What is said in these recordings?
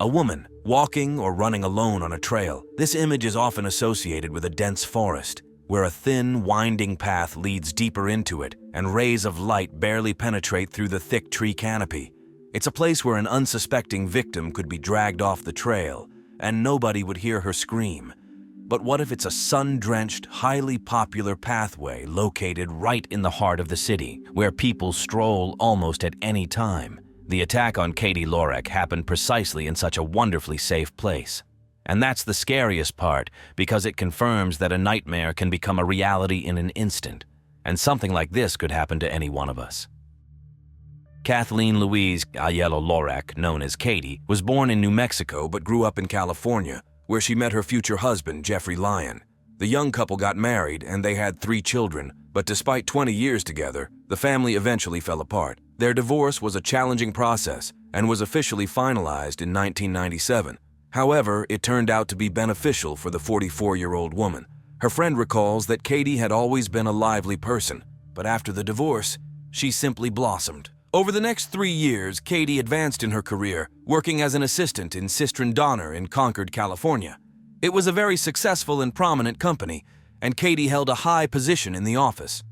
A woman, walking or running alone on a trail. This image is often associated with a dense forest, where a thin, winding path leads deeper into it, and rays of light barely penetrate through the thick tree canopy. It's a place where an unsuspecting victim could be dragged off the trail, and nobody would hear her scream. But what if it's a sun-drenched, highly popular pathway located right in the heart of the city, where people stroll almost at any time? The attack on Katie Loreck happened precisely in such a wonderfully safe place. And that's the scariest part, because it confirms that a nightmare can become a reality in an instant. And something like this could happen to any one of us. Kathleen Aiello Loreck, known as Katie, was born in New Mexico but grew up in California, where she met her future husband, Jeffrey Lyon. The young couple got married and they had 3 children, but despite 20 years together, the family eventually fell apart. Their divorce was a challenging process and was officially finalized in 1997. However, it turned out to be beneficial for the 44-year-old woman. Her friend recalls that Katie had always been a lively person, but after the divorce, she simply blossomed. Over the next 3 years, Katie advanced in her career, working as an assistant in Sistren Donner in Concord, California. It was a very successful and prominent company, and Katie held a high position in the office.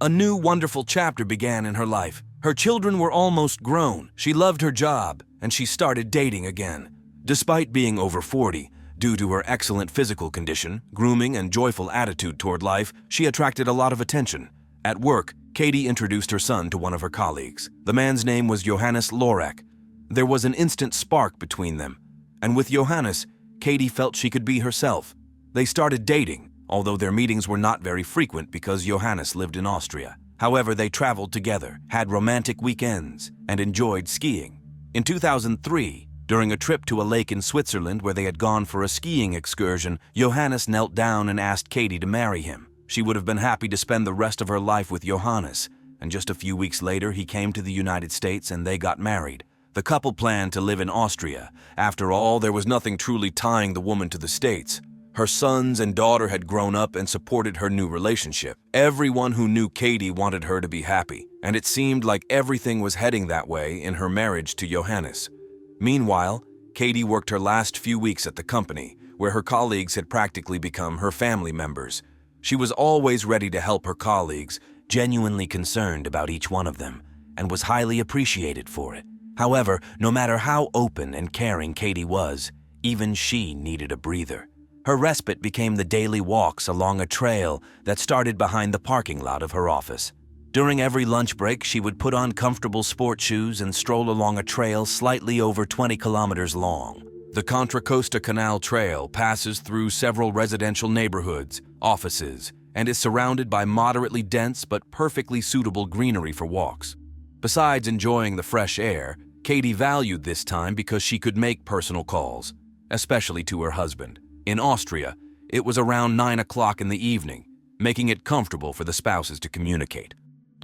A new, wonderful chapter began in her life. Her children were almost grown, she loved her job, and she started dating again. Despite being over 40, due to her excellent physical condition, grooming, and joyful attitude toward life, she attracted a lot of attention. At work, Katie introduced her son to one of her colleagues. The man's name was Johannes Loreck. There was an instant spark between them, and with Johannes, Katie felt she could be herself. They started dating, although their meetings were not very frequent because Johannes lived in Austria. However, they traveled together, had romantic weekends, and enjoyed skiing. In 2003, during a trip to a lake in Switzerland where they had gone for a skiing excursion, Johannes knelt down and asked Katie to marry him. She would have been happy to spend the rest of her life with Johannes, and just a few weeks later he came to the United States and they got married. The couple planned to live in Austria. After all, there was nothing truly tying the woman to the States. Her sons and daughter had grown up and supported her new relationship. Everyone who knew Katie wanted her to be happy, and it seemed like everything was heading that way in her marriage to Johannes. Meanwhile, Katie worked her last few weeks at the company, where her colleagues had practically become her family members. She was always ready to help her colleagues, genuinely concerned about each one of them, and was highly appreciated for it. However, no matter how open and caring Katie was, even she needed a breather. Her respite became the daily walks along a trail that started behind the parking lot of her office. During every lunch break, she would put on comfortable sport shoes and stroll along a trail slightly over 20 kilometers long. The Contra Costa Canal Trail passes through several residential neighborhoods, offices, and is surrounded by moderately dense but perfectly suitable greenery for walks. Besides enjoying the fresh air, Katie valued this time because she could make personal calls, especially to her husband. In Austria, it was around 9 o'clock in the evening, making it comfortable for the spouses to communicate.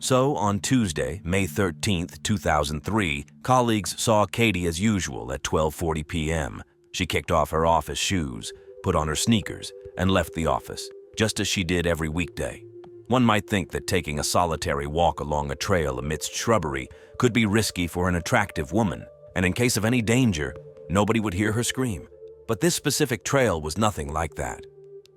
So, on Tuesday, May 13, 2003, colleagues saw Katie as usual at 12:40 p.m. She kicked off her office shoes, put on her sneakers, and left the office, just as she did every weekday. One might think that taking a solitary walk along a trail amidst shrubbery could be risky for an attractive woman, and in case of any danger, nobody would hear her scream. But this specific trail was nothing like that.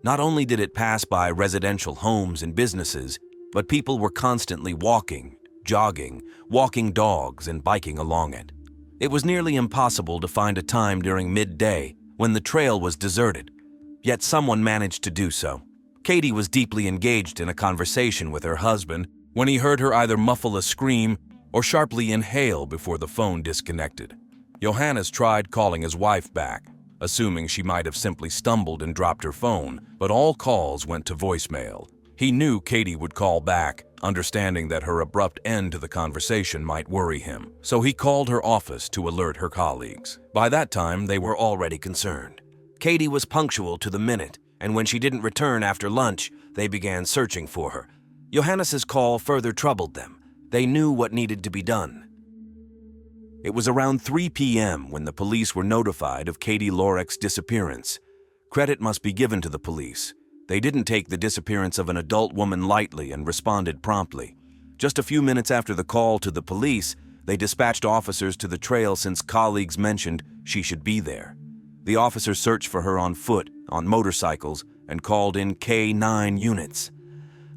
Not only did it pass by residential homes and businesses, but people were constantly walking, jogging, walking dogs, and biking along it. It was nearly impossible to find a time during midday when the trail was deserted, yet someone managed to do so. Katie was deeply engaged in a conversation with her husband when he heard her either muffle a scream or sharply inhale before the phone disconnected. Johannes tried calling his wife back, assuming she might have simply stumbled and dropped her phone, but all calls went to voicemail. He knew Katie would call back, understanding that her abrupt end to the conversation might worry him, so he called her office to alert her colleagues. By that time, they were already concerned. Katie was punctual to the minute, and when she didn't return after lunch, they began searching for her. Johannes's call further troubled them. They knew what needed to be done. It was around 3 p.m. when the police were notified of Katie Loreck's disappearance. Credit must be given to the police. They didn't take the disappearance of an adult woman lightly and responded promptly. Just a few minutes after the call to the police, They dispatched officers to the trail since colleagues mentioned she should be there. The officers searched for her on foot, on motorcycles, and called in K9 units.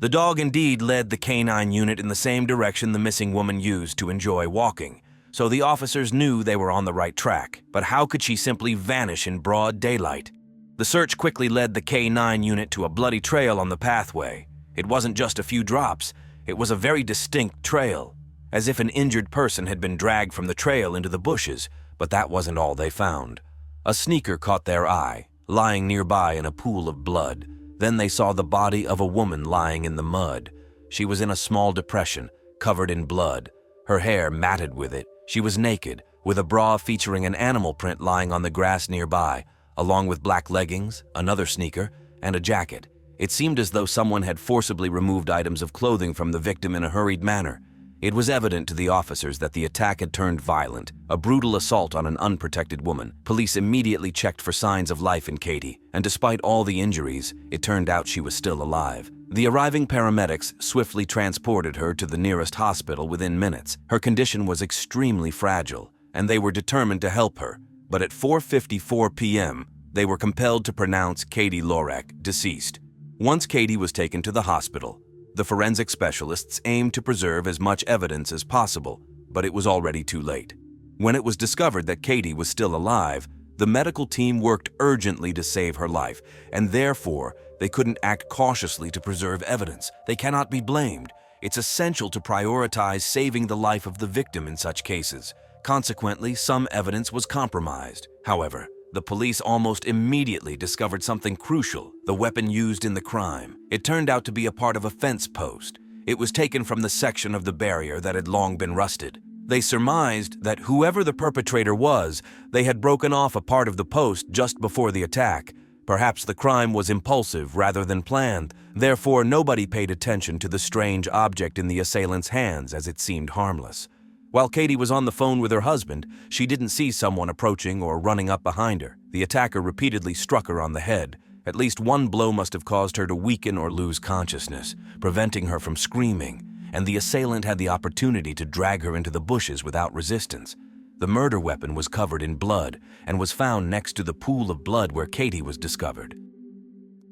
The dog indeed led the K9 unit in the same direction the missing woman used to enjoy walking, so the officers knew they were on the right track. But how could she simply vanish in broad daylight? The search quickly led the K9 unit to a bloody trail on the pathway. It wasn't just a few drops, it was a very distinct trail, as if an injured person had been dragged from the trail into the bushes, but that wasn't all they found. A sneaker caught their eye, lying nearby in a pool of blood. Then they saw the body of a woman lying in the mud. She was in a small depression, covered in blood, her hair matted with it. She was naked, with a bra featuring an animal print lying on the grass nearby, along with black leggings, another sneaker, and a jacket. It seemed as though someone had forcibly removed items of clothing from the victim in a hurried manner. It was evident to the officers that the attack had turned violent, a brutal assault on an unprotected woman. Police immediately checked for signs of life in Katie, and despite all the injuries, it turned out she was still alive. The arriving paramedics swiftly transported her to the nearest hospital within minutes. Her condition was extremely fragile, and they were determined to help her. But at 4:54 p.m., they were compelled to pronounce Katie Loreck deceased. Once Katie was taken to the hospital, the forensic specialists aimed to preserve as much evidence as possible, but it was already too late. When it was discovered that Katie was still alive, the medical team worked urgently to save her life, and therefore, they couldn't act cautiously to preserve evidence. They cannot be blamed. It's essential to prioritize saving the life of the victim in such cases. Consequently, some evidence was compromised. However, the police almost immediately discovered something crucial: the weapon used in the crime. It turned out to be a part of a fence post. It was taken from the section of the barrier that had long been rusted. They surmised that whoever the perpetrator was, they had broken off a part of the post just before the attack. Perhaps the crime was impulsive rather than planned. Therefore, nobody paid attention to the strange object in the assailant's hands, as it seemed harmless. While Katie was on the phone with her husband, she didn't see someone approaching or running up behind her. The attacker repeatedly struck her on the head. At least one blow must have caused her to weaken or lose consciousness, preventing her from screaming, and the assailant had the opportunity to drag her into the bushes without resistance. The murder weapon was covered in blood and was found next to the pool of blood where Katie was discovered.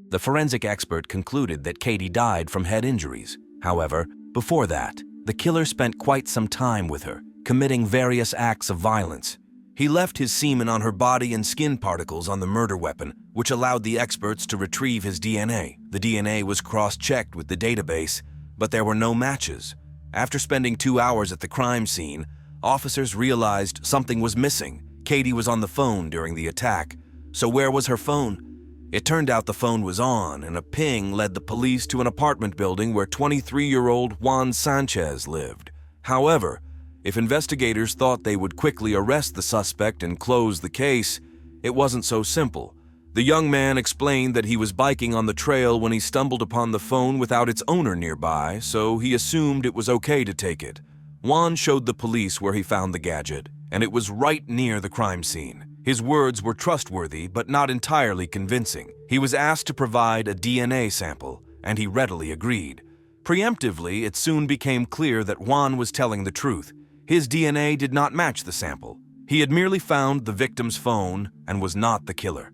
The forensic expert concluded that Katie died from head injuries. However, before that, the killer spent quite some time with her, committing various acts of violence. He left his semen on her body and skin particles on the murder weapon, which allowed the experts to retrieve his DNA. The DNA was cross-checked with the database, but there were no matches. After spending 2 hours at the crime scene, officers realized something was missing. Katie was on the phone during the attack. So where was her phone? It turned out the phone was on, and a ping led the police to an apartment building where 23-year-old Juan Sanchez lived. However, if investigators thought they would quickly arrest the suspect and close the case, it wasn't so simple. The young man explained that he was biking on the trail when he stumbled upon the phone without its owner nearby, so he assumed it was okay to take it. Juan showed the police where he found the gadget, and it was right near the crime scene. His words were trustworthy, but not entirely convincing. He was asked to provide a DNA sample, and he readily agreed. Preemptively, it soon became clear that Juan was telling the truth. His DNA did not match the sample. He had merely found the victim's phone and was not the killer.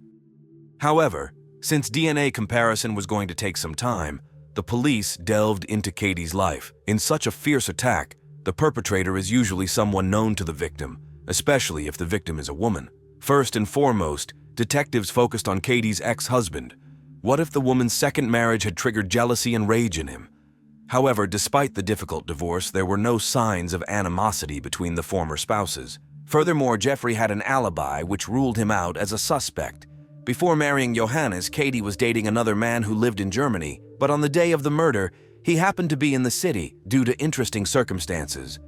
However, since DNA comparison was going to take some time, the police delved into Katie's life. In such a fierce attack, the perpetrator is usually someone known to the victim, especially if the victim is a woman. First and foremost, detectives focused on Katie's ex-husband. What if the woman's second marriage had triggered jealousy and rage in him? However, despite the difficult divorce, there were no signs of animosity between the former spouses. Furthermore, Jeffrey had an alibi which ruled him out as a suspect. Before marrying Johannes, Katie was dating another man who lived in Germany, but on the day of the murder, he happened to be in the city due to interesting circumstances.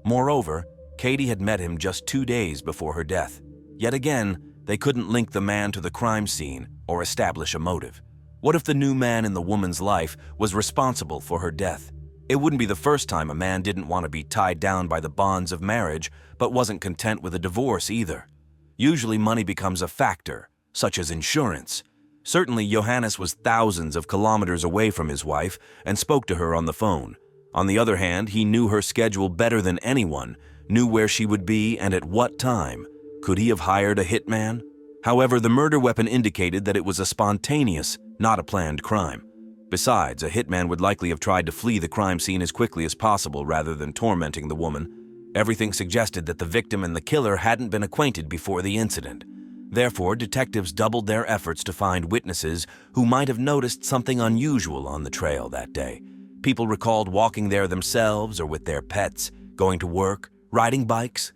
Moreover, Katie had met him just 2 days before her death. Yet again, they couldn't link the man to the crime scene or establish a motive. What if the new man in the woman's life was responsible for her death? It wouldn't be the first time a man didn't want to be tied down by the bonds of marriage, but wasn't content with a divorce either. Usually money becomes a factor, such as insurance. Certainly, Johannes was thousands of kilometers away from his wife and spoke to her on the phone. On the other hand, he knew her schedule better than anyone, knew where she would be and at what time. Could he have hired a hitman? However, the murder weapon indicated that it was a spontaneous, not a planned crime. Besides, a hitman would likely have tried to flee the crime scene as quickly as possible rather than tormenting the woman. Everything suggested that the victim and the killer hadn't been acquainted before the incident. Therefore, detectives doubled their efforts to find witnesses who might have noticed something unusual on the trail that day. People recalled walking there themselves or with their pets, going to work, riding bikes.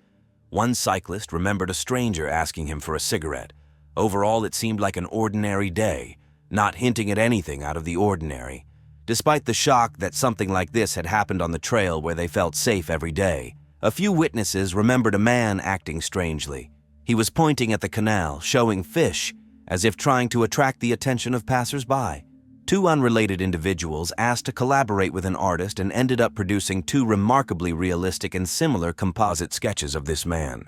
One cyclist remembered a stranger asking him for a cigarette. Overall, it seemed like an ordinary day, not hinting at anything out of the ordinary. Despite the shock that something like this had happened on the trail where they felt safe every day, a few witnesses remembered a man acting strangely. He was pointing at the canal, showing fish, as if trying to attract the attention of passers-by. Two unrelated individuals asked to collaborate with an artist and ended up producing two remarkably realistic and similar composite sketches of this man.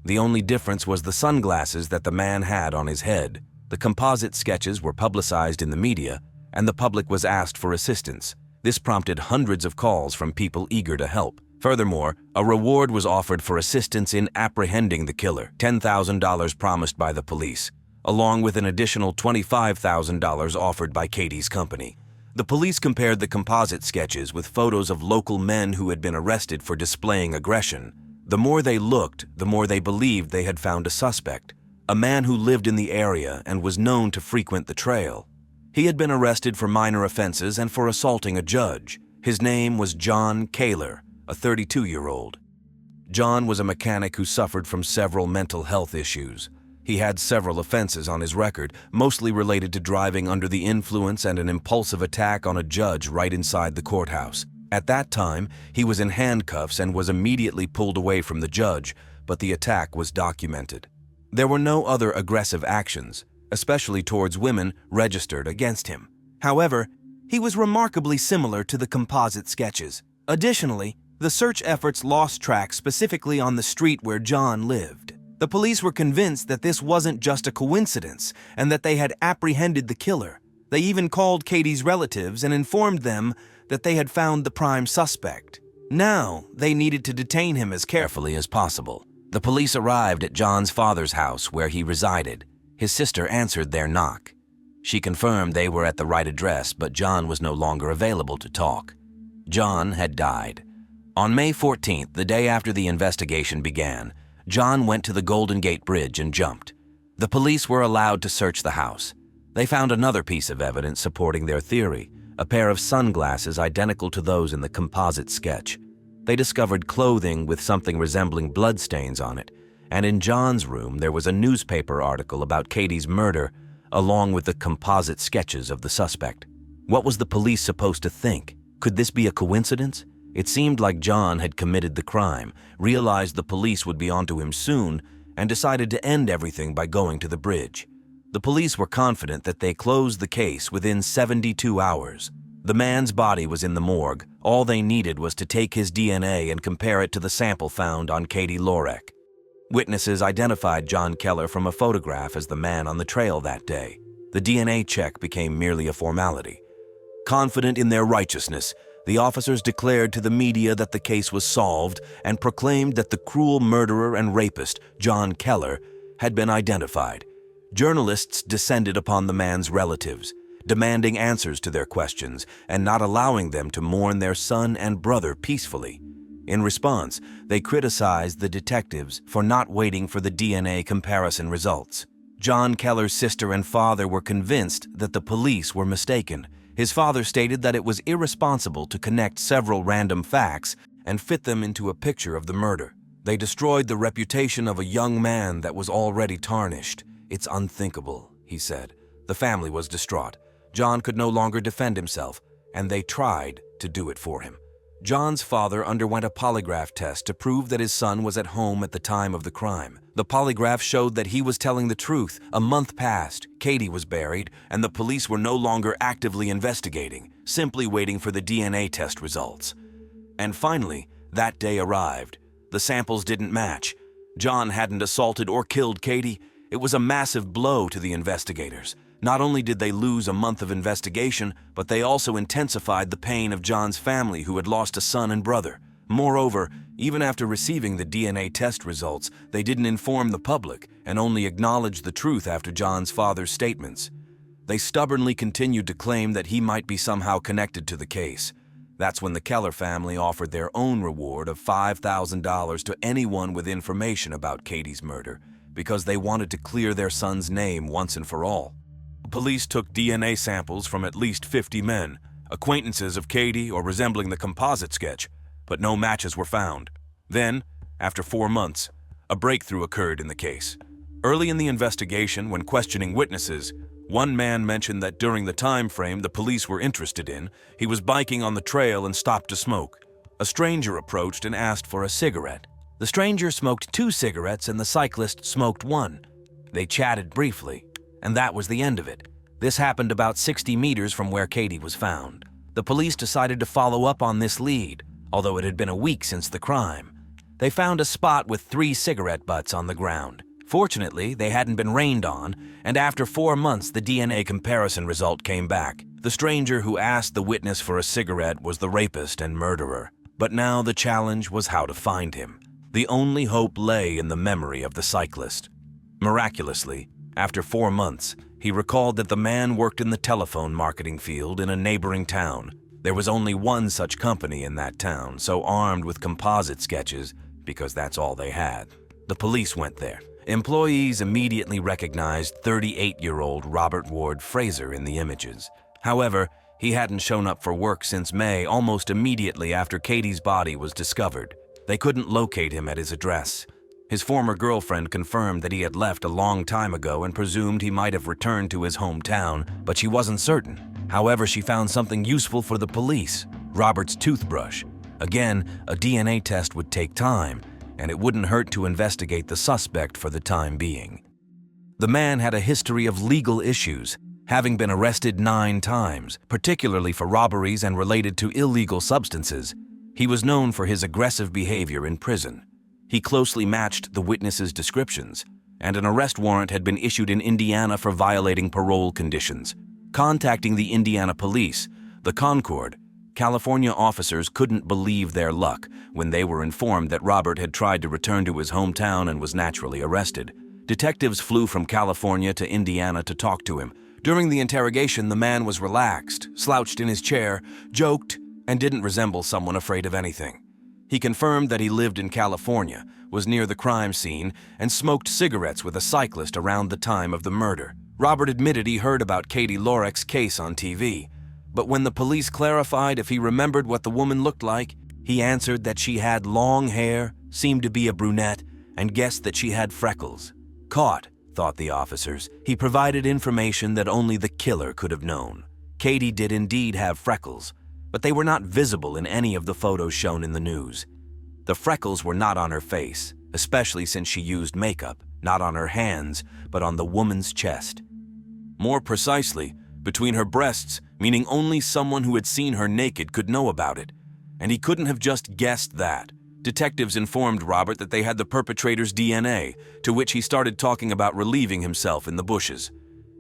The only difference was the sunglasses that the man had on his head. The composite sketches were publicized in the media, and the public was asked for assistance. This prompted hundreds of calls from people eager to help. Furthermore, a reward was offered for assistance in apprehending the killer, $10,000 promised by the police, along with an additional $25,000 offered by Katie's company. The police compared the composite sketches with photos of local men who had been arrested for displaying aggression. The more they looked, the more they believed they had found a suspect, a man who lived in the area and was known to frequent the trail. He had been arrested for minor offenses and for assaulting a judge. His name was John Kaler, a 32-year-old. John was a mechanic who suffered from several mental health issues. He had several offenses on his record, mostly related to driving under the influence and an impulsive attack on a judge right inside the courthouse. At that time, he was in handcuffs and was immediately pulled away from the judge, but the attack was documented. There were no other aggressive actions, especially towards women, registered against him. However, he was remarkably similar to the composite sketches. Additionally, the search efforts lost track specifically on the street where John lived. The police were convinced that this wasn't just a coincidence and that they had apprehended the killer. They even called Katie's relatives and informed them that they had found the prime suspect. Now, they needed to detain him as carefully as possible. The police arrived at John's father's house where he resided. His sister answered their knock. She confirmed they were at the right address, but John was no longer available to talk. John had died. On May 14th, the day after the investigation began, John went to the Golden Gate Bridge and jumped. The police were allowed to search the house. They found another piece of evidence supporting their theory, a pair of sunglasses identical to those in the composite sketch. They discovered clothing with something resembling bloodstains on it, and in John's room there was a newspaper article about Katie's murder, along with the composite sketches of the suspect. What was the police supposed to think? Could this be a coincidence? It seemed like John had committed the crime, realized the police would be onto him soon, and decided to end everything by going to the bridge. The police were confident that they closed the case within 72 hours. The man's body was in the morgue. All they needed was to take his DNA and compare it to the sample found on Katie Loreck. Witnesses identified John Keller from a photograph as the man on the trail that day. The DNA check became merely a formality. Confident in their righteousness, the officers declared to the media that the case was solved and proclaimed that the cruel murderer and rapist, John Keller, had been identified. Journalists descended upon the man's relatives, demanding answers to their questions and not allowing them to mourn their son and brother peacefully. In response, they criticized the detectives for not waiting for the DNA comparison results. John Keller's sister and father were convinced that the police were mistaken. His father stated that it was irresponsible to connect several random facts and fit them into a picture of the murder. They destroyed the reputation of a young man that was already tarnished. "It's unthinkable," he said. The family was distraught. John could no longer defend himself, and they tried to do it for him. John's father underwent a polygraph test to prove that his son was at home at the time of the crime. The polygraph showed that he was telling the truth. A month passed, Katie was buried, and the police were no longer actively investigating, simply waiting for the DNA test results. And finally, that day arrived. The samples didn't match. John hadn't assaulted or killed Katie. It was a massive blow to the investigators. Not only did they lose a month of investigation, but they also intensified the pain of John's family who had lost a son and brother. Moreover, even after receiving the DNA test results, they didn't inform the public and only acknowledged the truth after John's father's statements. They stubbornly continued to claim that he might be somehow connected to the case. That's when the Keller family offered their own reward of $5,000 to anyone with information about Katie's murder, because they wanted to clear their son's name once and for all. Police took DNA samples from at least 50 men, acquaintances of Katie or resembling the composite sketch, but no matches were found. Then, after 4 months, a breakthrough occurred in the case. Early in the investigation, when questioning witnesses, one man mentioned that during the time frame the police were interested in, he was biking on the trail and stopped to smoke. A stranger approached and asked for a cigarette. The stranger smoked 2 cigarettes and the cyclist smoked 1. They chatted briefly, and that was the end of it. This happened about 60 meters from where Katie was found. The police decided to follow up on this lead, although it had been a week since the crime. They found a spot with 3 cigarette butts on the ground. Fortunately, they hadn't been rained on, and after 4 months, the DNA comparison result came back. The stranger who asked the witness for a cigarette was the rapist and murderer. But now the challenge was how to find him. The only hope lay in the memory of the cyclist. Miraculously, after 4 months, he recalled that the man worked in the telephone marketing field in a neighboring town. There was only one such company in that town, so armed with composite sketches, because that's all they had, the police went there. Employees immediately recognized 38-year-old Robert Ward Fraser in the images. However, he hadn't shown up for work since May, almost immediately after Katie's body was discovered. They couldn't locate him at his address. His former girlfriend confirmed that he had left a long time ago and presumed he might have returned to his hometown, but she wasn't certain. However, she found something useful for the police: Robert's toothbrush. Again, a DNA test would take time, and it wouldn't hurt to investigate the suspect for the time being. The man had a history of legal issues, having been arrested 9 times, particularly for robberies and related to illegal substances. He was known for his aggressive behavior in prison. He closely matched the witnesses' descriptions, and an arrest warrant had been issued in Indiana for violating parole conditions. Contacting the Indiana police, the Concord, California officers couldn't believe their luck when they were informed that Robert had tried to return to his hometown and was naturally arrested. Detectives flew from California to Indiana to talk to him. During the interrogation, the man was relaxed, slouched in his chair, joked, and didn't resemble someone afraid of anything. He confirmed that he lived in California, was near the crime scene, and smoked cigarettes with a cyclist around the time of the murder. Robert admitted he heard about Katie Loreck's case on TV, but when the police clarified if he remembered what the woman looked like, he answered that she had long hair, seemed to be a brunette, and guessed that she had freckles. Caught, thought the officers, he provided information that only the killer could have known. Katie did indeed have freckles, but they were not visible in any of the photos shown in the news. The freckles were not on her face, especially since she used makeup, not on her hands, but on the woman's chest. More precisely, between her breasts, meaning only someone who had seen her naked could know about it. And he couldn't have just guessed that. Detectives informed Robert that they had the perpetrator's DNA, to which he started talking about relieving himself in the bushes.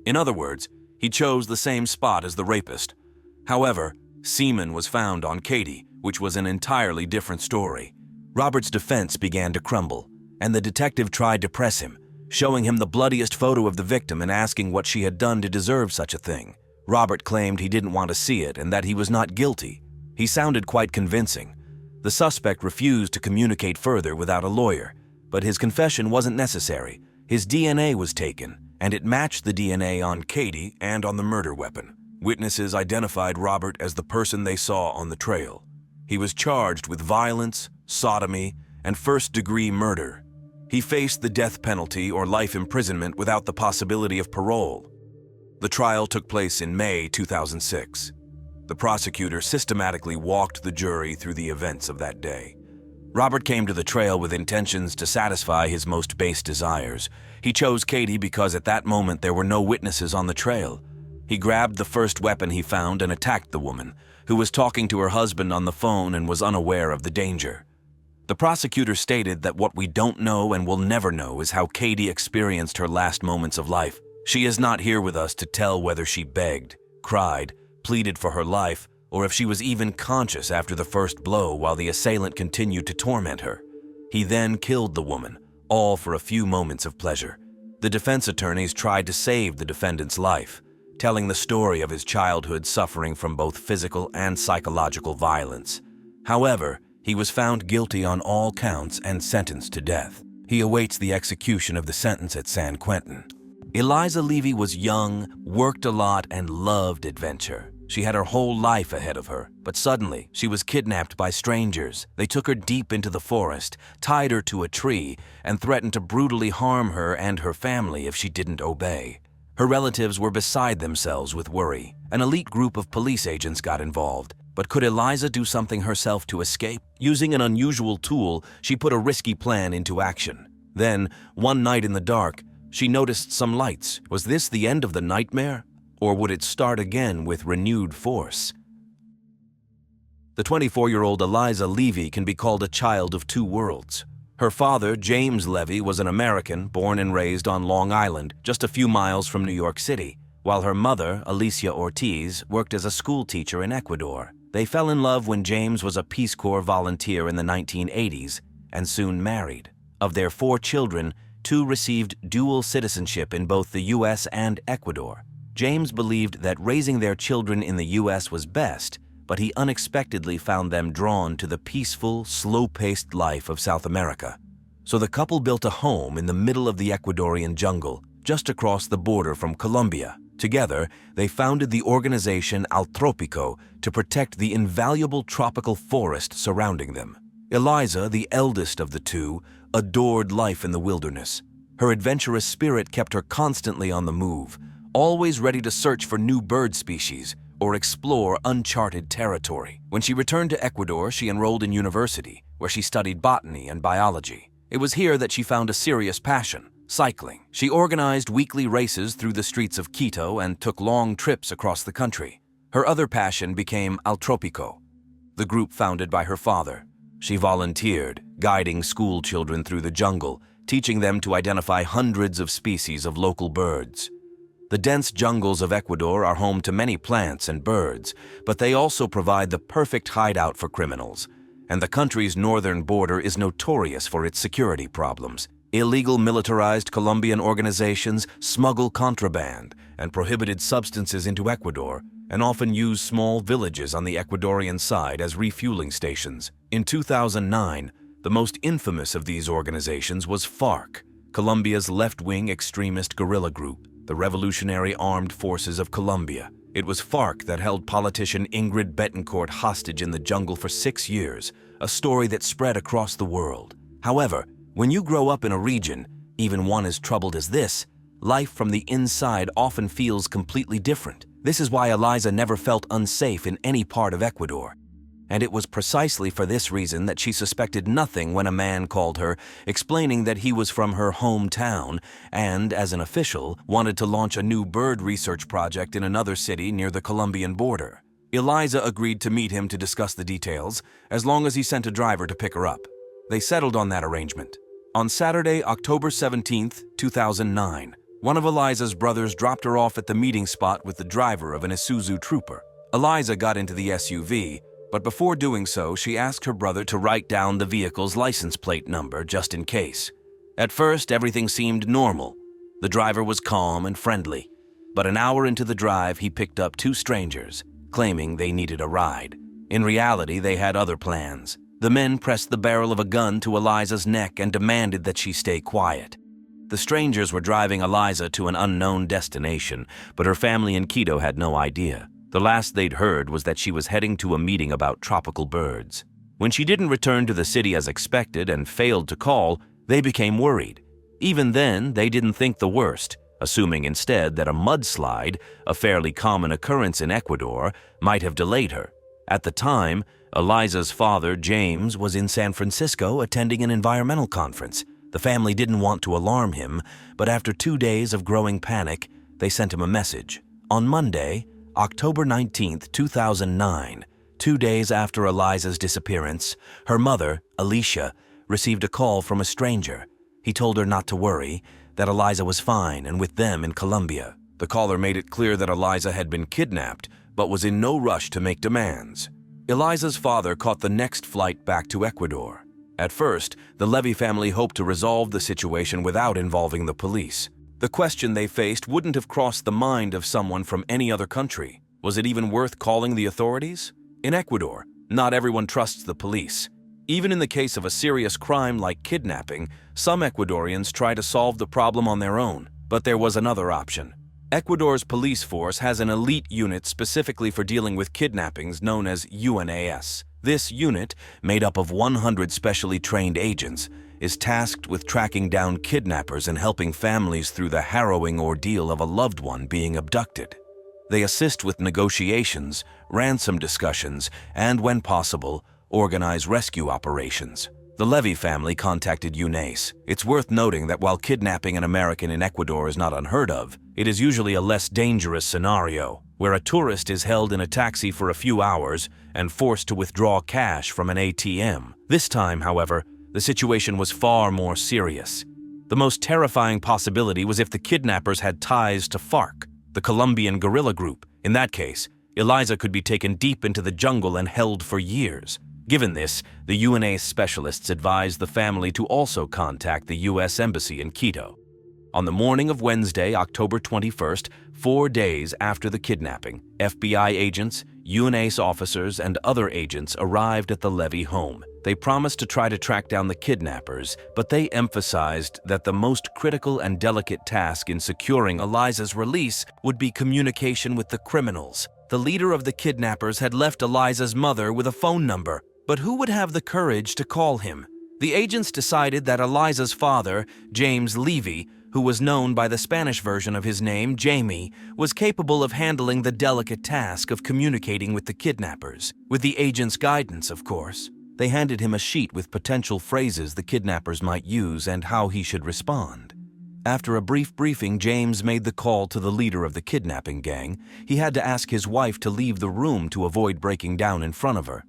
In other words, he chose the same spot as the rapist. However, semen was found on Katie, which was an entirely different story. Robert's defense began to crumble, and the detective tried to press him, showing him the bloodiest photo of the victim and asking what she had done to deserve such a thing. Robert claimed he didn't want to see it and that he was not guilty. He sounded quite convincing. The suspect refused to communicate further without a lawyer, but his confession wasn't necessary. His DNA was taken, and it matched the DNA on Katie and on the murder weapon. Witnesses identified Robert as the person they saw on the trail. He was charged with violence, sodomy, and first-degree murder. He faced the death penalty or life imprisonment without the possibility of parole. The trial took place in May 2006. The prosecutor systematically walked the jury through the events of that day. Robert came to the trail with intentions to satisfy his most base desires. He chose Katie because at that moment there were no witnesses on the trail. He grabbed the first weapon he found and attacked the woman, who was talking to her husband on the phone and was unaware of the danger. The prosecutor stated that what we don't know and will never know is how Katie experienced her last moments of life. She is not here with us to tell whether she begged, cried, pleaded for her life, or if she was even conscious after the first blow while the assailant continued to torment her. He then killed the woman, all for a few moments of pleasure. The defense attorneys tried to save the defendant's life, telling the story of his childhood suffering from both physical and psychological violence. However, he was found guilty on all counts and sentenced to death. He awaits the execution of the sentence at San Quentin. Eliza Levy was young, worked a lot, and loved adventure. She had her whole life ahead of her, but suddenly she was kidnapped by strangers. They took her deep into the forest, tied her to a tree, and threatened to brutally harm her and her family if she didn't obey. Her relatives were beside themselves with worry. An elite group of police agents got involved. But could Eliza do something herself to escape? Using an unusual tool, she put a risky plan into action. Then, one night in the dark, she noticed some lights. Was this the end of the nightmare? Or would it start again with renewed force? The 24-year-old Eliza Levy can be called a child of two worlds. Her father, James Levy, was an American born and raised on Long Island, just a few miles from New York City, while her mother, Alicia Ortiz, worked as a school teacher in Ecuador. They fell in love when James was a Peace Corps volunteer in the 1980s and soon married. Of their 4 children, 2 received dual citizenship in both the U.S. and Ecuador. James believed that raising their children in the U.S. was best, but he unexpectedly found them drawn to the peaceful, slow-paced life of South America. So the couple built a home in the middle of the Ecuadorian jungle, just across the border from Colombia. Together, they founded the organization Al Tropico to protect the invaluable tropical forest surrounding them. Eliza, the eldest of the two, adored life in the wilderness. Her adventurous spirit kept her constantly on the move, always ready to search for new bird species or explore uncharted territory. When she returned to Ecuador, she enrolled in university, where she studied botany and biology. It was here that she found a serious passion: cycling. She organized weekly races through the streets of Quito and took long trips across the country. Her other passion became Al Tropico, the group founded by her father. She volunteered, guiding school children through the jungle, teaching them to identify hundreds of species of local birds. The dense jungles of Ecuador are home to many plants and birds, but they also provide the perfect hideout for criminals. And the country's northern border is notorious for its security problems. Illegal militarized Colombian organizations smuggle contraband and prohibited substances into Ecuador, and often use small villages on the Ecuadorian side as refueling stations. In 2009, the most infamous of these organizations was FARC, Colombia's left-wing extremist guerrilla group, the Revolutionary Armed Forces of Colombia. It was FARC that held politician Ingrid Betancourt hostage in the jungle for 6 years, a story that spread across the world. However, when you grow up in a region, even one as troubled as this, life from the inside often feels completely different. This is why Eliza never felt unsafe in any part of Ecuador. And it was precisely for this reason that she suspected nothing when a man called her, explaining that he was from her hometown and, as an official, wanted to launch a new bird research project in another city near the Colombian border. Eliza agreed to meet him to discuss the details, as long as he sent a driver to pick her up. They settled on that arrangement. On Saturday, October 17, 2009, one of Eliza's brothers dropped her off at the meeting spot with the driver of an Isuzu Trooper. Eliza got into the SUV, but before doing so, she asked her brother to write down the vehicle's license plate number just in case. At first, everything seemed normal. The driver was calm and friendly, but an hour into the drive, he picked up 2 strangers, claiming they needed a ride. In reality, they had other plans. The men pressed the barrel of a gun to Eliza's neck and demanded that she stay quiet. The strangers were driving Eliza to an unknown destination, but her family in Quito had no idea. The last they'd heard was that she was heading to a meeting about tropical birds. When she didn't return to the city as expected and failed to call, they became worried. Even then, they didn't think the worst, assuming instead that a mudslide, a fairly common occurrence in Ecuador, might have delayed her. At the time, Eliza's father, James, was in San Francisco attending an environmental conference. The family didn't want to alarm him, but after 2 days of growing panic, they sent him a message. On Monday, October 19, 2009, 2 days after Eliza's disappearance, her mother, Alicia, received a call from a stranger. He told her not to worry, that Eliza was fine and with them in Colombia. The caller made it clear that Eliza had been kidnapped, but was in no rush to make demands. Eliza's father caught the next flight back to Ecuador. At first, the Levy family hoped to resolve the situation without involving the police. The question they faced wouldn't have crossed the mind of someone from any other country. Was it even worth calling the authorities? In Ecuador, not everyone trusts the police. Even in the case of a serious crime like kidnapping, some Ecuadorians try to solve the problem on their own. But there was another option. Ecuador's police force has an elite unit specifically for dealing with kidnappings known as UNAS. This unit, made up of 100 specially trained agents, is tasked with tracking down kidnappers and helping families through the harrowing ordeal of a loved one being abducted. They assist with negotiations, ransom discussions, and, when possible, organize rescue operations. The Levy family contacted UNAS. It's worth noting that while kidnapping an American in Ecuador is not unheard of, it is usually a less dangerous scenario, where a tourist is held in a taxi for a few hours and forced to withdraw cash from an ATM. This time, however, the situation was far more serious. The most terrifying possibility was if the kidnappers had ties to FARC, the Colombian guerrilla group. In that case, Eliza could be taken deep into the jungle and held for years. Given this, the UNAS specialists advised the family to also contact the U.S. Embassy in Quito. On the morning of Wednesday, October 21st, 4 days after the kidnapping, FBI agents, UNAS officers, and other agents arrived at the Levy home. They promised to try to track down the kidnappers, but they emphasized that the most critical and delicate task in securing Eliza's release would be communication with the criminals. The leader of the kidnappers had left Eliza's mother with a phone number, but who would have the courage to call him? The agents decided that Eliza's father, James Levy, who was known by the Spanish version of his name, Jamie, was capable of handling the delicate task of communicating with the kidnappers. With the agent's guidance, of course. They handed him a sheet with potential phrases the kidnappers might use and how he should respond. After a brief briefing, James made the call to the leader of the kidnapping gang. He had to ask his wife to leave the room to avoid breaking down in front of her.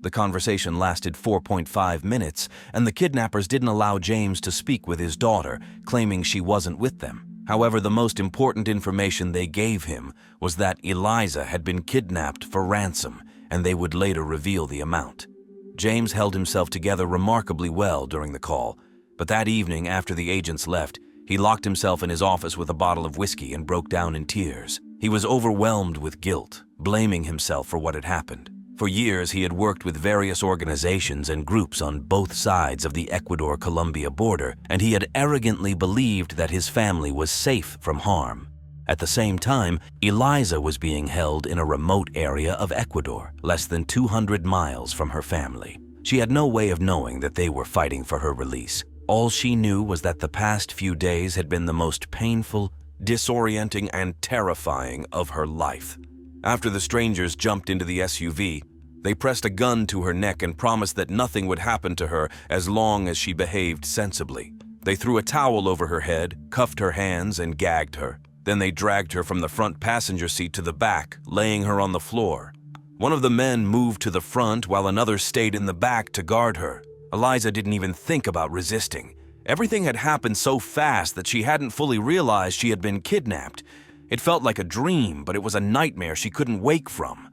The conversation lasted 4.5 minutes, and the kidnappers didn't allow James to speak with his daughter, claiming she wasn't with them. However, the most important information they gave him was that Eliza had been kidnapped for ransom, and they would later reveal the amount. James held himself together remarkably well during the call, but that evening, after the agents left, he locked himself in his office with a bottle of whiskey and broke down in tears. He was overwhelmed with guilt, blaming himself for what had happened. For years, he had worked with various organizations and groups on both sides of the Ecuador-Colombia border, and he had arrogantly believed that his family was safe from harm. At the same time, Eliza was being held in a remote area of Ecuador, less than 200 miles from her family. She had no way of knowing that they were fighting for her release. All she knew was that the past few days had been the most painful, disorienting, and terrifying of her life. After the strangers jumped into the SUV, they pressed a gun to her neck and promised that nothing would happen to her as long as she behaved sensibly. They threw a towel over her head, cuffed her hands, and gagged her. Then they dragged her from the front passenger seat to the back, laying her on the floor. One of the men moved to the front while another stayed in the back to guard her. Eliza didn't even think about resisting. Everything had happened so fast that she hadn't fully realized she had been kidnapped. It felt like a dream, but it was a nightmare she couldn't wake from.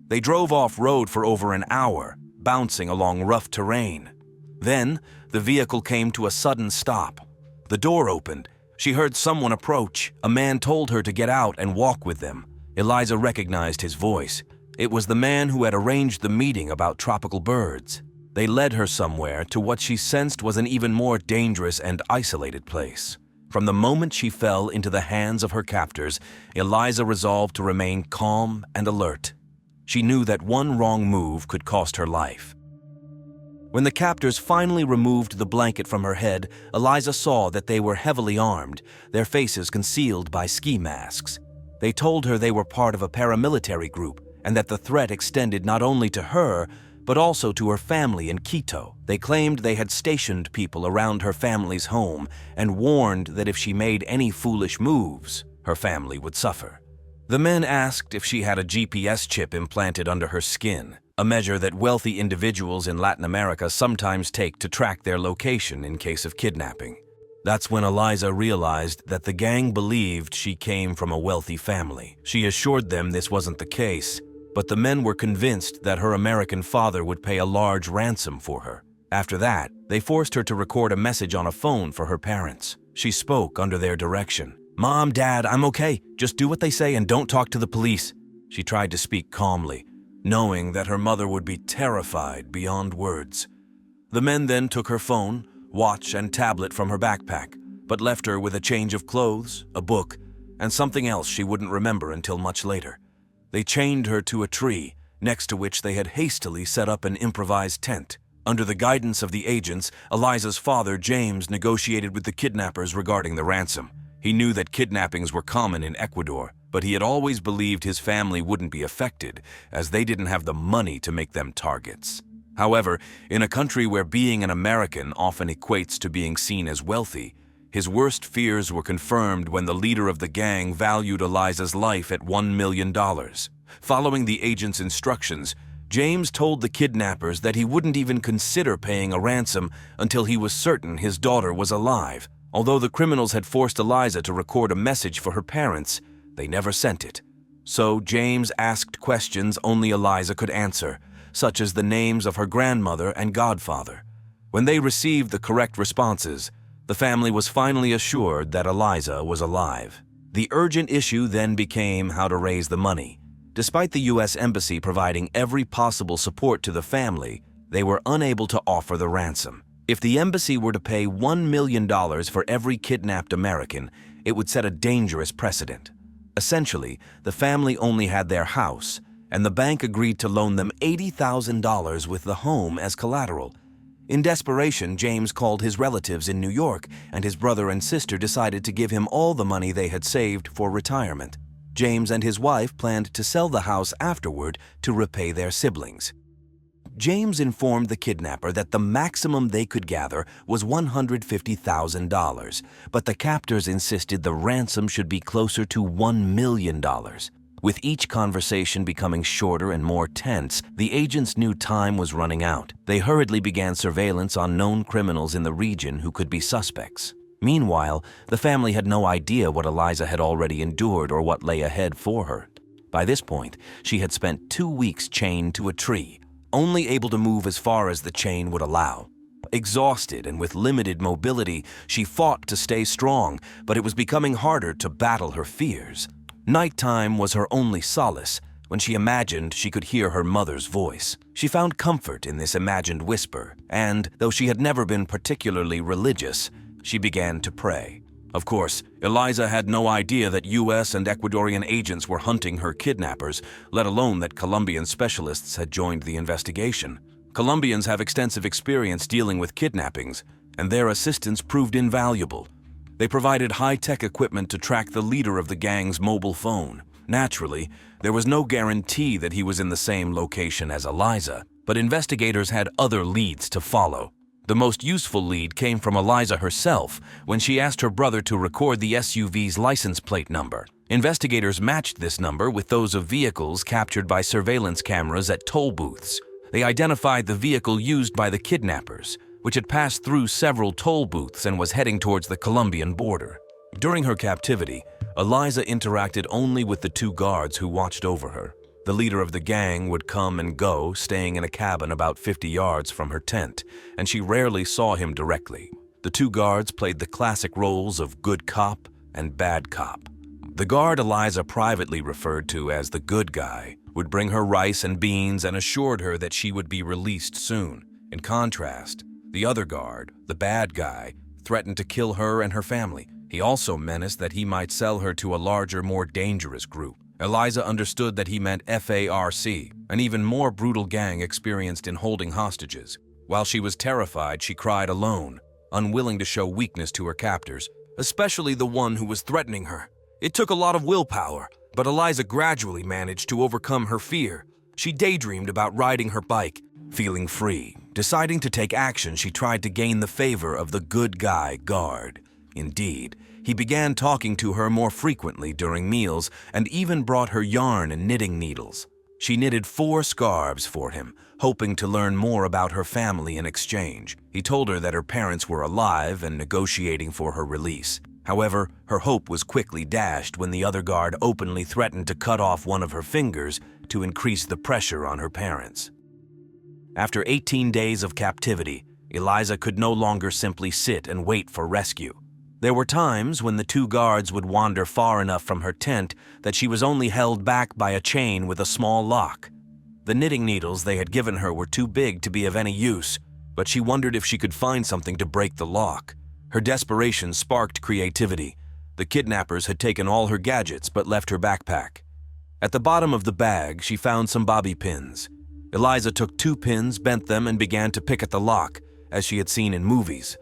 They drove off-road for over an hour, bouncing along rough terrain. Then, the vehicle came to a sudden stop. The door opened. She heard someone approach. A man told her to get out and walk with them. Eliza recognized his voice. It was the man who had arranged the meeting about tropical birds. They led her somewhere to what she sensed was an even more dangerous and isolated place. From the moment she fell into the hands of her captors, Eliza resolved to remain calm and alert. She knew that one wrong move could cost her life. When the captors finally removed the blanket from her head, Eliza saw that they were heavily armed, their faces concealed by ski masks. They told her they were part of a paramilitary group and that the threat extended not only to her, but also to her family in Quito. They claimed they had stationed people around her family's home and warned that if she made any foolish moves, her family would suffer. The men asked if she had a GPS chip implanted under her skin, a measure that wealthy individuals in Latin America sometimes take to track their location in case of kidnapping. That's when Eliza realized that the gang believed she came from a wealthy family. She assured them this wasn't the case, but the men were convinced that her American father would pay a large ransom for her. After that, they forced her to record a message on a phone for her parents. She spoke under their direction. "Mom, Dad, I'm okay. Just do what they say and don't talk to the police." She tried to speak calmly, knowing that her mother would be terrified beyond words. The men then took her phone, watch, and tablet from her backpack, but left her with a change of clothes, a book, and something else she wouldn't remember until much later. They chained her to a tree, next to which they had hastily set up an improvised tent. Under the guidance of the agents, Eliza's father, James, negotiated with the kidnappers regarding the ransom. He knew that kidnappings were common in Ecuador, but he had always believed his family wouldn't be affected, as they didn't have the money to make them targets. However, in a country where being an American often equates to being seen as wealthy, his worst fears were confirmed when the leader of the gang valued Eliza's life at $1 million. Following the agent's instructions, James told the kidnappers that he wouldn't even consider paying a ransom until he was certain his daughter was alive. Although the criminals had forced Eliza to record a message for her parents, they never sent it. So James asked questions only Eliza could answer, such as the names of her grandmother and godfather. When they received the correct responses, the family was finally assured that Eliza was alive. The urgent issue then became how to raise the money. Despite the U.S. Embassy providing every possible support to the family, they were unable to offer the ransom. If the embassy were to pay $1 million for every kidnapped American, it would set a dangerous precedent. Essentially, the family only had their house, and the bank agreed to loan them $80,000 with the home as collateral. In desperation, James called his relatives in New York, and his brother and sister decided to give him all the money they had saved for retirement. James and his wife planned to sell the house afterward to repay their siblings. James informed the kidnapper that the maximum they could gather was $150,000, but the captors insisted the ransom should be closer to $1 million. With each conversation becoming shorter and more tense, the agents knew time was running out. They hurriedly began surveillance on known criminals in the region who could be suspects. Meanwhile, the family had no idea what Eliza had already endured or what lay ahead for her. By this point, she had spent 2 weeks chained to a tree, only able to move as far as the chain would allow. Exhausted and with limited mobility, she fought to stay strong, but it was becoming harder to battle her fears. Nighttime was her only solace, when she imagined she could hear her mother's voice. She found comfort in this imagined whisper, and, though she had never been particularly religious, she began to pray. Of course, Eliza had no idea that U.S. and Ecuadorian agents were hunting her kidnappers, let alone that Colombian specialists had joined the investigation. Colombians have extensive experience dealing with kidnappings, and their assistance proved invaluable. They provided high-tech equipment to track the leader of the gang's mobile phone. Naturally, there was no guarantee that he was in the same location as Eliza, but investigators had other leads to follow. The most useful lead came from Eliza herself when she asked her brother to record the SUV's license plate number. Investigators matched this number with those of vehicles captured by surveillance cameras at toll booths. They identified the vehicle used by the kidnappers, which had passed through several toll booths and was heading towards the Colombian border. During her captivity, Eliza interacted only with the 2 guards who watched over her. The leader of the gang would come and go, staying in a cabin about 50 yards from her tent, and she rarely saw him directly. The 2 guards played the classic roles of good cop and bad cop. The guard Eliza privately referred to as the good guy would bring her rice and beans and assured her that she would be released soon. In contrast, the other guard, the bad guy, threatened to kill her and her family. He also menaced that he might sell her to a larger, more dangerous group. Eliza understood that he meant FARC, an even more brutal gang experienced in holding hostages. While she was terrified, she cried alone, unwilling to show weakness to her captors, especially the one who was threatening her. It took a lot of willpower, but Eliza gradually managed to overcome her fear. She daydreamed about riding her bike, feeling free. Deciding to take action, she tried to gain the favor of the good guy guard. Indeed, he began talking to her more frequently during meals and even brought her yarn and knitting needles. She knitted 4 scarves for him, hoping to learn more about her family in exchange. He told her that her parents were alive and negotiating for her release. However, her hope was quickly dashed when the other guard openly threatened to cut off one of her fingers to increase the pressure on her parents. After 18 days of captivity, Eliza could no longer simply sit and wait for rescue. There were times when the 2 guards would wander far enough from her tent that she was only held back by a chain with a small lock. The knitting needles they had given her were too big to be of any use, but she wondered if she could find something to break the lock. Her desperation sparked creativity. The kidnappers had taken all her gadgets but left her backpack. At the bottom of the bag, she found some bobby pins. Eliza took 2 pins, bent them, and began to pick at the lock, as she had seen in movies.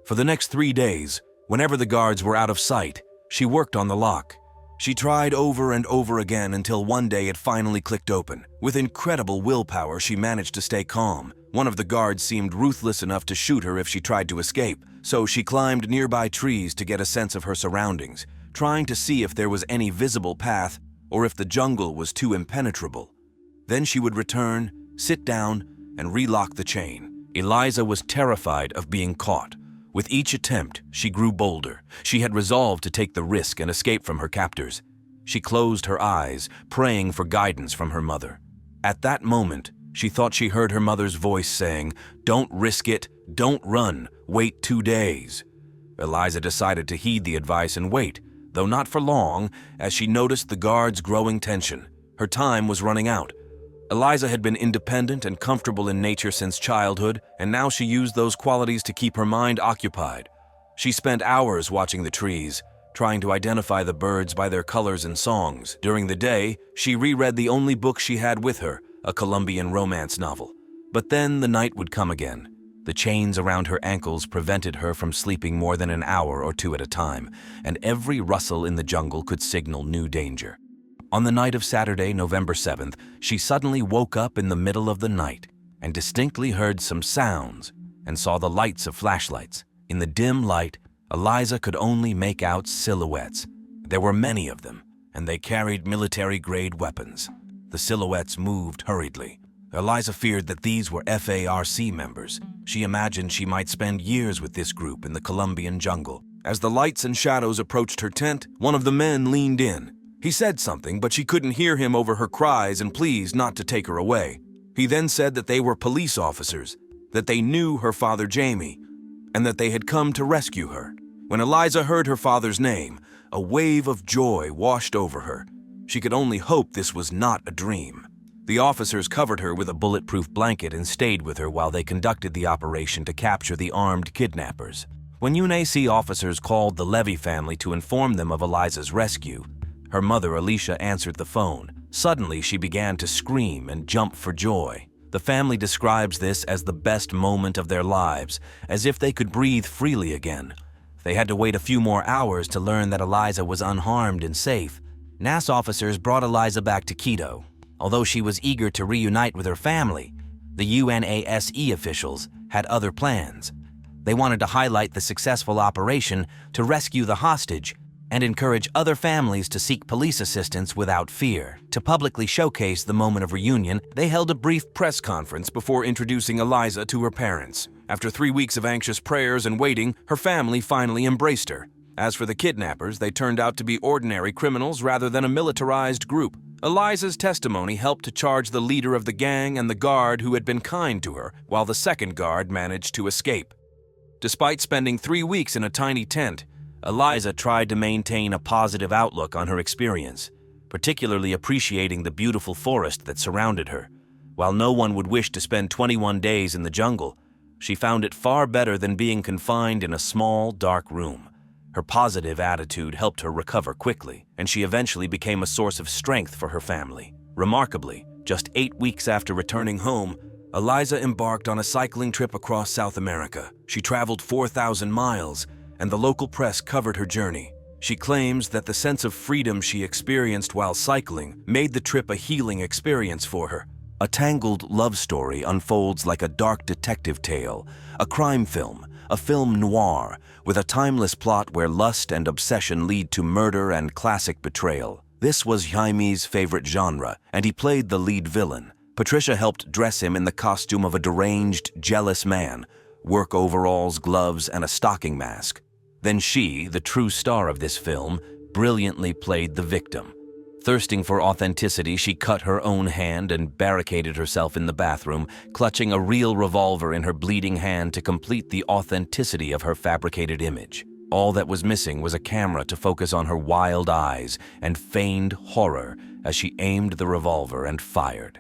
For the next 3 days, whenever the guards were out of sight, she worked on the lock. She tried over and over again until one day it finally clicked open. With incredible willpower, she managed to stay calm. One of the guards seemed ruthless enough to shoot her if she tried to escape, so she climbed nearby trees to get a sense of her surroundings, trying to see if there was any visible path or if the jungle was too impenetrable. Then she would return, sit down, and relock the chain. Eliza was terrified of being caught. With each attempt, she grew bolder. She had resolved to take the risk and escape from her captors. She closed her eyes, praying for guidance from her mother. At that moment, she thought she heard her mother's voice saying, "Don't risk it, don't run, wait 2 days." Eliza decided to heed the advice and wait, though not for long, as she noticed the guards' growing tension. Her time was running out. Eliza had been independent and comfortable in nature since childhood, and now she used those qualities to keep her mind occupied. She spent hours watching the trees, trying to identify the birds by their colors and songs. During the day, she reread the only book she had with her, a Colombian romance novel. But then the night would come again. The chains around her ankles prevented her from sleeping more than an hour or 2 at a time, and every rustle in the jungle could signal new danger. On the night of Saturday, November 7th, she suddenly woke up in the middle of the night and distinctly heard some sounds and saw the lights of flashlights. In the dim light, Eliza could only make out silhouettes. There were many of them, and they carried military-grade weapons. The silhouettes moved hurriedly. Eliza feared that these were FARC members. She imagined she might spend years with this group in the Colombian jungle. As the lights and shadows approached her tent, one of the men leaned in. He said something, but she couldn't hear him over her cries and pleas not to take her away. He then said that they were police officers, that they knew her father Jamie, and that they had come to rescue her. When Eliza heard her father's name, a wave of joy washed over her. She could only hope this was not a dream. The officers covered her with a bulletproof blanket and stayed with her while they conducted the operation to capture the armed kidnappers. When UNAC officers called the Levy family to inform them of Eliza's rescue, her mother, Alicia, answered the phone. Suddenly, she began to scream and jump for joy. The family describes this as the best moment of their lives, as if they could breathe freely again. They had to wait a few more hours to learn that Eliza was unharmed and safe. NAS officers brought Eliza back to Quito. Although she was eager to reunite with her family, the UNASE officials had other plans. They wanted to highlight the successful operation to rescue the hostage and encourage other families to seek police assistance without fear. To publicly showcase the moment of reunion, they held a brief press conference before introducing Eliza to her parents. After 3 weeks of anxious prayers and waiting, her family finally embraced her. As for the kidnappers, they turned out to be ordinary criminals rather than a militarized group. Eliza's testimony helped to charge the leader of the gang and the guard who had been kind to her, while the second guard managed to escape. Despite spending 3 weeks in a tiny tent, Eliza tried to maintain a positive outlook on her experience, particularly appreciating the beautiful forest that surrounded her. While no one would wish to spend 21 days in the jungle, she found it far better than being confined in a small, dark room. Her positive attitude helped her recover quickly, and she eventually became a source of strength for her family. Remarkably, just 8 weeks after returning home, Eliza embarked on a cycling trip across South America. She traveled 4,000 miles, and the local press covered her journey. She claims that the sense of freedom she experienced while cycling made the trip a healing experience for her. A tangled love story unfolds like a dark detective tale, a crime film, a film noir, with a timeless plot where lust and obsession lead to murder and classic betrayal. This was Jaime's favorite genre, and he played the lead villain. Patricia helped dress him in the costume of a deranged, jealous man, work overalls, gloves, and a stocking mask. Then she, the true star of this film, brilliantly played the victim. Thirsting for authenticity, she cut her own hand and barricaded herself in the bathroom, clutching a real revolver in her bleeding hand to complete the authenticity of her fabricated image. All that was missing was a camera to focus on her wild eyes and feigned horror as she aimed the revolver and fired.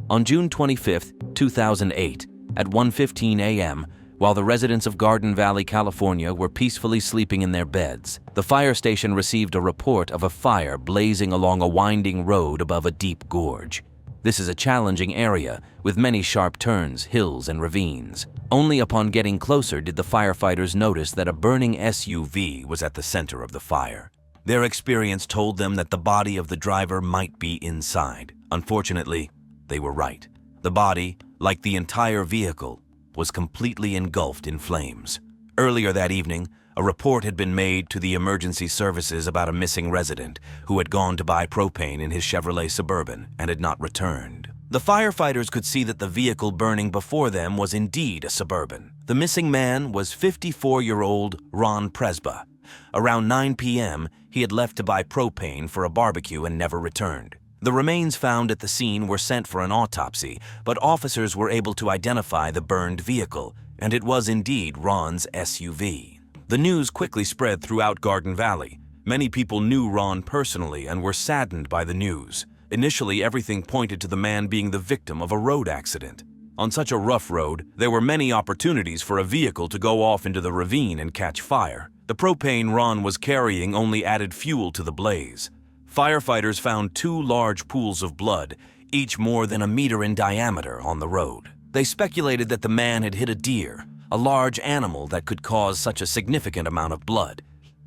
On June 25, 2008, at 1:15 a.m., while the residents of Garden Valley, California were peacefully sleeping in their beds, the fire station received a report of a fire blazing along a winding road above a deep gorge. This is a challenging area with many sharp turns, hills, and ravines. Only upon getting closer did the firefighters notice that a burning SUV was at the center of the fire. Their experience told them that the body of the driver might be inside. Unfortunately, they were right. The body, like the entire vehicle, was completely engulfed in flames. Earlier that evening, a report had been made to the emergency services about a missing resident who had gone to buy propane in his Chevrolet Suburban and had not returned. The firefighters could see that the vehicle burning before them was indeed a Suburban. The missing man was 54-year-old Ron Presba. Around 9 p.m., he had left to buy propane for a barbecue and never returned. The remains found at the scene were sent for an autopsy, but officers were able to identify the burned vehicle, and it was indeed Ron's SUV. The news quickly spread throughout Garden Valley. Many people knew Ron personally and were saddened by the news. Initially, everything pointed to the man being the victim of a road accident. On such a rough road, there were many opportunities for a vehicle to go off into the ravine and catch fire. The propane Ron was carrying only added fuel to the blaze. Firefighters found 2 large pools of blood, each more than a meter in diameter, on the road. They speculated that the man had hit a deer, a large animal that could cause such a significant amount of blood.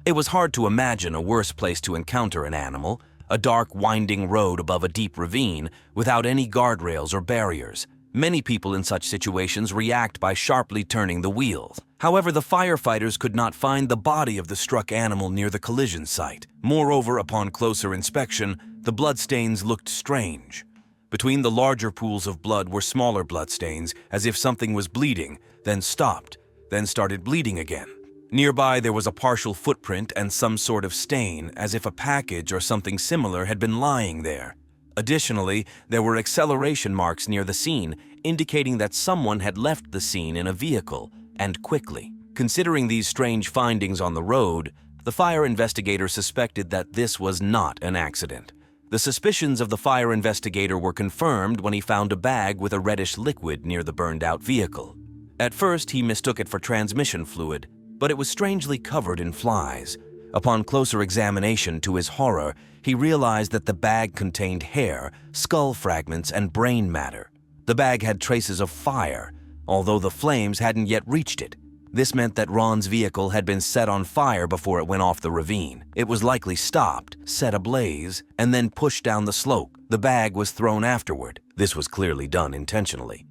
It was hard to imagine a worse place to encounter an animal, a dark, winding road above a deep ravine without any guardrails or barriers. Many people in such situations react by sharply turning the wheels. However, the firefighters could not find the body of the struck animal near the collision site. Moreover, upon closer inspection, the bloodstains looked strange. Between the larger pools of blood were smaller bloodstains, as if something was bleeding, then stopped, then started bleeding again. Nearby, there was a partial footprint and some sort of stain, as if a package or something similar had been lying there. Additionally, there were acceleration marks near the scene, indicating that someone had left the scene in a vehicle, and quickly. Considering these strange findings on the road, the fire investigator suspected that this was not an accident. The suspicions of the fire investigator were confirmed when he found a bag with a reddish liquid near the burned-out vehicle. At first, he mistook it for transmission fluid, but it was strangely covered in flies. Upon closer examination, to his horror, he realized that the bag contained hair, skull fragments, and brain matter. The bag had traces of fire, although the flames hadn't yet reached it. This meant that Ron's vehicle had been set on fire before it went off the ravine. It was likely stopped, set ablaze, and then pushed down the slope. The bag was thrown afterward. This was clearly done intentionally.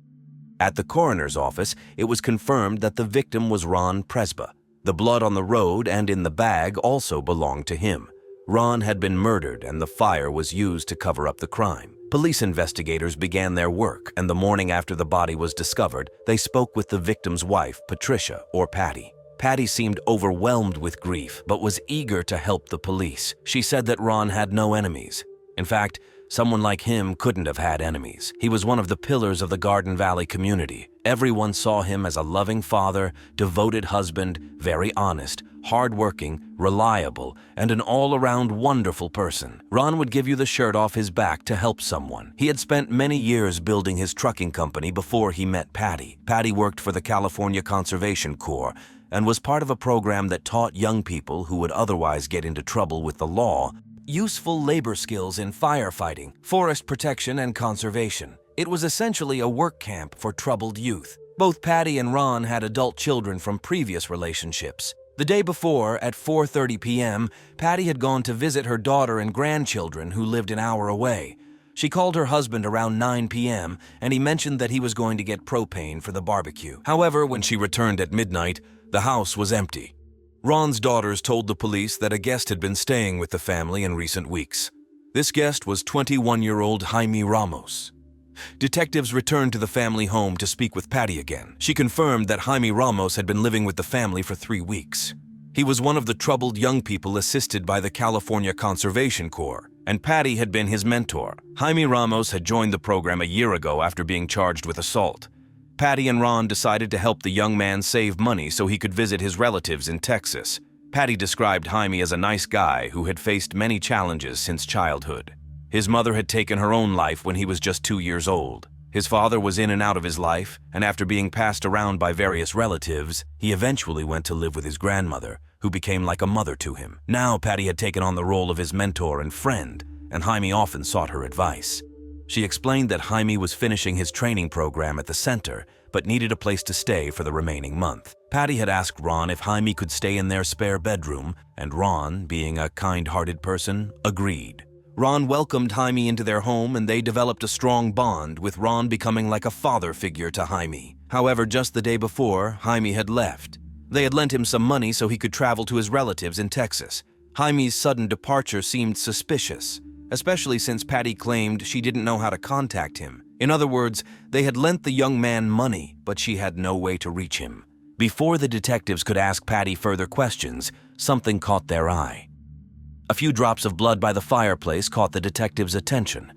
At the coroner's office, it was confirmed that the victim was Ron Presba. The blood on the road and in the bag also belonged to him. Ron had been murdered, and the fire was used to cover up the crime. Police investigators began their work, and the morning after the body was discovered, they spoke with the victim's wife, Patricia, or Patty. Patty seemed overwhelmed with grief, but was eager to help the police. She said that Ron had no enemies. In fact, someone like him couldn't have had enemies. He was one of the pillars of the Garden Valley community. Everyone saw him as a loving father, devoted husband, very honest, hardworking, reliable, and an all-around wonderful person. Ron would give you the shirt off his back to help someone. He had spent many years building his trucking company before he met Patty. Patty worked for the California Conservation Corps and was part of a program that taught young people who would otherwise get into trouble with the law useful labor skills in firefighting, forest protection, and conservation. It was essentially a work camp for troubled youth. Both Patty and Ron had adult children from previous relationships. The day before, at 4:30 p.m., Patty had gone to visit her daughter and grandchildren who lived an hour away. She called her husband around 9 p.m., and he mentioned that he was going to get propane for the barbecue. However, when she returned at midnight, the house was empty. Ron's daughters told the police that a guest had been staying with the family in recent weeks. This guest was 21-year-old Jaime Ramos. Detectives returned to the family home to speak with Patty again. She confirmed that Jaime Ramos had been living with the family for 3 weeks. He was one of the troubled young people assisted by the California Conservation Corps, and Patty had been his mentor. Jaime Ramos had joined the program a year ago after being charged with assault. Patty and Ron decided to help the young man save money so he could visit his relatives in Texas. Patty described Jaime as a nice guy who had faced many challenges since childhood. His mother had taken her own life when he was just 2 years old. His father was in and out of his life, and after being passed around by various relatives, he eventually went to live with his grandmother, who became like a mother to him. Now Patty had taken on the role of his mentor and friend, and Jaime often sought her advice. She explained that Jaime was finishing his training program at the center, but needed a place to stay for the remaining month. Patty had asked Ron if Jaime could stay in their spare bedroom, and Ron, being a kind-hearted person, agreed. Ron welcomed Jaime into their home, and they developed a strong bond, with Ron becoming like a father figure to Jaime. However, just the day before, Jaime had left. They had lent him some money so he could travel to his relatives in Texas. Jaime's sudden departure seemed suspicious, especially since Patty claimed she didn't know how to contact him. In other words, they had lent the young man money, but she had no way to reach him. Before the detectives could ask Patty further questions, something caught their eye. A few drops of blood by the fireplace caught the detectives' attention.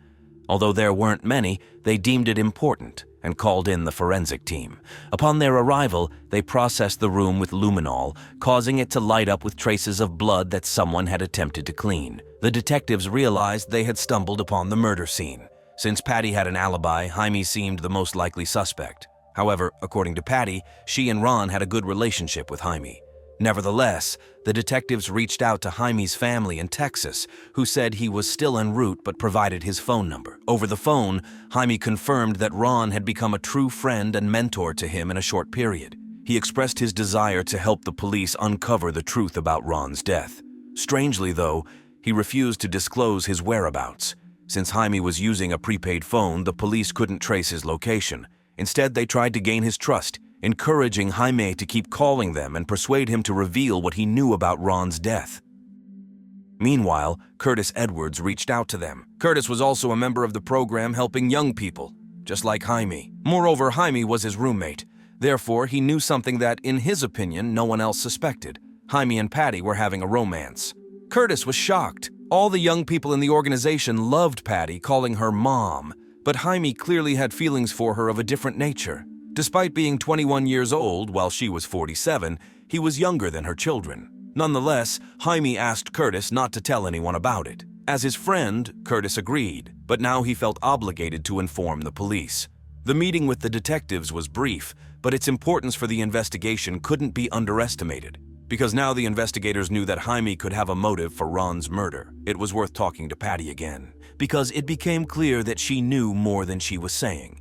Although there weren't many, they deemed it important and called in the forensic team. Upon their arrival, they processed the room with luminol, causing it to light up with traces of blood that someone had attempted to clean. The detectives realized they had stumbled upon the murder scene. Since Patty had an alibi, Jaime seemed the most likely suspect. However, according to Patty, she and Ron had a good relationship with Jaime. Nevertheless, the detectives reached out to Jaime's family in Texas, who said he was still en route but provided his phone number. Over the phone, Jaime confirmed that Ron had become a true friend and mentor to him in a short period. He expressed his desire to help the police uncover the truth about Ron's death. Strangely, though, he refused to disclose his whereabouts. Since Jaime was using a prepaid phone, the police couldn't trace his location. Instead, they tried to gain his trust, encouraging Jaime to keep calling them and persuade him to reveal what he knew about Ron's death. Meanwhile, Curtis Edwards reached out to them. Curtis was also a member of the program helping young people, just like Jaime. Moreover, Jaime was his roommate. Therefore, he knew something that, in his opinion, no one else suspected. Jaime and Patty were having a romance. Curtis was shocked. All the young people in the organization loved Patty, calling her Mom, but Jaime clearly had feelings for her of a different nature. Despite being 21 years old, while she was 47, he was younger than her children. Nonetheless, Jaime asked Curtis not to tell anyone about it. As his friend, Curtis agreed, but now he felt obligated to inform the police. The meeting with the detectives was brief, but its importance for the investigation couldn't be underestimated. Because now the investigators knew that Jaime could have a motive for Ron's murder. It was worth talking to Patty again, because it became clear that she knew more than she was saying.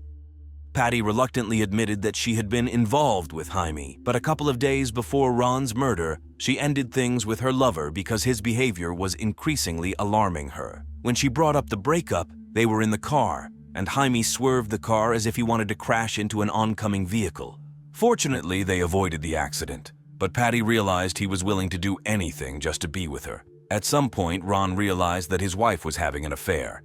Patty reluctantly admitted that she had been involved with Jaime, but a couple of days before Ron's murder, she ended things with her lover because his behavior was increasingly alarming her. When she brought up the breakup, they were in the car, and Jaime swerved the car as if he wanted to crash into an oncoming vehicle. Fortunately, they avoided the accident, but Patty realized he was willing to do anything just to be with her. At some point, Ron realized that his wife was having an affair,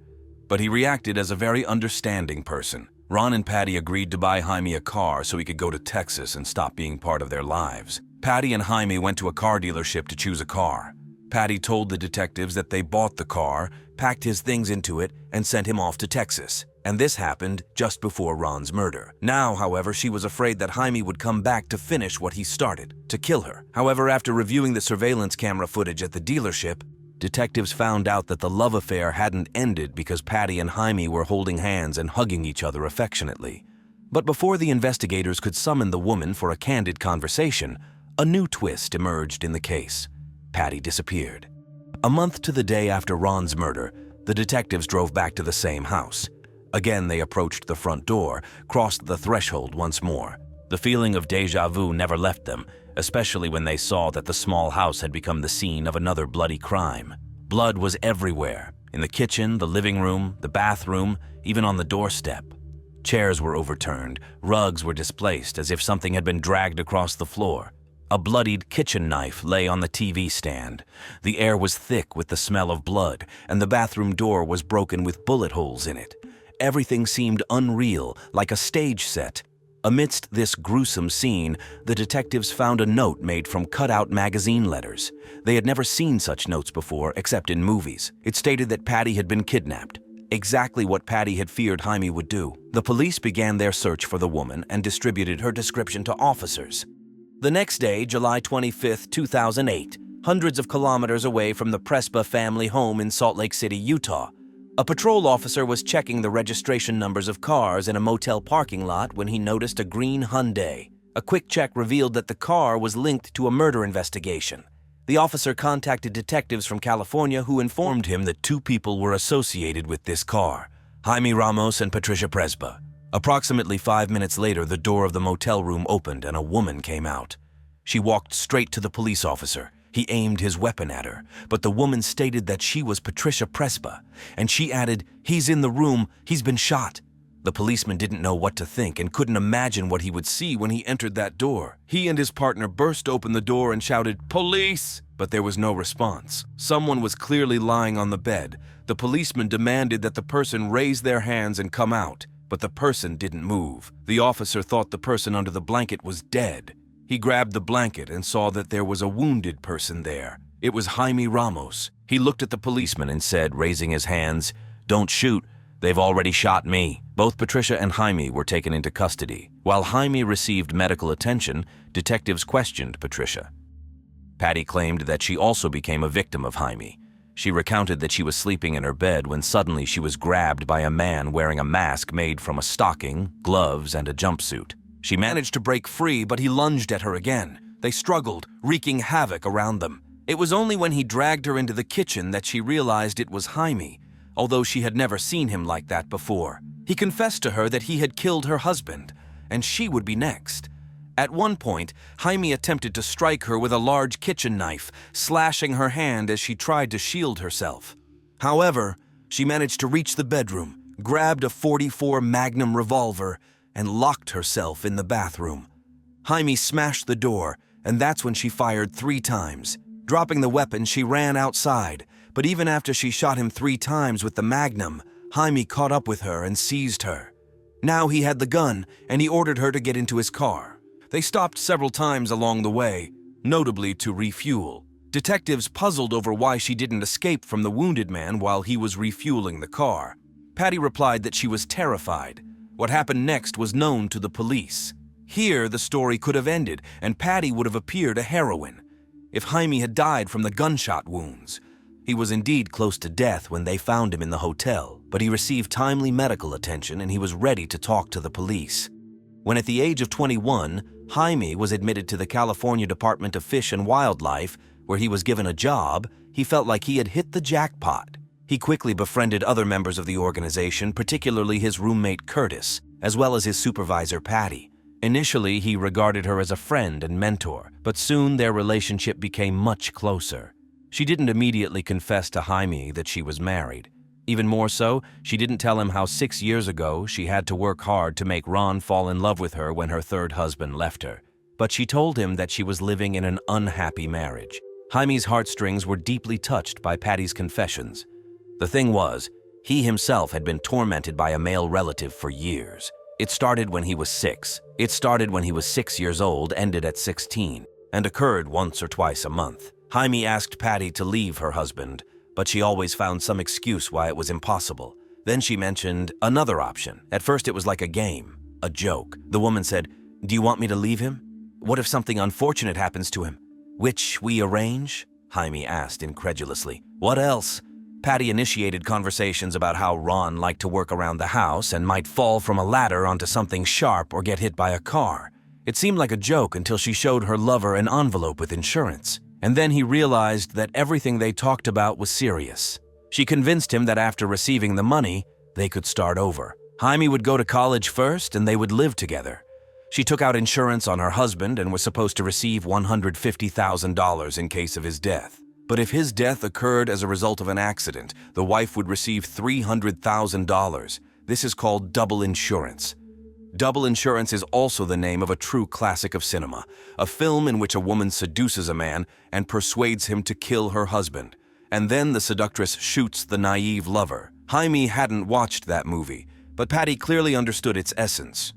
but he reacted as a very understanding person. Ron and Patty agreed to buy Jaime a car so he could go to Texas and stop being part of their lives. Patty and Jaime went to a car dealership to choose a car. Patty told the detectives that they bought the car, packed his things into it, and sent him off to Texas. And this happened just before Ron's murder. Now, however, she was afraid that Jaime would come back to finish what he started, to kill her. However, after reviewing the surveillance camera footage at the dealership, detectives found out that the love affair hadn't ended because Patty and Jaime were holding hands and hugging each other affectionately. But before the investigators could summon the woman for a candid conversation, a new twist emerged in the case. Patty disappeared. A month to the day after Ron's murder, the detectives drove back to the same house. Again, they approached the front door, crossed the threshold once more. The feeling of déjà vu never left them, especially when they saw that the small house had become the scene of another bloody crime. Blood was everywhere, in the kitchen, the living room, the bathroom, even on the doorstep. Chairs were overturned, rugs were displaced as if something had been dragged across the floor. A bloodied kitchen knife lay on the TV stand. The air was thick with the smell of blood, and the bathroom door was broken with bullet holes in it. Everything seemed unreal, like a stage set. Amidst this gruesome scene, the detectives found a note made from cut-out magazine letters. They had never seen such notes before, except in movies. It stated that Patty had been kidnapped. Exactly what Patty had feared Jaime would do. The police began their search for the woman and distributed her description to officers. The next day, July 25, 2008, hundreds of kilometers away from the Prespa family home in Salt Lake City, Utah, a patrol officer was checking the registration numbers of cars in a motel parking lot when he noticed a green Hyundai. A quick check revealed that the car was linked to a murder investigation. The officer contacted detectives from California who informed him that two people were associated with this car, Jaime Ramos and Patricia Prespa. Approximately 5 minutes later, the door of the motel room opened and a woman came out. She walked straight to the police officer. He aimed his weapon at her, but the woman stated that she was Patricia Prespa, and she added, "He's in the room, he's been shot." The policeman didn't know what to think and couldn't imagine what he would see when he entered that door. He and his partner burst open the door and shouted, "Police!" But there was no response. Someone was clearly lying on the bed. The policeman demanded that the person raise their hands and come out, but the person didn't move. The officer thought the person under the blanket was dead. He grabbed the blanket and saw that there was a wounded person there. It was Jaime Ramos. He looked at the policeman and said, raising his hands, "Don't shoot. They've already shot me." Both Patricia and Jaime were taken into custody. While Jaime received medical attention, detectives questioned Patricia. Patty claimed that she also became a victim of Jaime. She recounted that she was sleeping in her bed when suddenly she was grabbed by a man wearing a mask made from a stocking, gloves, and a jumpsuit. She managed to break free, but he lunged at her again. They struggled, wreaking havoc around them. It was only when he dragged her into the kitchen that she realized it was Jaime, although she had never seen him like that before. He confessed to her that he had killed her husband, and she would be next. At one point, Jaime attempted to strike her with a large kitchen knife, slashing her hand as she tried to shield herself. However, she managed to reach the bedroom, grabbed a .44 Magnum revolver, and locked herself in the bathroom. Jaime smashed the door, and that's when she fired 3 times. Dropping the weapon, she ran outside, but even after she shot him 3 times with the Magnum, Jaime caught up with her and seized her. Now he had the gun, and he ordered her to get into his car. They stopped several times along the way, notably to refuel. Detectives puzzled over why she didn't escape from the wounded man while he was refueling the car. Patty replied that she was terrified. What happened next was known to the police. Here, the story could have ended, and Patty would have appeared a heroine if Jaime had died from the gunshot wounds. He was indeed close to death when they found him in the hotel, but he received timely medical attention and he was ready to talk to the police. When at the age of 21, Jaime was admitted to the California Department of Fish and Wildlife, where he was given a job, he felt like he had hit the jackpot. He quickly befriended other members of the organization, particularly his roommate Curtis, as well as his supervisor Patty. Initially, he regarded her as a friend and mentor, but soon their relationship became much closer. She didn't immediately confess to Jaime that she was married. Even more so, she didn't tell him how 6 years ago she had to work hard to make Ron fall in love with her when her third husband left her. But she told him that she was living in an unhappy marriage. Jaime's heartstrings were deeply touched by Patty's confessions. The thing was, he himself had been tormented by a male relative for years. It started when he was 6. It started when he was 6 years old, ended at 16, and occurred once or twice a month. Jaime asked Patty to leave her husband, but she always found some excuse why it was impossible. Then she mentioned another option. At first it was like a game, a joke. The woman said, "Do you want me to leave him? What if something unfortunate happens to him?" "Which we arrange?" Jaime asked incredulously. "What else?" Patty initiated conversations about how Ron liked to work around the house and might fall from a ladder onto something sharp or get hit by a car. It seemed like a joke until she showed her lover an envelope with insurance. And then he realized that everything they talked about was serious. She convinced him that after receiving the money, they could start over. Jaime would go to college first and they would live together. She took out insurance on her husband and was supposed to receive $150,000 in case of his death. But if his death occurred as a result of an accident, the wife would receive $300,000. This is called double insurance. Double Insurance is also the name of a true classic of cinema, a film in which a woman seduces a man and persuades him to kill her husband. And then the seductress shoots the naive lover. Jaime hadn't watched that movie, but Patty clearly understood its essence.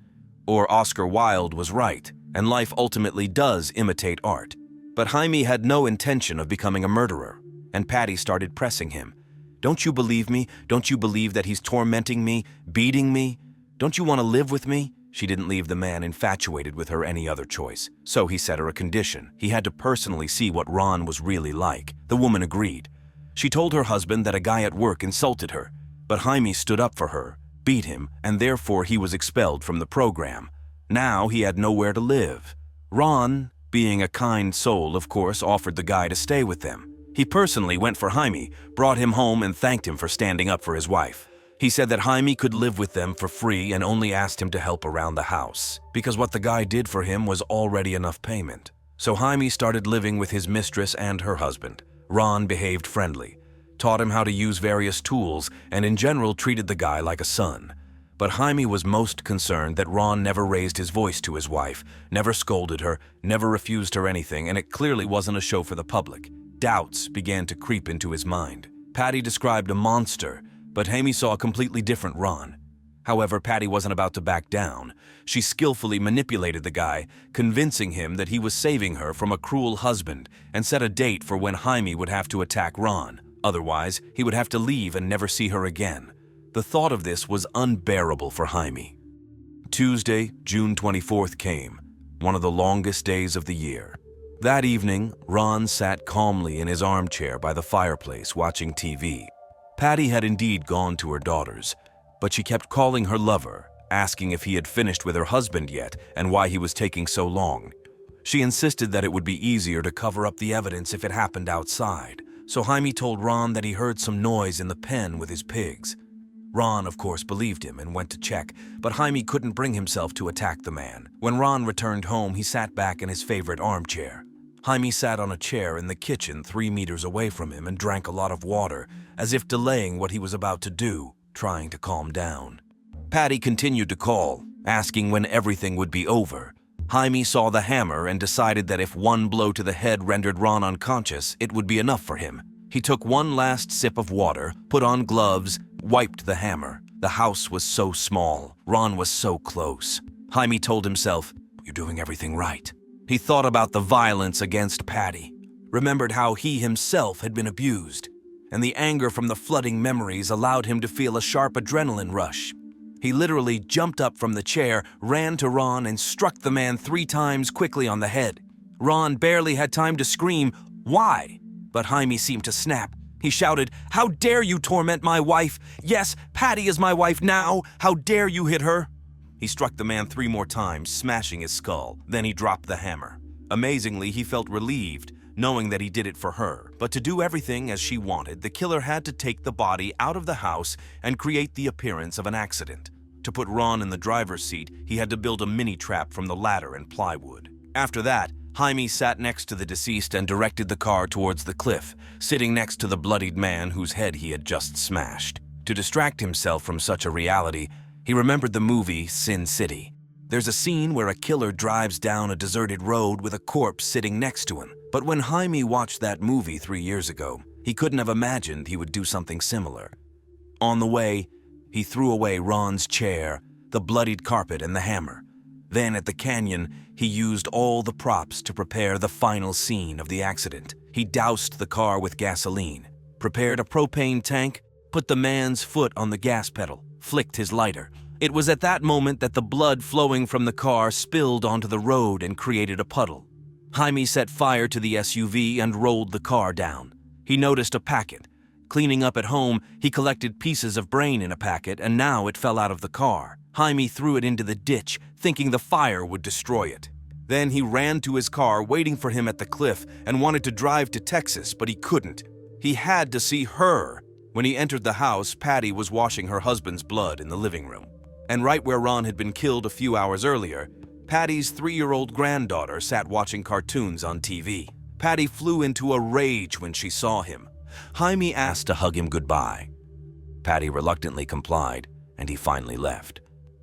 Or Oscar Wilde was right, and life ultimately does imitate art. But Jaime had no intention of becoming a murderer, and Patty started pressing him. "Don't you believe me? Don't you believe that he's tormenting me, beating me? Don't you want to live with me?" She didn't leave the man infatuated with her any other choice. So he set her a condition. He had to personally see what Ron was really like. The woman agreed. She told her husband that a guy at work insulted her, but Jaime stood up for her, beat him, and therefore he was expelled from the program. Now he had nowhere to live. Ron, being a kind soul, of course, offered the guy to stay with them. He personally went for Jaime, brought him home, and thanked him for standing up for his wife. He said that Jaime could live with them for free and only asked him to help around the house, because what the guy did for him was already enough payment. So Jaime started living with his mistress and her husband. Ron behaved friendly, taught him how to use various tools, and in general treated the guy like a son. But Jaime was most concerned that Ron never raised his voice to his wife, never scolded her, never refused her anything, and it clearly wasn't a show for the public. Doubts began to creep into his mind. Patty described a monster, but Jaime saw a completely different Ron. However, Patty wasn't about to back down. She skillfully manipulated the guy, convincing him that he was saving her from a cruel husband, and set a date for when Jaime would have to attack Ron. Otherwise, he would have to leave and never see her again. The thought of this was unbearable for Jaime. Tuesday, June 24th came, one of the longest days of the year. That evening, Ron sat calmly in his armchair by the fireplace watching TV. Patty had indeed gone to her daughter's, but she kept calling her lover, asking if he had finished with her husband yet and why he was taking so long. She insisted that it would be easier to cover up the evidence if it happened outside, so Jaime told Ron that he heard some noise in the pen with his pigs. Ron, of course, believed him and went to check, but Jaime couldn't bring himself to attack the man. When Ron returned home, he sat back in his favorite armchair. Jaime sat on a chair in the kitchen 3 meters away from him and drank a lot of water, as if delaying what he was about to do, trying to calm down. Patty continued to call, asking when everything would be over. Jaime saw the hammer and decided that if one blow to the head rendered Ron unconscious, it would be enough for him. He took one last sip of water, put on gloves, wiped the hammer. The house was so small. Ron was so close. Jaime told himself, "You're doing everything right." He thought about the violence against Patty, remembered how he himself had been abused, and the anger from the flooding memories allowed him to feel a sharp adrenaline rush. He literally jumped up from the chair, ran to Ron, and struck the man 3 times quickly on the head. Ron barely had time to scream, "Why?" But Jaime seemed to snap. He shouted, "How dare you torment my wife? Yes, Patty is my wife now. How dare you hit her?" He struck the man 3 more times, smashing his skull. Then he dropped the hammer. Amazingly, he felt relieved, knowing that he did it for her. But to do everything as she wanted, the killer had to take the body out of the house and create the appearance of an accident. To put Ron in the driver's seat, he had to build a mini-trap from the ladder and plywood. After that, Jaime sat next to the deceased and directed the car towards the cliff, sitting next to the bloodied man whose head he had just smashed. To distract himself from such a reality, he remembered the movie Sin City. There's a scene where a killer drives down a deserted road with a corpse sitting next to him. But when Jaime watched that movie 3 years ago, he couldn't have imagined he would do something similar. On the way, he threw away Ron's chair, the bloodied carpet, and the hammer. Then at the canyon, he used all the props to prepare the final scene of the accident. He doused the car with gasoline, prepared a propane tank, put the man's foot on the gas pedal, flicked his lighter. It was at that moment that the blood flowing from the car spilled onto the road and created a puddle. Jaime set fire to the SUV and rolled the car down. He noticed a packet. Cleaning up at home, he collected pieces of brain in a packet, and now it fell out of the car. Jaime threw it into the ditch, thinking the fire would destroy it. Then he ran to his car, waiting for him at the cliff, and wanted to drive to Texas, but he couldn't. He had to see her. When he entered the house, Patty was washing her husband's blood in the living room. And right where Ron had been killed a few hours earlier, Patty's 3-year-old granddaughter sat watching cartoons on TV. Patty flew into a rage when she saw him. Jaime asked to hug him goodbye. Patty reluctantly complied, and he finally left.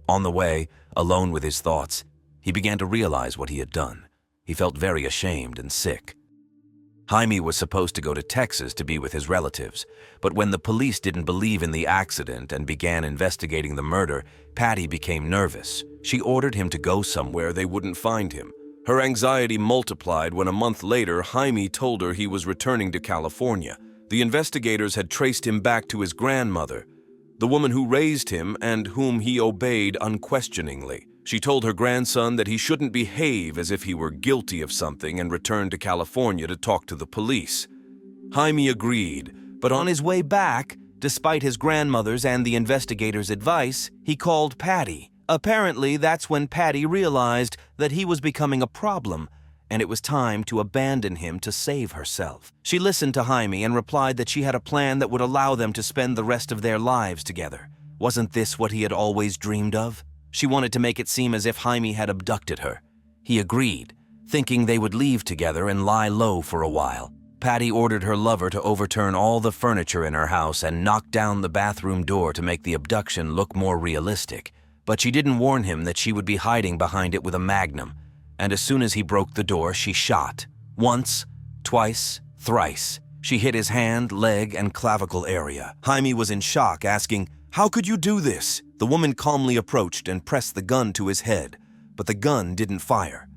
On the way, alone with his thoughts, he began to realize what he had done. He felt very ashamed and sick. Jaime was supposed to go to Texas to be with his relatives, but when the police didn't believe in the accident and began investigating the murder, Patty became nervous. She ordered him to go somewhere they wouldn't find him. Her anxiety multiplied when a month later, Jaime told her he was returning to California. The investigators had traced him back to his grandmother, the woman who raised him and whom he obeyed unquestioningly. She told her grandson that he shouldn't behave as if he were guilty of something and returned to California to talk to the police. Jaime agreed, but on his way back, despite his grandmother's and the investigators' advice, he called Patty. Apparently, that's when Patty realized that he was becoming a problem, and it was time to abandon him to save herself. She listened to Jaime and replied that she had a plan that would allow them to spend the rest of their lives together. Wasn't this what he had always dreamed of? She wanted to make it seem as if Jaime had abducted her. He agreed, thinking they would leave together and lie low for a while. Patty ordered her lover to overturn all the furniture in her house and knock down the bathroom door to make the abduction look more realistic. But she didn't warn him that she would be hiding behind it with a magnum. And as soon as he broke the door, she shot. Once, twice, thrice. She hit his hand, leg, and clavicle area. Jaime was in shock, asking, "How could you do this?" The woman calmly approached and pressed the gun to his head, but the gun didn't fire.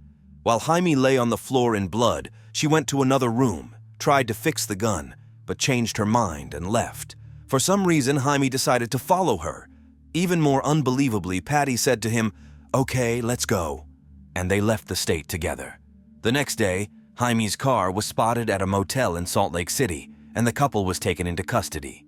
While Jaime lay on the floor in blood, she went to another room, tried to fix the gun, but changed her mind and left. For some reason, Jaime decided to follow her. Even more unbelievably, Patty said to him, "Okay, let's go." And they left the state together. The next day, Jaime's car was spotted at a motel in Salt Lake City, and the couple was taken into custody.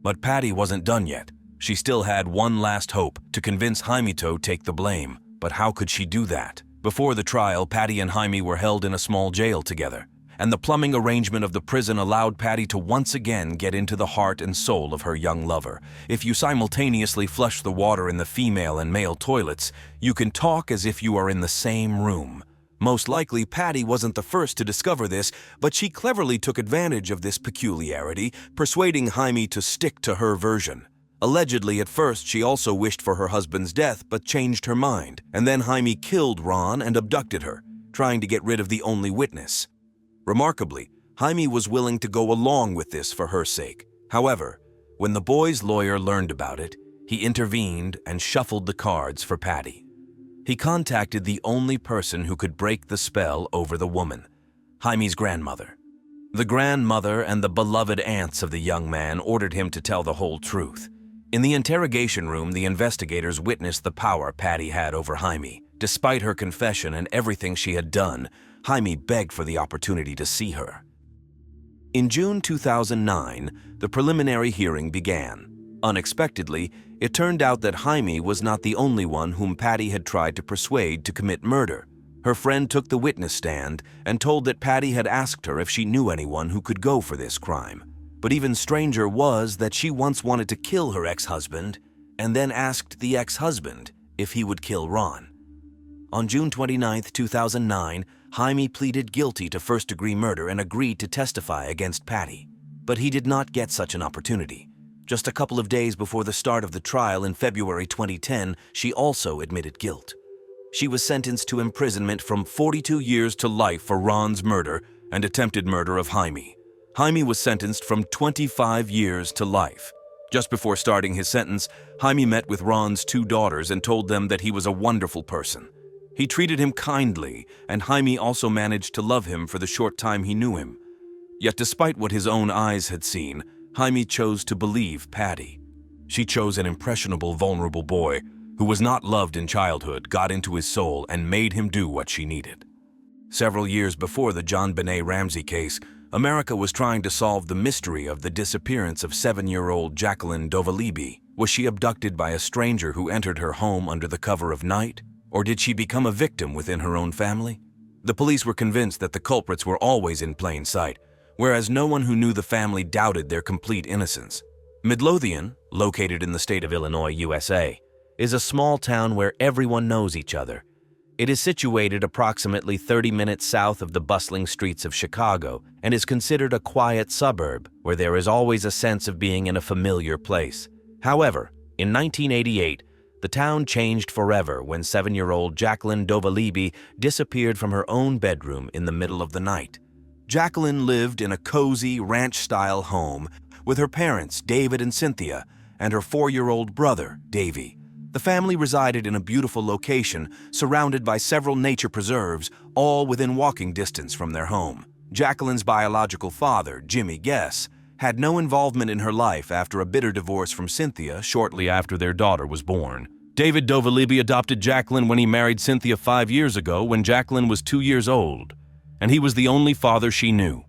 But Patty wasn't done yet. She still had one last hope, to convince Jaime to take the blame. But how could she do that? Before the trial, Patty and Jaime were held in a small jail together, and the plumbing arrangement of the prison allowed Patty to once again get into the heart and soul of her young lover. If you simultaneously flush the water in the female and male toilets, you can talk as if you are in the same room. Most likely, Patty wasn't the first to discover this, but she cleverly took advantage of this peculiarity, persuading Jaime to stick to her version. Allegedly, at first, she also wished for her husband's death, but changed her mind, and then Jaime killed Ron and abducted her, trying to get rid of the only witness. Remarkably, Jaime was willing to go along with this for her sake. However, when the boy's lawyer learned about it, he intervened and shuffled the cards for Patty. He contacted the only person who could break the spell over the woman, Jaime's grandmother. The grandmother and the beloved aunts of the young man ordered him to tell the whole truth. In the interrogation room, the investigators witnessed the power Patty had over Jaime. Despite her confession and everything she had done, Jaime begged for the opportunity to see her. In June 2009, the preliminary hearing began. Unexpectedly, it turned out that Jaime was not the only one whom Patty had tried to persuade to commit murder. Her friend took the witness stand and told that Patty had asked her if she knew anyone who could go for this crime. But even stranger was that she once wanted to kill her ex-husband and then asked the ex-husband if he would kill Ron. On June 29, 2009, Jaime pleaded guilty to first-degree murder and agreed to testify against Patty. But he did not get such an opportunity. Just a couple of days before the start of the trial in February 2010, she also admitted guilt. She was sentenced to imprisonment from 42 years to life for Ron's murder and attempted murder of Jaime. Jaime was sentenced from 25 years to life. Just before starting his sentence, Jaime met with Ron's 2 daughters and told them that he was a wonderful person. He treated him kindly, and Jaime also managed to love him for the short time he knew him. Yet despite what his own eyes had seen, Jaime chose to believe Patty. She chose an impressionable, vulnerable boy who was not loved in childhood, got into his soul, and made him do what she needed. Several years before the John Benet Ramsey case, America was trying to solve the mystery of the disappearance of 7-year-old Jacqueline Dovalibi. Was she abducted by a stranger who entered her home under the cover of night? Or did she become a victim within her own family? The police were convinced that the culprits were always in plain sight, whereas no one who knew the family doubted their complete innocence. Midlothian, located in the state of Illinois, USA, is a small town where everyone knows each other. It is situated approximately 30 minutes south of the bustling streets of Chicago and is considered a quiet suburb where there is always a sense of being in a familiar place. However, in 1988, The town changed forever when 7-year-old Jacqueline Dovalibi disappeared from her own bedroom in the middle of the night. Jacqueline lived in a cozy, ranch-style home with her parents, David and Cynthia, and her 4-year-old brother, Davy. The family resided in a beautiful location, surrounded by several nature preserves, all within walking distance from their home. Jacqueline's biological father, Jimmy Guess, had no involvement in her life after a bitter divorce from Cynthia shortly after their daughter was born. David Dovalibi adopted Jacqueline when he married Cynthia 5 years ago when Jacqueline was 2 years old, and he was the only father she knew.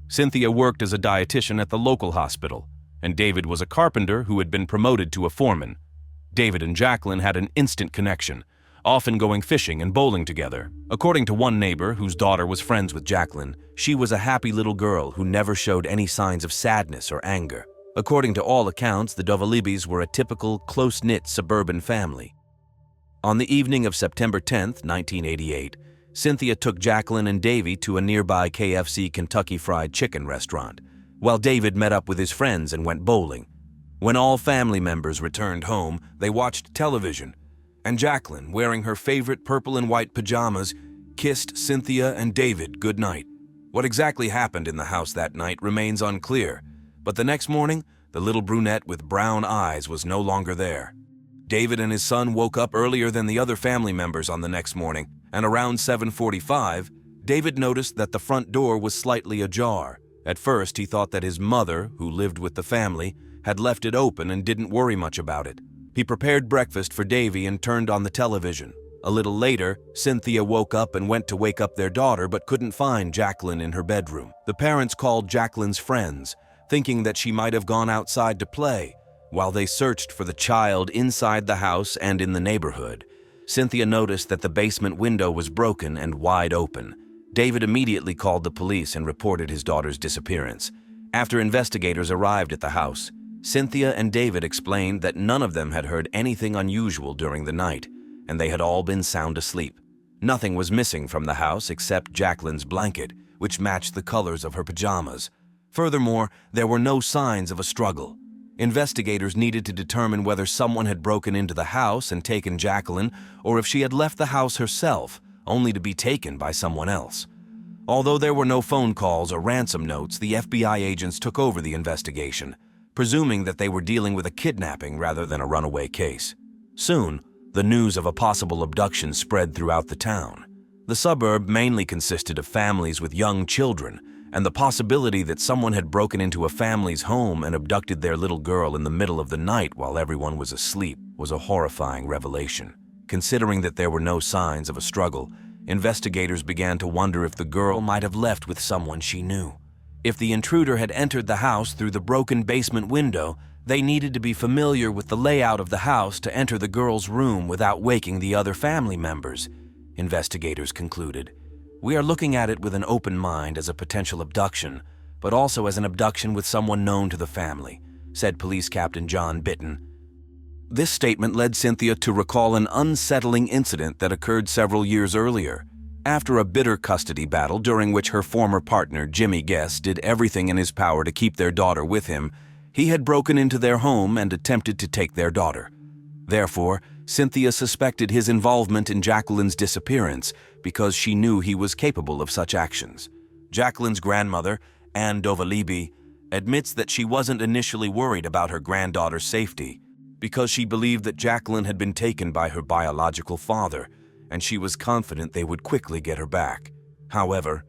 Cynthia worked as a dietitian at the local hospital, and David was a carpenter who had been promoted to a foreman. David and Jacqueline had an instant connection, often going fishing and bowling together. According to one neighbor whose daughter was friends with Jacqueline, she was a happy little girl who never showed any signs of sadness or anger. According to all accounts, the Dovalibis were a typical, close-knit suburban family. On the evening of September 10, 1988, Cynthia took Jacqueline and Davy to a nearby KFC Kentucky Fried Chicken restaurant, while David met up with his friends and went bowling. When all family members returned home, they watched television, and Jacqueline, wearing her favorite purple and white pajamas, kissed Cynthia and David goodnight. What exactly happened in the house that night remains unclear, but the next morning, the little brunette with brown eyes was no longer there. David and his son woke up earlier than the other family members on the next morning, and around 7:45, David noticed that the front door was slightly ajar. At first, he thought that his mother, who lived with the family, had left it open and didn't worry much about it. He prepared breakfast for Davy and turned on the television. A little later, Cynthia woke up and went to wake up their daughter but couldn't find Jacqueline in her bedroom. The parents called Jacqueline's friends, thinking that she might have gone outside to play. While they searched for the child inside the house and in the neighborhood, Cynthia noticed that the basement window was broken and wide open. David immediately called the police and reported his daughter's disappearance. After investigators arrived at the house, Cynthia and David explained that none of them had heard anything unusual during the night, and they had all been sound asleep. Nothing was missing from the house except Jacqueline's blanket, which matched the colors of her pajamas. Furthermore, there were no signs of a struggle. Investigators needed to determine whether someone had broken into the house and taken Jacqueline, or if she had left the house herself, only to be taken by someone else. Although there were no phone calls or ransom notes, the FBI agents took over the investigation, presuming that they were dealing with a kidnapping rather than a runaway case. Soon, the news of a possible abduction spread throughout the town. The suburb mainly consisted of families with young children, and the possibility that someone had broken into a family's home and abducted their little girl in the middle of the night while everyone was asleep was a horrifying revelation. Considering that there were no signs of a struggle, investigators began to wonder if the girl might have left with someone she knew. If the intruder had entered the house through the broken basement window, they needed to be familiar with the layout of the house to enter the girl's room without waking the other family members, investigators concluded. We are looking at it with an open mind as a potential abduction, but also as an abduction with someone known to the family, said Police Captain John Bitton. This statement led Cynthia to recall an unsettling incident that occurred several years earlier. After a bitter custody battle during which her former partner, Jimmy Guess, did everything in his power to keep their daughter with him, he had broken into their home and attempted to take their daughter. Therefore, Cynthia suspected his involvement in Jacqueline's disappearance because she knew he was capable of such actions. Jacqueline's grandmother, Anne Dovalibi, admits that she wasn't initially worried about her granddaughter's safety because she believed that Jacqueline had been taken by her biological father, and she was confident they would quickly get her back. However,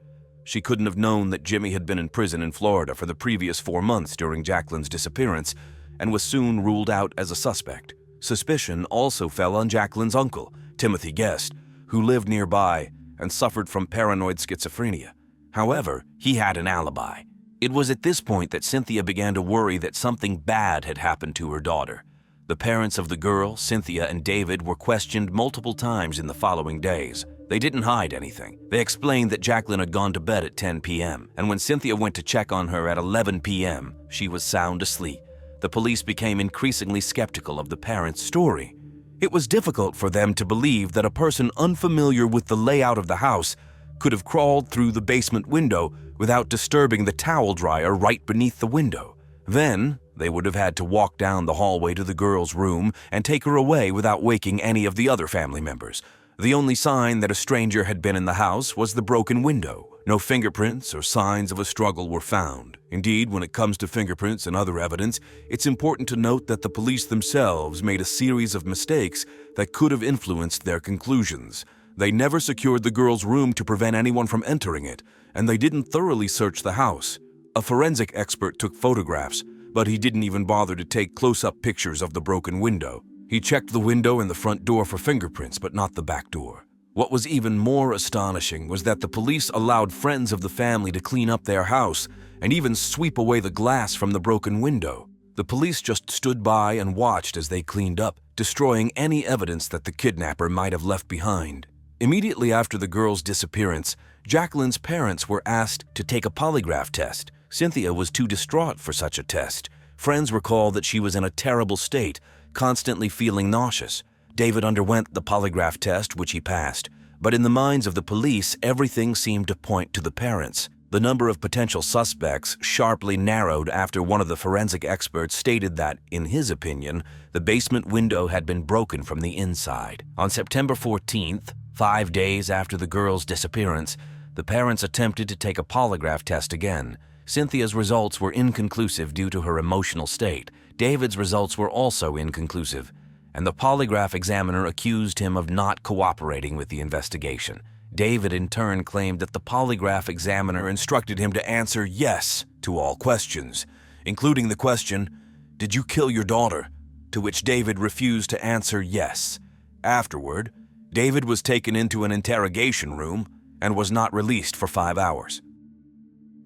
she couldn't have known that Jimmy had been in prison in Florida for the previous 4 months during Jacqueline's disappearance and was soon ruled out as a suspect. Suspicion also fell on Jacqueline's uncle, Timothy Guest, who lived nearby and suffered from paranoid schizophrenia. However, he had an alibi. It was at this point that Cynthia began to worry that something bad had happened to her daughter. The parents of the girl, Cynthia and David, were questioned multiple times in the following days. They didn't hide anything. They explained that Jacqueline had gone to bed at 10 p.m., and when Cynthia went to check on her at 11 p.m., she was sound asleep. The police became increasingly skeptical of the parents' story. It was difficult for them to believe that a person unfamiliar with the layout of the house could have crawled through the basement window without disturbing the towel dryer right beneath the window. Then, they would have had to walk down the hallway to the girl's room and take her away without waking any of the other family members. The only sign that a stranger had been in the house was the broken window. No fingerprints or signs of a struggle were found. Indeed, when it comes to fingerprints and other evidence, it's important to note that the police themselves made a series of mistakes that could have influenced their conclusions. They never secured the girl's room to prevent anyone from entering it, and they didn't thoroughly search the house. A forensic expert took photographs, but he didn't even bother to take close-up pictures of the broken window. He checked the window and the front door for fingerprints, but not the back door. What was even more astonishing was that the police allowed friends of the family to clean up their house and even sweep away the glass from the broken window. The police just stood by and watched as they cleaned up, destroying any evidence that the kidnapper might have left behind. Immediately after the girl's disappearance, Jacqueline's parents were asked to take a polygraph test. Cynthia was too distraught for such a test. Friends recall that she was in a terrible state, constantly feeling nauseous. David underwent the polygraph test, which he passed. But in the minds of the police, everything seemed to point to the parents. The number of potential suspects sharply narrowed after one of the forensic experts stated that, in his opinion, the basement window had been broken from the inside. On September 14th, 5 days after the girl's disappearance, the parents attempted to take a polygraph test again. Cynthia's results were inconclusive due to her emotional state. David's results were also inconclusive, and the polygraph examiner accused him of not cooperating with the investigation. David in turn claimed that the polygraph examiner instructed him to answer yes to all questions, including the question, "Did you kill your daughter?" to which David refused to answer yes. Afterward, David was taken into an interrogation room and was not released for 5 hours.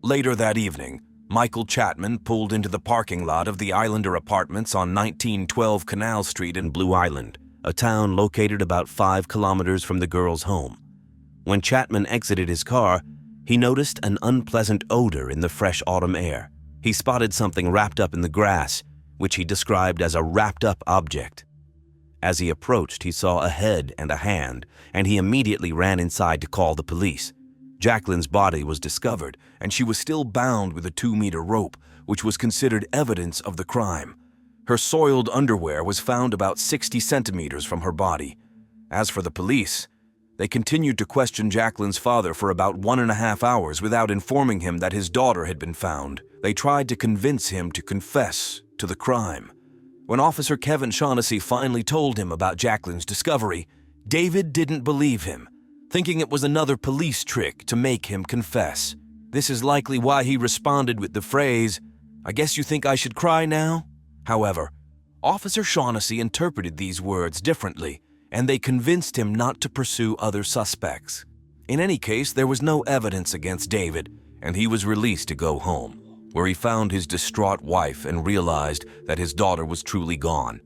Later that evening, Michael Chapman pulled into the parking lot of the Islander Apartments on 1912 Canal Street in Blue Island, a town located about 5 kilometers from the girl's home. When Chapman exited his car, he noticed an unpleasant odor in the fresh autumn air. He spotted something wrapped up in the grass, which he described as a wrapped-up object. As he approached, he saw a head and a hand, and he immediately ran inside to call the police. Jacqueline's body was discovered, and she was still bound with a 2-meter rope, which was considered evidence of the crime. Her soiled underwear was found about 60 centimeters from her body. As for the police, they continued to question Jacqueline's father for about 1.5 hours without informing him that his daughter had been found. They tried to convince him to confess to the crime. When Officer Kevin Shaughnessy finally told him about Jacqueline's discovery, David didn't believe him, thinking it was another police trick to make him confess. This is likely why he responded with the phrase, "I guess you think I should cry now?" However, Officer Shaughnessy interpreted these words differently, and they convinced him not to pursue other suspects. In any case, there was no evidence against David, and he was released to go home, where he found his distraught wife and realized that his daughter was truly gone.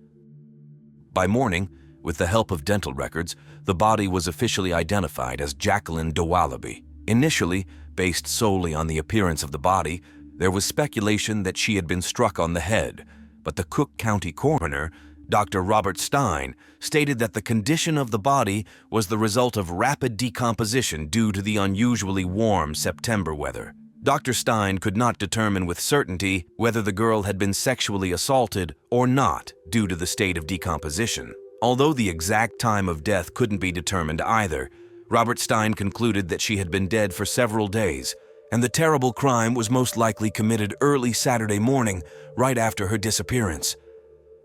By morning, with the help of dental records, the body was officially identified as Jacqueline de Wallaby. Initially, based solely on the appearance of the body, there was speculation that she had been struck on the head, but the Cook County coroner, Dr. Robert Stein, stated that the condition of the body was the result of rapid decomposition due to the unusually warm September weather. Dr. Stein could not determine with certainty whether the girl had been sexually assaulted or not due to the state of decomposition. Although the exact time of death couldn't be determined either, Robert Stein concluded that she had been dead for several days, and the terrible crime was most likely committed early Saturday morning, right after her disappearance.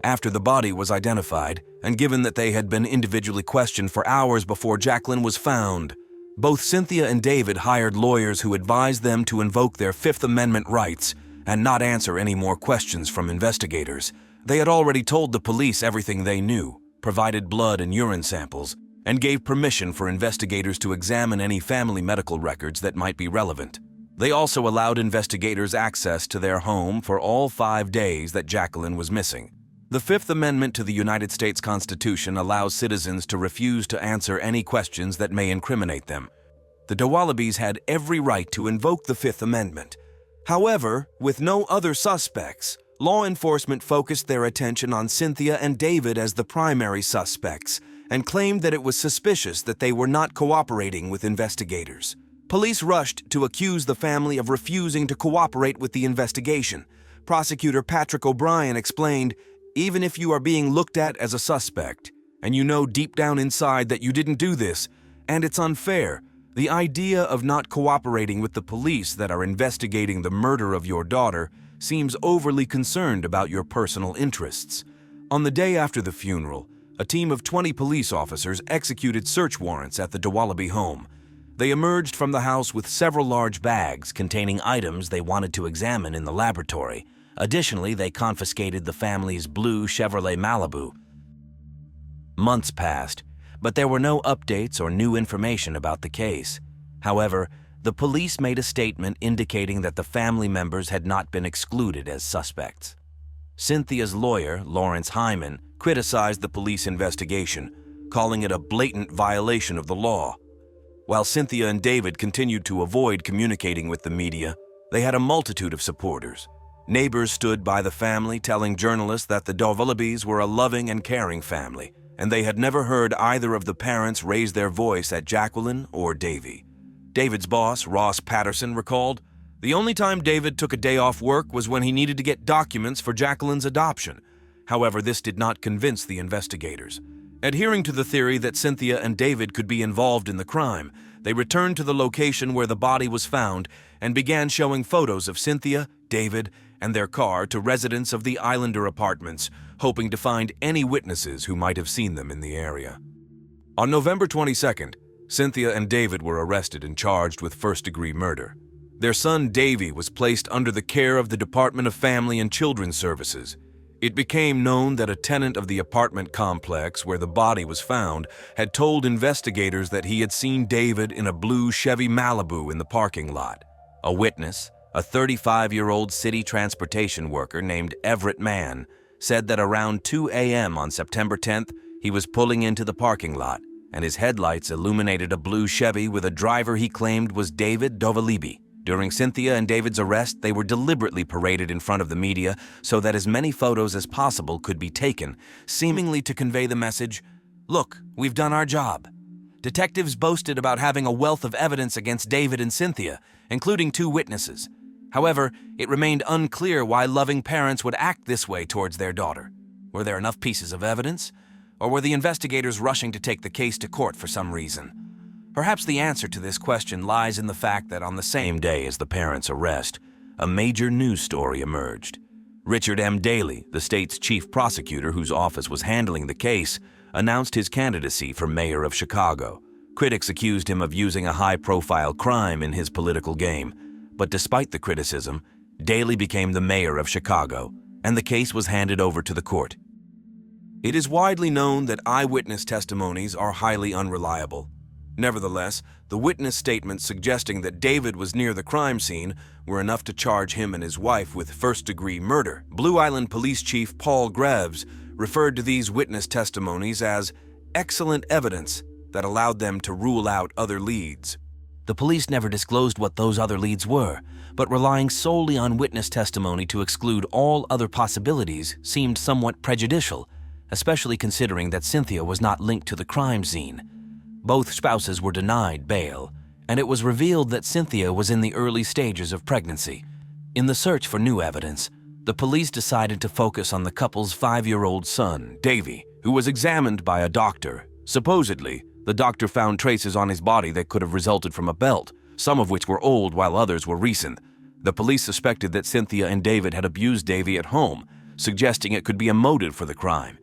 After the body was identified, and given that they had been individually questioned for hours before Jacqueline was found, both Cynthia and David hired lawyers who advised them to invoke their Fifth Amendment rights and not answer any more questions from investigators. They had already told the police everything they knew, provided blood and urine samples, and gave permission for investigators to examine any family medical records that might be relevant. They also allowed investigators access to their home for all 5 days that Jacqueline was missing. The Fifth Amendment to the United States Constitution allows citizens to refuse to answer any questions that may incriminate them. The de Wallabys had every right to invoke the Fifth Amendment. However, with no other suspects, law enforcement focused their attention on Cynthia and David as the primary suspects and claimed that it was suspicious that they were not cooperating with investigators. Police rushed to accuse the family of refusing to cooperate with the investigation, Prosecutor Patrick O'Brien explained, "Even if you are being looked at as a suspect, and you know deep down inside that you didn't do this, and it's unfair, the idea of not cooperating with the police that are investigating the murder of your daughter seems overly concerned about your personal interests." On the day after the funeral, a team of 20 police officers executed search warrants at the Dawallaby home. They emerged from the house with several large bags containing items they wanted to examine in the laboratory. Additionally, they confiscated the family's blue Chevrolet Malibu. Months passed, but there were no updates or new information about the case. However, the police made a statement indicating that the family members had not been excluded as suspects. Cynthia's lawyer, Lawrence Hyman, criticized the police investigation, calling it a blatant violation of the law. While Cynthia and David continued to avoid communicating with the media, they had a multitude of supporters. Neighbors stood by the family, telling journalists that the Dovallabys were a loving and caring family, and they had never heard either of the parents raise their voice at Jacqueline or Davy. David's boss, Ross Patterson, recalled, "The only time David took a day off work was when he needed to get documents for Jacqueline's adoption." However, this did not convince the investigators. Adhering to the theory that Cynthia and David could be involved in the crime, they returned to the location where the body was found and began showing photos of Cynthia, David, and their car to residents of the Islander apartments, hoping to find any witnesses who might have seen them in the area. On November 22nd, Cynthia and David were arrested and charged with first-degree murder. Their son Davy was placed under the care of the Department of Family and Children's Services. It became known that a tenant of the apartment complex where the body was found had told investigators that he had seen David in a blue Chevy Malibu in the parking lot. A witness, a 35-year-old city transportation worker named Everett Mann, said that around 2 a.m. on September 10th, he was pulling into the parking lot, and his headlights illuminated a blue Chevy with a driver he claimed was David Dovallaby. During Cynthia and David's arrest, they were deliberately paraded in front of the media so that as many photos as possible could be taken, seemingly to convey the message, "Look, we've done our job." Detectives boasted about having a wealth of evidence against David and Cynthia, including 2 witnesses. However, it remained unclear why loving parents would act this way towards their daughter. Were there enough pieces of evidence? Or were the investigators rushing to take the case to court for some reason? Perhaps the answer to this question lies in the fact that on the same day as the parents' arrest, a major news story emerged. Richard M. Daley, the state's chief prosecutor whose office was handling the case, announced his candidacy for mayor of Chicago. Critics accused him of using a high-profile crime in his political game. But despite the criticism, Daley became the mayor of Chicago, and the case was handed over to the court. It is widely known that eyewitness testimonies are highly unreliable. Nevertheless, the witness statements suggesting that David was near the crime scene were enough to charge him and his wife with first-degree murder. Blue Island Police Chief Paul Greaves referred to these witness testimonies as excellent evidence that allowed them to rule out other leads. The police never disclosed what those other leads were, but relying solely on witness testimony to exclude all other possibilities seemed somewhat prejudicial, especially considering that Cynthia was not linked to the crime scene. Both spouses were denied bail, and it was revealed that Cynthia was in the early stages of pregnancy. In the search for new evidence, the police decided to focus on the couple's 5-year-old son, Davy, who was examined by a doctor. Supposedly, the doctor found traces on his body that could have resulted from a belt, some of which were old while others were recent. The police suspected that Cynthia and David had abused Davy at home, suggesting it could be a motive for the crime.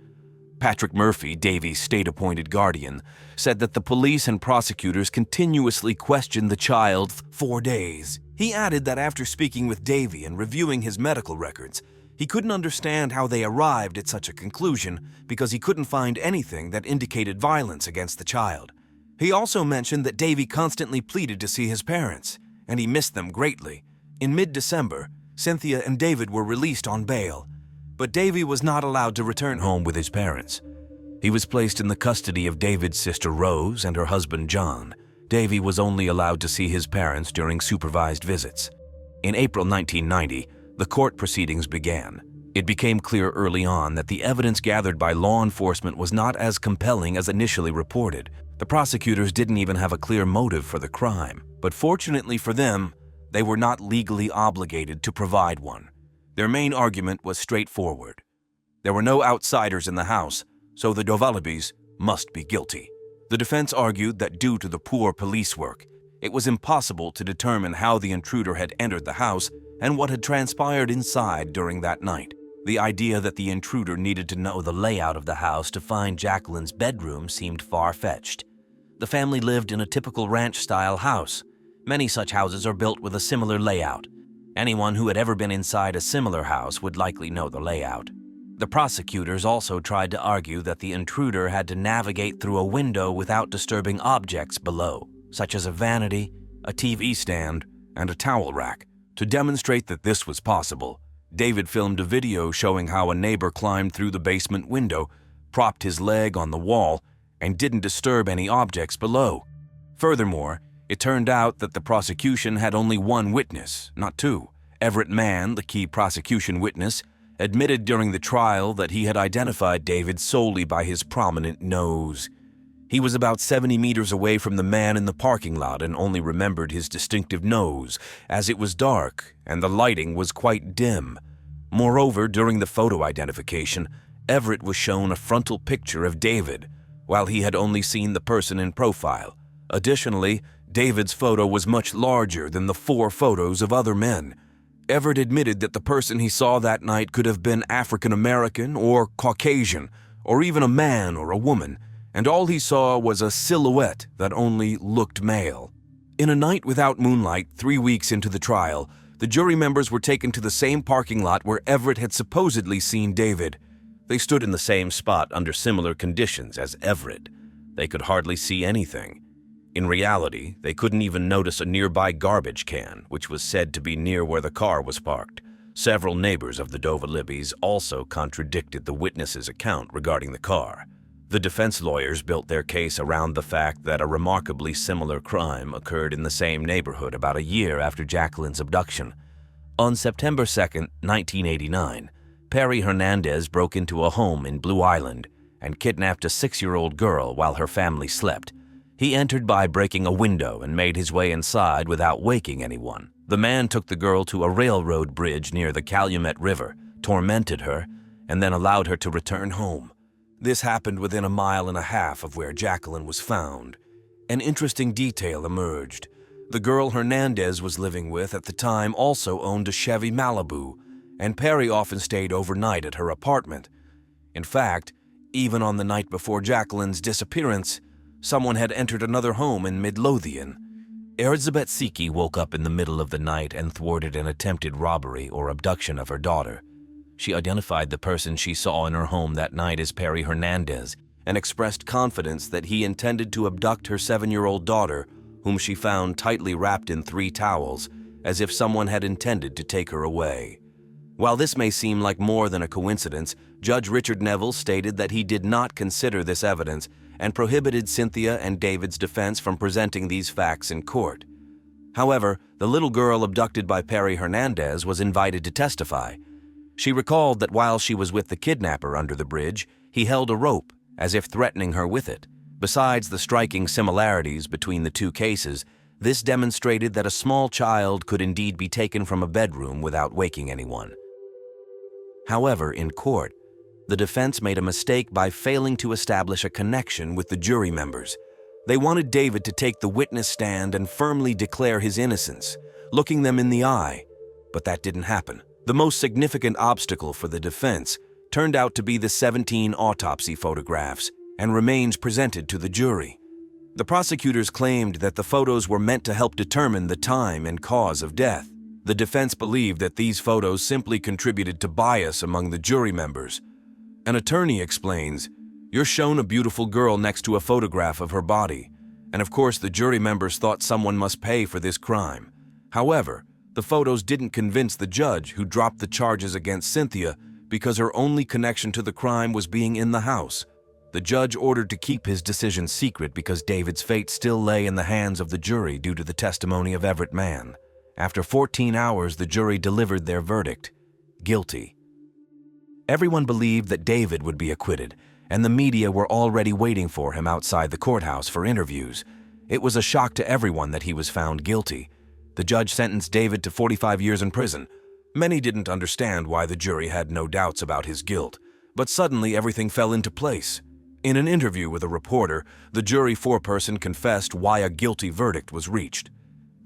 Patrick Murphy, Davy's state-appointed guardian, said that the police and prosecutors continuously questioned the child for days. He added that after speaking with Davy and reviewing his medical records, he couldn't understand how they arrived at such a conclusion because he couldn't find anything that indicated violence against the child. He also mentioned that Davy constantly pleaded to see his parents, and he missed them greatly. In mid-December, Cynthia and David were released on bail, but Davy was not allowed to return home with his parents. He was placed in the custody of David's sister Rose and her husband John. Davy was only allowed to see his parents during supervised visits. In April 1990, the court proceedings began. It became clear early on that the evidence gathered by law enforcement was not as compelling as initially reported. The prosecutors didn't even have a clear motive for the crime, but fortunately for them, they were not legally obligated to provide one. Their main argument was straightforward. There were no outsiders in the house, so the Dovalibys must be guilty. The defense argued that due to the poor police work, it was impossible to determine how the intruder had entered the house and what had transpired inside during that night. The idea that the intruder needed to know the layout of the house to find Jacqueline's bedroom seemed far-fetched. The family lived in a typical ranch-style house. Many such houses are built with a similar layout. Anyone who had ever been inside a similar house would likely know the layout. The prosecutors also tried to argue that the intruder had to navigate through a window without disturbing objects below, such as a vanity, a TV stand, and a towel rack. To demonstrate that this was possible, David filmed a video showing how a neighbor climbed through the basement window, propped his leg on the wall, and didn't disturb any objects below. Furthermore, it turned out that the prosecution had only one witness, not two. Everett Mann, the key prosecution witness, admitted during the trial that he had identified David solely by his prominent nose. He was about 70 meters away from the man in the parking lot and only remembered his distinctive nose, as it was dark and the lighting was quite dim. Moreover, during the photo identification, Everett was shown a frontal picture of David, while he had only seen the person in profile. Additionally, David's photo was much larger than the 4 photos of other men. Everett admitted that the person he saw that night could have been African American or Caucasian, or even a man or a woman, and all he saw was a silhouette that only looked male. In a night without moonlight, 3 weeks into the trial, the jury members were taken to the same parking lot where Everett had supposedly seen David. They stood in the same spot under similar conditions as Everett. They could hardly see anything. In reality, they couldn't even notice a nearby garbage can, which was said to be near where the car was parked. Several neighbors of the Dovalibys also contradicted the witness's account regarding the car. The defense lawyers built their case around the fact that a remarkably similar crime occurred in the same neighborhood about a year after Jacqueline's abduction. On September 2, 1989, Perry Hernandez broke into a home in Blue Island and kidnapped a 6-year-old girl while her family slept. He entered by breaking a window and made his way inside without waking anyone. The man took the girl to a railroad bridge near the Calumet River, tormented her, and then allowed her to return home. This happened within a mile and a half of where Jacqueline was found. An interesting detail emerged. The girl Hernandez was living with at the time also owned a Chevy Malibu, and Perry often stayed overnight at her apartment. In fact, even on the night before Jacqueline's disappearance, someone had entered another home in Midlothian. Elizabeth Siki woke up in the middle of the night and thwarted an attempted robbery or abduction of her daughter. She identified the person she saw in her home that night as Perry Hernandez and expressed confidence that he intended to abduct her 7-year-old daughter, whom she found tightly wrapped in 3 towels, as if someone had intended to take her away. While this may seem like more than a coincidence, Judge Richard Neville stated that he did not consider this evidence and prohibited Cynthia and David's defense from presenting these facts in court. However, the little girl abducted by Perry Hernandez was invited to testify. She recalled that while she was with the kidnapper under the bridge, he held a rope, as if threatening her with it. Besides the striking similarities between the 2 cases, this demonstrated that a small child could indeed be taken from a bedroom without waking anyone. However, in court, the defense made a mistake by failing to establish a connection with the jury members. They wanted David to take the witness stand and firmly declare his innocence, looking them in the eye, but that didn't happen. The most significant obstacle for the defense turned out to be the 17 autopsy photographs and remains presented to the jury. The prosecutors claimed that the photos were meant to help determine the time and cause of death. The defense believed that these photos simply contributed to bias among the jury members. An attorney explains, "You're shown a beautiful girl next to a photograph of her body, and of course the jury members thought someone must pay for this crime. However, the photos didn't convince the judge, who dropped the charges against Cynthia because her only connection to the crime was being in the house. The judge ordered to keep his decision secret because David's fate still lay in the hands of the jury due to the testimony of Everett Mann. After 14 hours, the jury delivered their verdict: guilty. Everyone believed that David would be acquitted, and the media were already waiting for him outside the courthouse for interviews. It was a shock to everyone that he was found guilty. The judge sentenced David to 45 years in prison. Many didn't understand why the jury had no doubts about his guilt, but suddenly everything fell into place. In an interview with a reporter, the jury foreperson confessed why a guilty verdict was reached.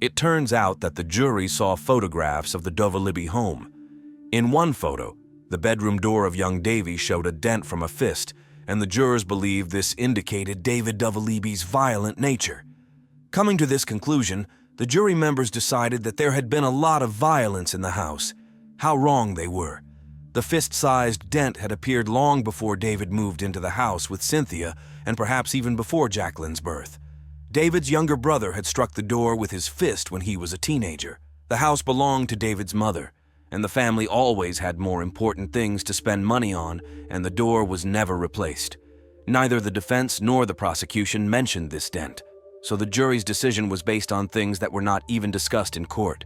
It turns out that the jury saw photographs of the Dovalibi home. In one photo, the bedroom door of young Davy showed a dent from a fist, and the jurors believed this indicated David Dovalibi's violent nature. Coming to this conclusion, the jury members decided that there had been a lot of violence in the house. How wrong they were. The fist-sized dent had appeared long before David moved into the house with Cynthia, and perhaps even before Jacqueline's birth. David's younger brother had struck the door with his fist when he was a teenager. The house belonged to David's mother, and the family always had more important things to spend money on, and the door was never replaced. Neither the defense nor the prosecution mentioned this dent, so the jury's decision was based on things that were not even discussed in court.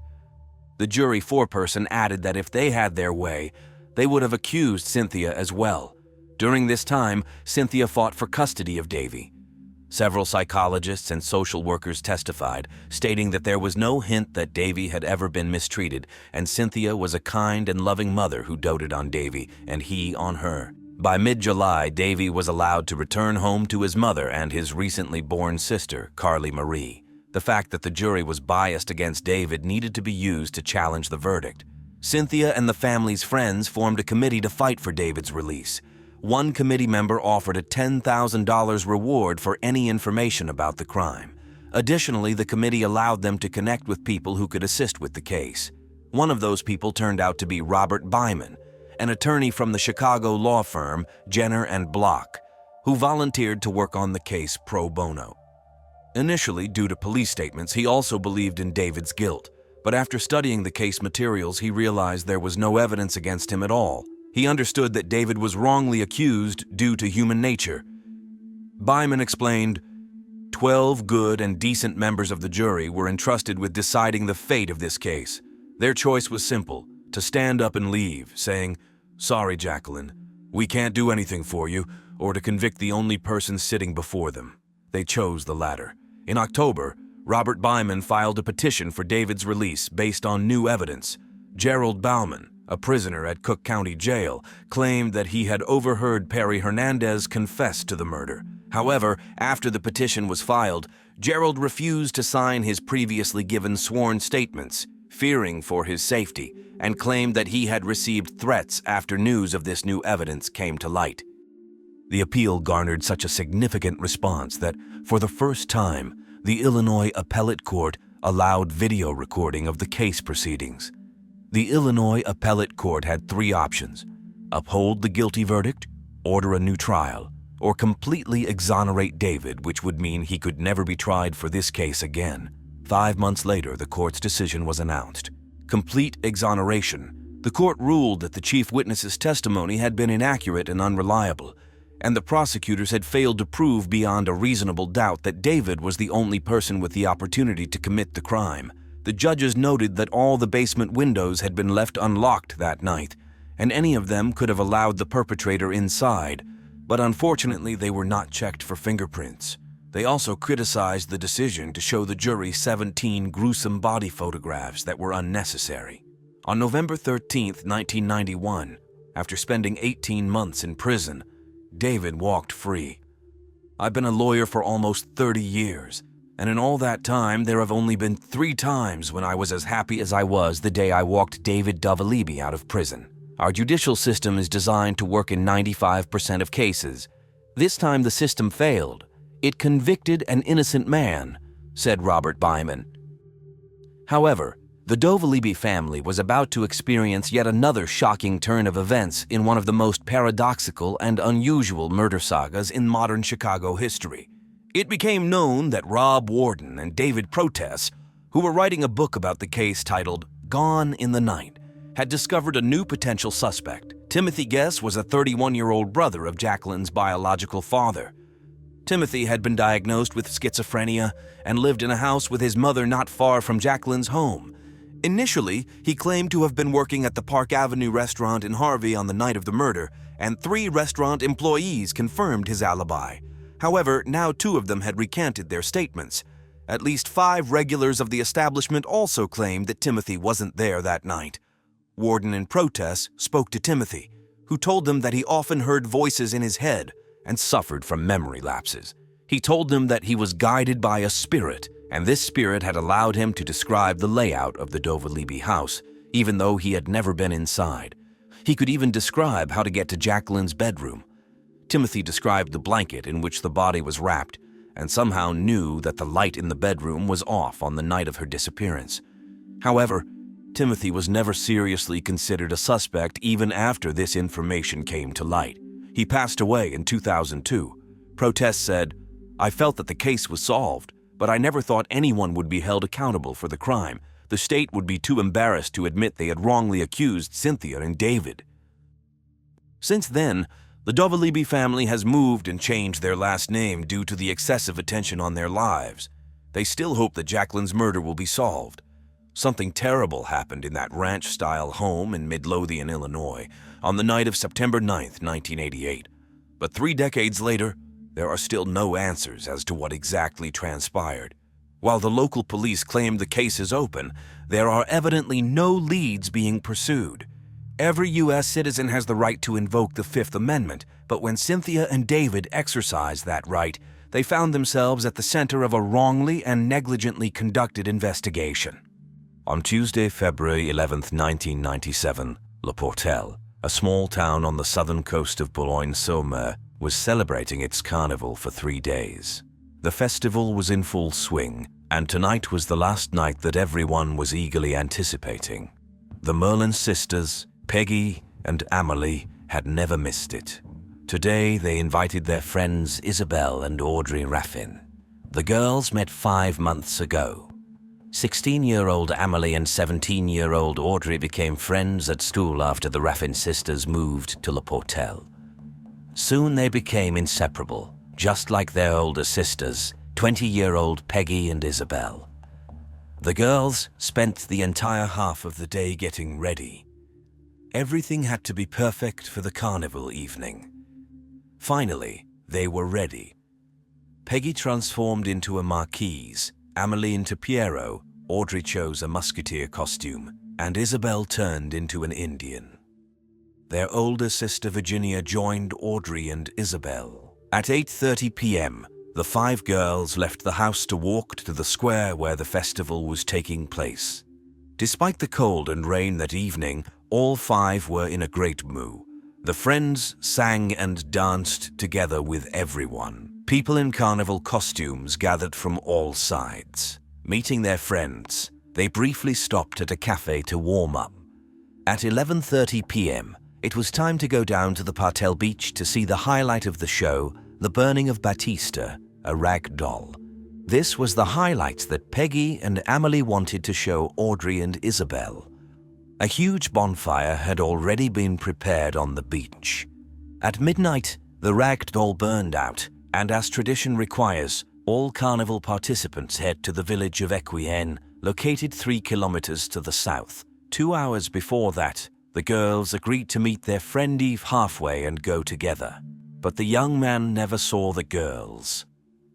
The jury foreperson added that if they had their way, they would have accused Cynthia as well. During this time, Cynthia fought for custody of Davy. Several psychologists and social workers testified, stating that there was no hint that Davy had ever been mistreated, and Cynthia was a kind and loving mother who doted on Davy, and he on her. By mid-July, Davy was allowed to return home to his mother and his recently born sister, Carly Marie. The fact that the jury was biased against David needed to be used to challenge the verdict. Cynthia and the family's friends formed a committee to fight for David's release. One committee member offered a $10,000 reward for any information about the crime. Additionally, the committee allowed them to connect with people who could assist with the case. One of those people turned out to be Robert Byman, an attorney from the Chicago law firm Jenner and Block, who volunteered to work on the case pro bono. Initially, due to police statements, he also believed in David's guilt, but after studying the case materials, he realized there was no evidence against him at all. He understood that David was wrongly accused due to human nature. Byman explained, 12 good and decent members of the jury were entrusted with deciding the fate of this case. Their choice was simple, to stand up and leave, saying, "Sorry, Jacqueline, we can't do anything for you," or to convict the only person sitting before them. They chose the latter. In October, Robert Byman filed a petition for David's release based on new evidence. Gerald Bauman, a prisoner at Cook County Jail, claimed that he had overheard Perry Hernandez confess to the murder. However, after the petition was filed, Gerald refused to sign his previously given sworn statements, fearing for his safety, and claimed that he had received threats after news of this new evidence came to light. The appeal garnered such a significant response that, for the first time, the Illinois Appellate Court allowed video recording of the case proceedings. The Illinois Appellate Court had three options: uphold the guilty verdict, order a new trial, or completely exonerate David, which would mean he could never be tried for this case again. 5 months later, the court's decision was announced. Complete exoneration. The court ruled that the chief witness's testimony had been inaccurate and unreliable, and the prosecutors had failed to prove beyond a reasonable doubt that David was the only person with the opportunity to commit the crime. The judges noted that all the basement windows had been left unlocked that night, and any of them could have allowed the perpetrator inside, but unfortunately they were not checked for fingerprints. They also criticized the decision to show the jury 17 gruesome body photographs that were unnecessary. On November 13, 1991, after spending 18 months in prison, David walked free. I've been a lawyer for almost 30 years, and in all that time, there have only been 3 times when I was as happy as I was the day I walked David Dovalibi out of prison. Our judicial system is designed to work in 95% of cases. This time the system failed. It convicted an innocent man, said Robert Byman. However, the Dovalibi family was about to experience yet another shocking turn of events in one of the most paradoxical and unusual murder sagas in modern Chicago history. It became known that Rob Warden and David Protess, who were writing a book about the case titled Gone in the Night, had discovered a new potential suspect. Timothy Guess was a 31-year-old brother of Jacqueline's biological father. Timothy had been diagnosed with schizophrenia and lived in a house with his mother not far from Jacqueline's home. Initially, he claimed to have been working at the Park Avenue restaurant in Harvey on the night of the murder, and 3 restaurant employees confirmed his alibi. However, now 2 of them had recanted their statements. At least 5 regulars of the establishment also claimed that Timothy wasn't there that night. Warden in protest spoke to Timothy, who told them that he often heard voices in his head and suffered from memory lapses. He told them that he was guided by a spirit, and this spirit had allowed him to describe the layout of the Dovalibi house, even though he had never been inside. He could even describe how to get to Jacqueline's bedroom. Timothy described the blanket in which the body was wrapped, and somehow knew that the light in the bedroom was off on the night of her disappearance. However, Timothy was never seriously considered a suspect even after this information came to light. He passed away in 2002. Protests said, "I felt that the case was solved, but I never thought anyone would be held accountable for the crime. The state would be too embarrassed to admit they had wrongly accused Cynthia and David." Since then, the Dovalibi family has moved and changed their last name due to the excessive attention on their lives. They still hope that Jacqueline's murder will be solved. Something terrible happened in that ranch-style home in Midlothian, Illinois, on the night of September 9th, 1988. But 3 decades later, there are still no answers as to what exactly transpired. While the local police claim the case is open, there are evidently no leads being pursued. Every U.S. citizen has the right to invoke the Fifth Amendment, but when Cynthia and David exercised that right, they found themselves at the center of a wrongly and negligently conducted investigation. On Tuesday, February 11, 1997, Le Portel, a small town on the southern coast of Boulogne-sur-Mer, was celebrating its carnival for 3 days. The festival was in full swing, and tonight was the last night that everyone was eagerly anticipating. The Merlin sisters, Peggy and Amelie, had never missed it. Today, they invited their friends Isabel and Audrey Raffin. The girls met 5 months ago. 16-year-old Amelie and 17-year-old Audrey became friends at school after the Raffin sisters moved to Le Portel. Soon they became inseparable, just like their older sisters, 20-year-old Peggy and Isabel. The girls spent the entire half of the day getting ready. Everything had to be perfect for the carnival evening. Finally, they were ready. Peggy transformed into a marquise, Amelie into Pierrot, Audrey chose a musketeer costume, and Isabel turned into an Indian. Their older sister Virginia joined Audrey and Isabel. At 8:30 p.m., the 5 girls left the house to walk to the square where the festival was taking place. Despite the cold and rain that evening, all 5 were in a great mood. The friends sang and danced together with everyone. People in carnival costumes gathered from all sides. Meeting their friends, they briefly stopped at a cafe to warm up. At 11:30 p.m., it was time to go down to the Partel beach to see the highlight of the show, the burning of Batista, a rag doll. This was the highlight that Peggy and Amelie wanted to show Audrey and Isabel. A huge bonfire had already been prepared on the beach. At midnight, the rag doll burned out, and as tradition requires, all carnival participants head to the village of Equienne, located 3 kilometers to the south. 2 hours before that, the girls agreed to meet their friend Eve halfway and go together. But the young man never saw the girls.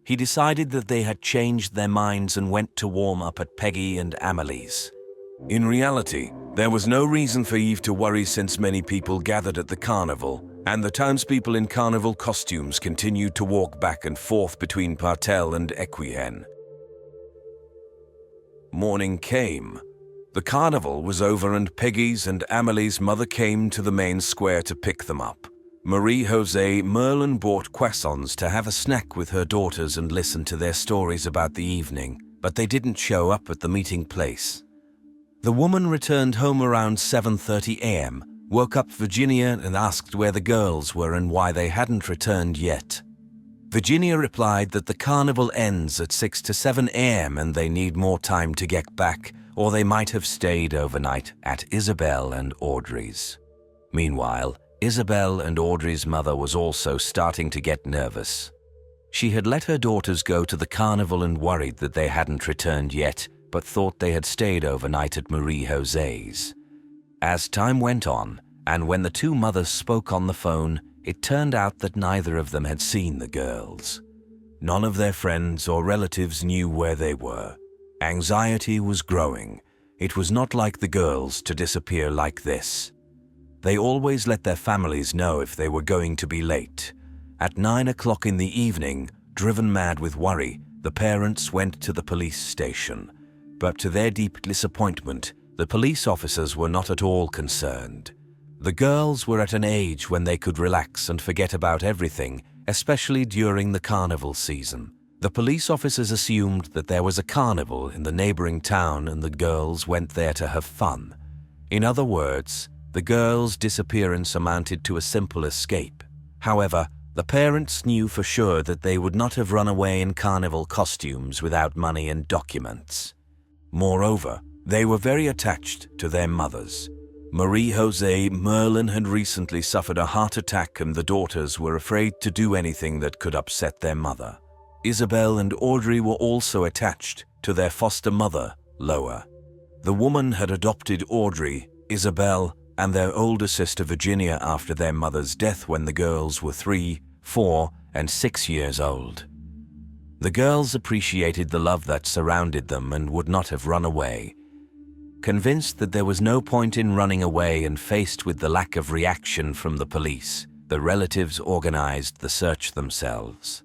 He decided that they had changed their minds and went to warm up at Peggy and Amelie's. In reality, there was no reason for Eve to worry since many people gathered at the carnival, and the townspeople in carnival costumes continued to walk back and forth between Partel and Equienne. Morning came. The carnival was over and Peggy's and Amelie's mother came to the main square to pick them up. Marie-José Merlin bought croissants to have a snack with her daughters and listen to their stories about the evening, but they didn't show up at the meeting place. The woman returned home around 7:30 a.m., woke up Virginia and asked where the girls were and why they hadn't returned yet. Virginia replied that the carnival ends at 6 to 7 a.m. and they need more time to get back, or they might have stayed overnight at Isabel and Audrey's. Meanwhile, Isabel and Audrey's mother was also starting to get nervous. She had let her daughters go to the carnival and worried that they hadn't returned yet, but thought they had stayed overnight at Marie-José's. As time went on, and when the 2 mothers spoke on the phone, it turned out that neither of them had seen the girls. None of their friends or relatives knew where they were. Anxiety was growing. It was not like the girls to disappear like this. They always let their families know if they were going to be late. At 9 o'clock in the evening, driven mad with worry, the parents went to the police station. But to their deep disappointment, the police officers were not at all concerned. The girls were at an age when they could relax and forget about everything, especially during the carnival season. The police officers assumed that there was a carnival in the neighboring town and the girls went there to have fun. In other words, the girls' disappearance amounted to a simple escape. However, the parents knew for sure that they would not have run away in carnival costumes without money and documents. Moreover, they were very attached to their mothers. Marie-José Merlin had recently suffered a heart attack and the daughters were afraid to do anything that could upset their mother. Isabel and Audrey were also attached to their foster mother, Loa. The woman had adopted Audrey, Isabel, and their older sister Virginia after their mother's death when the girls were 3, 4, and 6 years old. The girls appreciated the love that surrounded them and would not have run away. Convinced that there was no point in running away and faced with the lack of reaction from the police, the relatives organized the search themselves.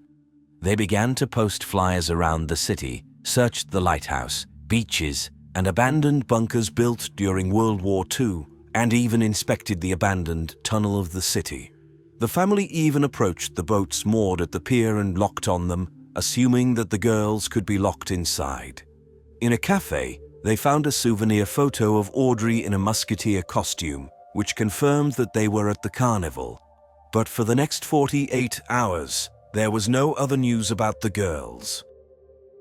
They began to post flyers around the city, searched the lighthouse, beaches, and abandoned bunkers built during World War II, and even inspected the abandoned tunnel of the city. The family even approached the boats moored at the pier and locked on them, assuming that the girls could be locked inside. In a cafe, they found a souvenir photo of Audrey in a musketeer costume, which confirmed that they were at the carnival. But for the next 48 hours, there was no other news about the girls.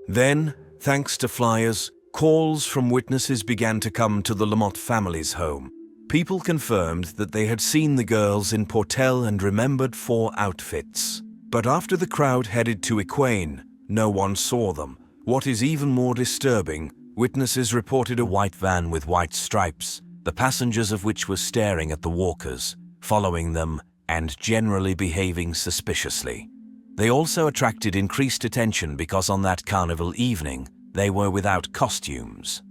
Then, thanks to flyers, calls from witnesses began to come to the Lamotte family's home. People confirmed that they had seen the girls in Portel and remembered 4 outfits. But after the crowd headed to Equain, no one saw them. What is even more disturbing, witnesses reported a white van with white stripes, the passengers of which were staring at the walkers, following them, and generally behaving suspiciously. They also attracted increased attention because on that carnival evening, they were without costumes.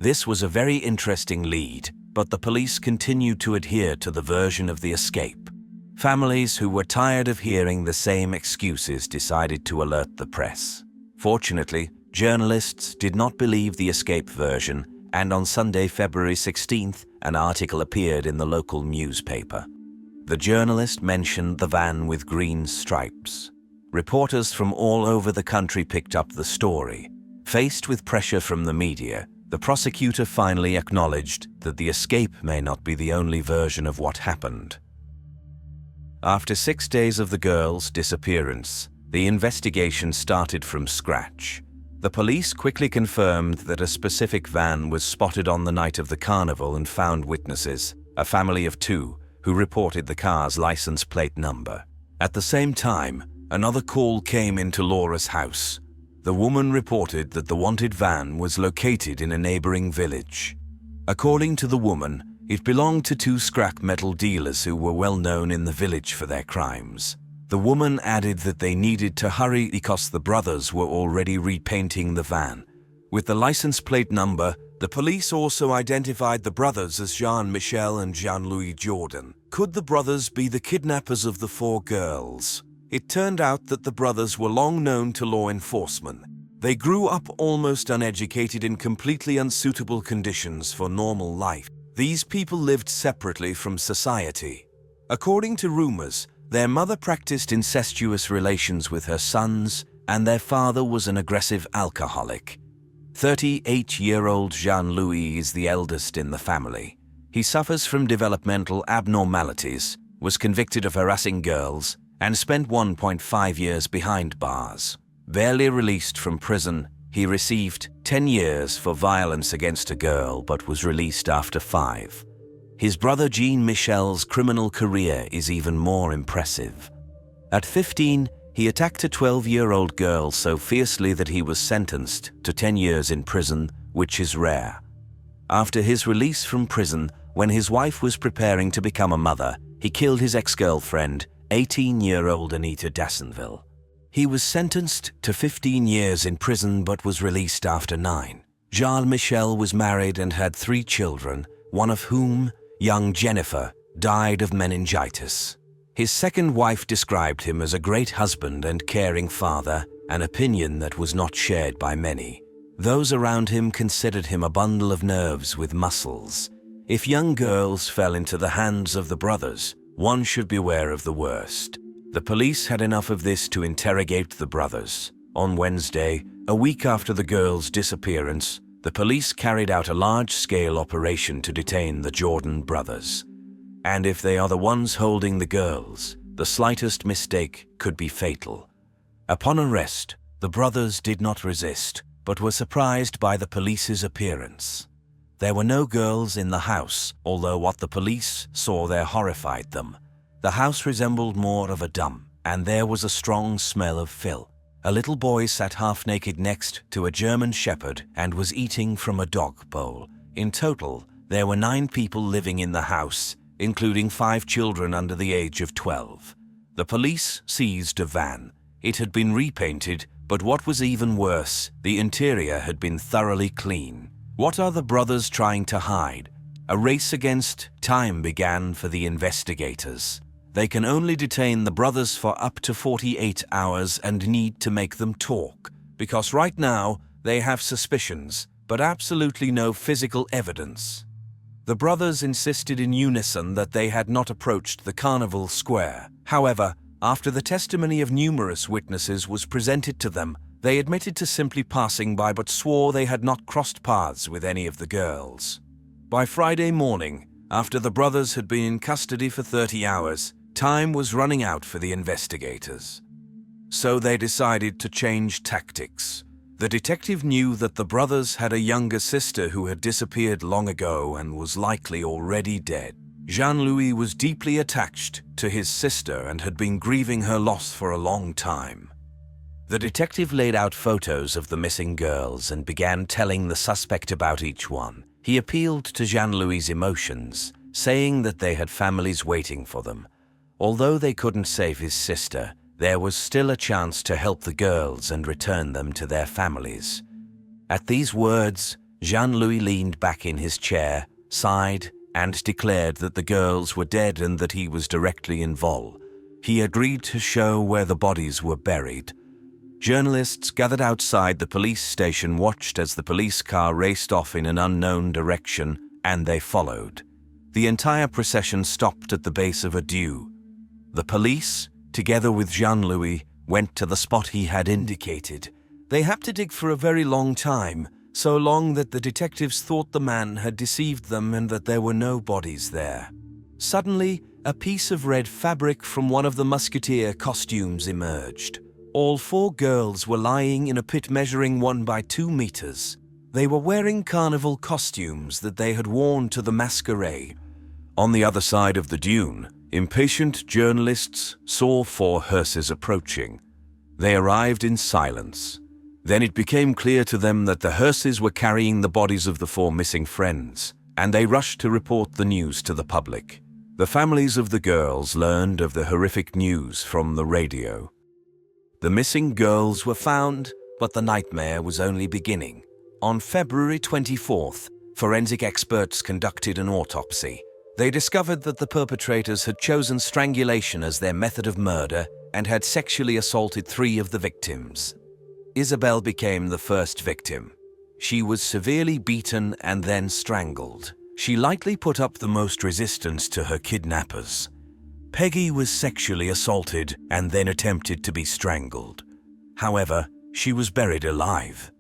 This was a very interesting lead, but the police continued to adhere to the version of the escape. Families who were tired of hearing the same excuses decided to alert the press. Fortunately, journalists did not believe the escape version, and on Sunday, February 16th, an article appeared in the local newspaper. The journalist mentioned the van with green stripes. Reporters from all over the country picked up the story. Faced with pressure from the media, the prosecutor finally acknowledged that the escape may not be the only version of what happened. After 6 days of the girls' disappearance, the investigation started from scratch. The police quickly confirmed that a specific van was spotted on the night of the carnival and found witnesses, a family of 2, who reported the car's license plate number. At the same time, another call came into Laura's house. The woman reported that the wanted van was located in a neighboring village. According to the woman, it belonged to 2 scrap metal dealers who were well known in the village for their crimes. The woman added that they needed to hurry because the brothers were already repainting the van. With the license plate number, the police also identified the brothers as Jean-Michel and Jean-Louis Jordan. Could the brothers be the kidnappers of the 4 girls? It turned out that the brothers were long known to law enforcement. They grew up almost uneducated in completely unsuitable conditions for normal life. These people lived separately from society. According to rumors, their mother practiced incestuous relations with her sons, and their father was an aggressive alcoholic. 38-year-old Jean-Louis is the eldest in the family. He suffers from developmental abnormalities, was convicted of harassing girls, and spent 1.5 years behind bars. Barely released from prison, he received 10 years for violence against a girl but was released after 5. His brother Jean-Michel's criminal career is even more impressive. At 15, he attacked a 12-year-old girl so fiercely that he was sentenced to 10 years in prison, which is rare. After his release from prison, when his wife was preparing to become a mother, he killed his ex-girlfriend, 18-year-old Anita Dassonville. He was sentenced to 15 years in prison but was released after 9. Jean-Michel was married and had 3 children, one of whom, young Jennifer, died of meningitis. His second wife described him as a great husband and caring father, an opinion that was not shared by many. Those around him considered him a bundle of nerves with muscles. If young girls fell into the hands of the brothers, one should beware of the worst. The police had enough of this to interrogate the brothers. On Wednesday, a week after the girls' disappearance, the police carried out a large-scale operation to detain the Jordan brothers. And if they are the ones holding the girls, the slightest mistake could be fatal. Upon arrest, the brothers did not resist, but were surprised by the police's appearance. There were no girls in the house, although what the police saw there horrified them. The house resembled more of a dump, and there was a strong smell of filth. A little boy sat half-naked next to a German shepherd and was eating from a dog bowl. In total, there were 9 people living in the house, including 5 children under the age of 12. The police seized a van. It had been repainted, but what was even worse, the interior had been thoroughly clean. What are the brothers trying to hide? A race against time began for the investigators. They can only detain the brothers for up to 48 hours and need to make them talk, because right now they have suspicions, but absolutely no physical evidence. The brothers insisted in unison that they had not approached the carnival square. However, after the testimony of numerous witnesses was presented to them, they admitted to simply passing by but swore they had not crossed paths with any of the girls. By Friday morning, after the brothers had been in custody for 30 hours, time was running out for the investigators. So they decided to change tactics. The detective knew that the brothers had a younger sister who had disappeared long ago and was likely already dead. Jean-Louis was deeply attached to his sister and had been grieving her loss for a long time. The detective laid out photos of the missing girls and began telling the suspect about each one. He appealed to Jean-Louis' emotions, saying that they had families waiting for them. Although they couldn't save his sister, there was still a chance to help the girls and return them to their families. At these words, Jean-Louis leaned back in his chair, sighed, and declared that the girls were dead and that he was directly involved. He agreed to show where the bodies were buried. Journalists gathered outside the police station watched as the police car raced off in an unknown direction, and they followed. The entire procession stopped at the base of a dew. The police, together with Jean-Louis, went to the spot he had indicated. They had to dig for a very long time, so long that the detectives thought the man had deceived them and that there were no bodies there. Suddenly, a piece of red fabric from one of the musketeer costumes emerged. All 4 girls were lying in a pit measuring 1 by 2 meters. They were wearing carnival costumes that they had worn to the masquerade. On the other side of the dune, impatient journalists saw 4 hearses approaching. They arrived in silence. Then it became clear to them that the hearses were carrying the bodies of the 4 missing friends, and they rushed to report the news to the public. The families of the girls learned of the horrific news from the radio. The missing girls were found, but the nightmare was only beginning. On February 24th, forensic experts conducted an autopsy. They discovered that the perpetrators had chosen strangulation as their method of murder and had sexually assaulted 3 of the victims. Isabelle became the first victim. She was severely beaten and then strangled. She likely put up the most resistance to her kidnappers. Peggy was sexually assaulted and then attempted to be strangled. However, she was buried alive.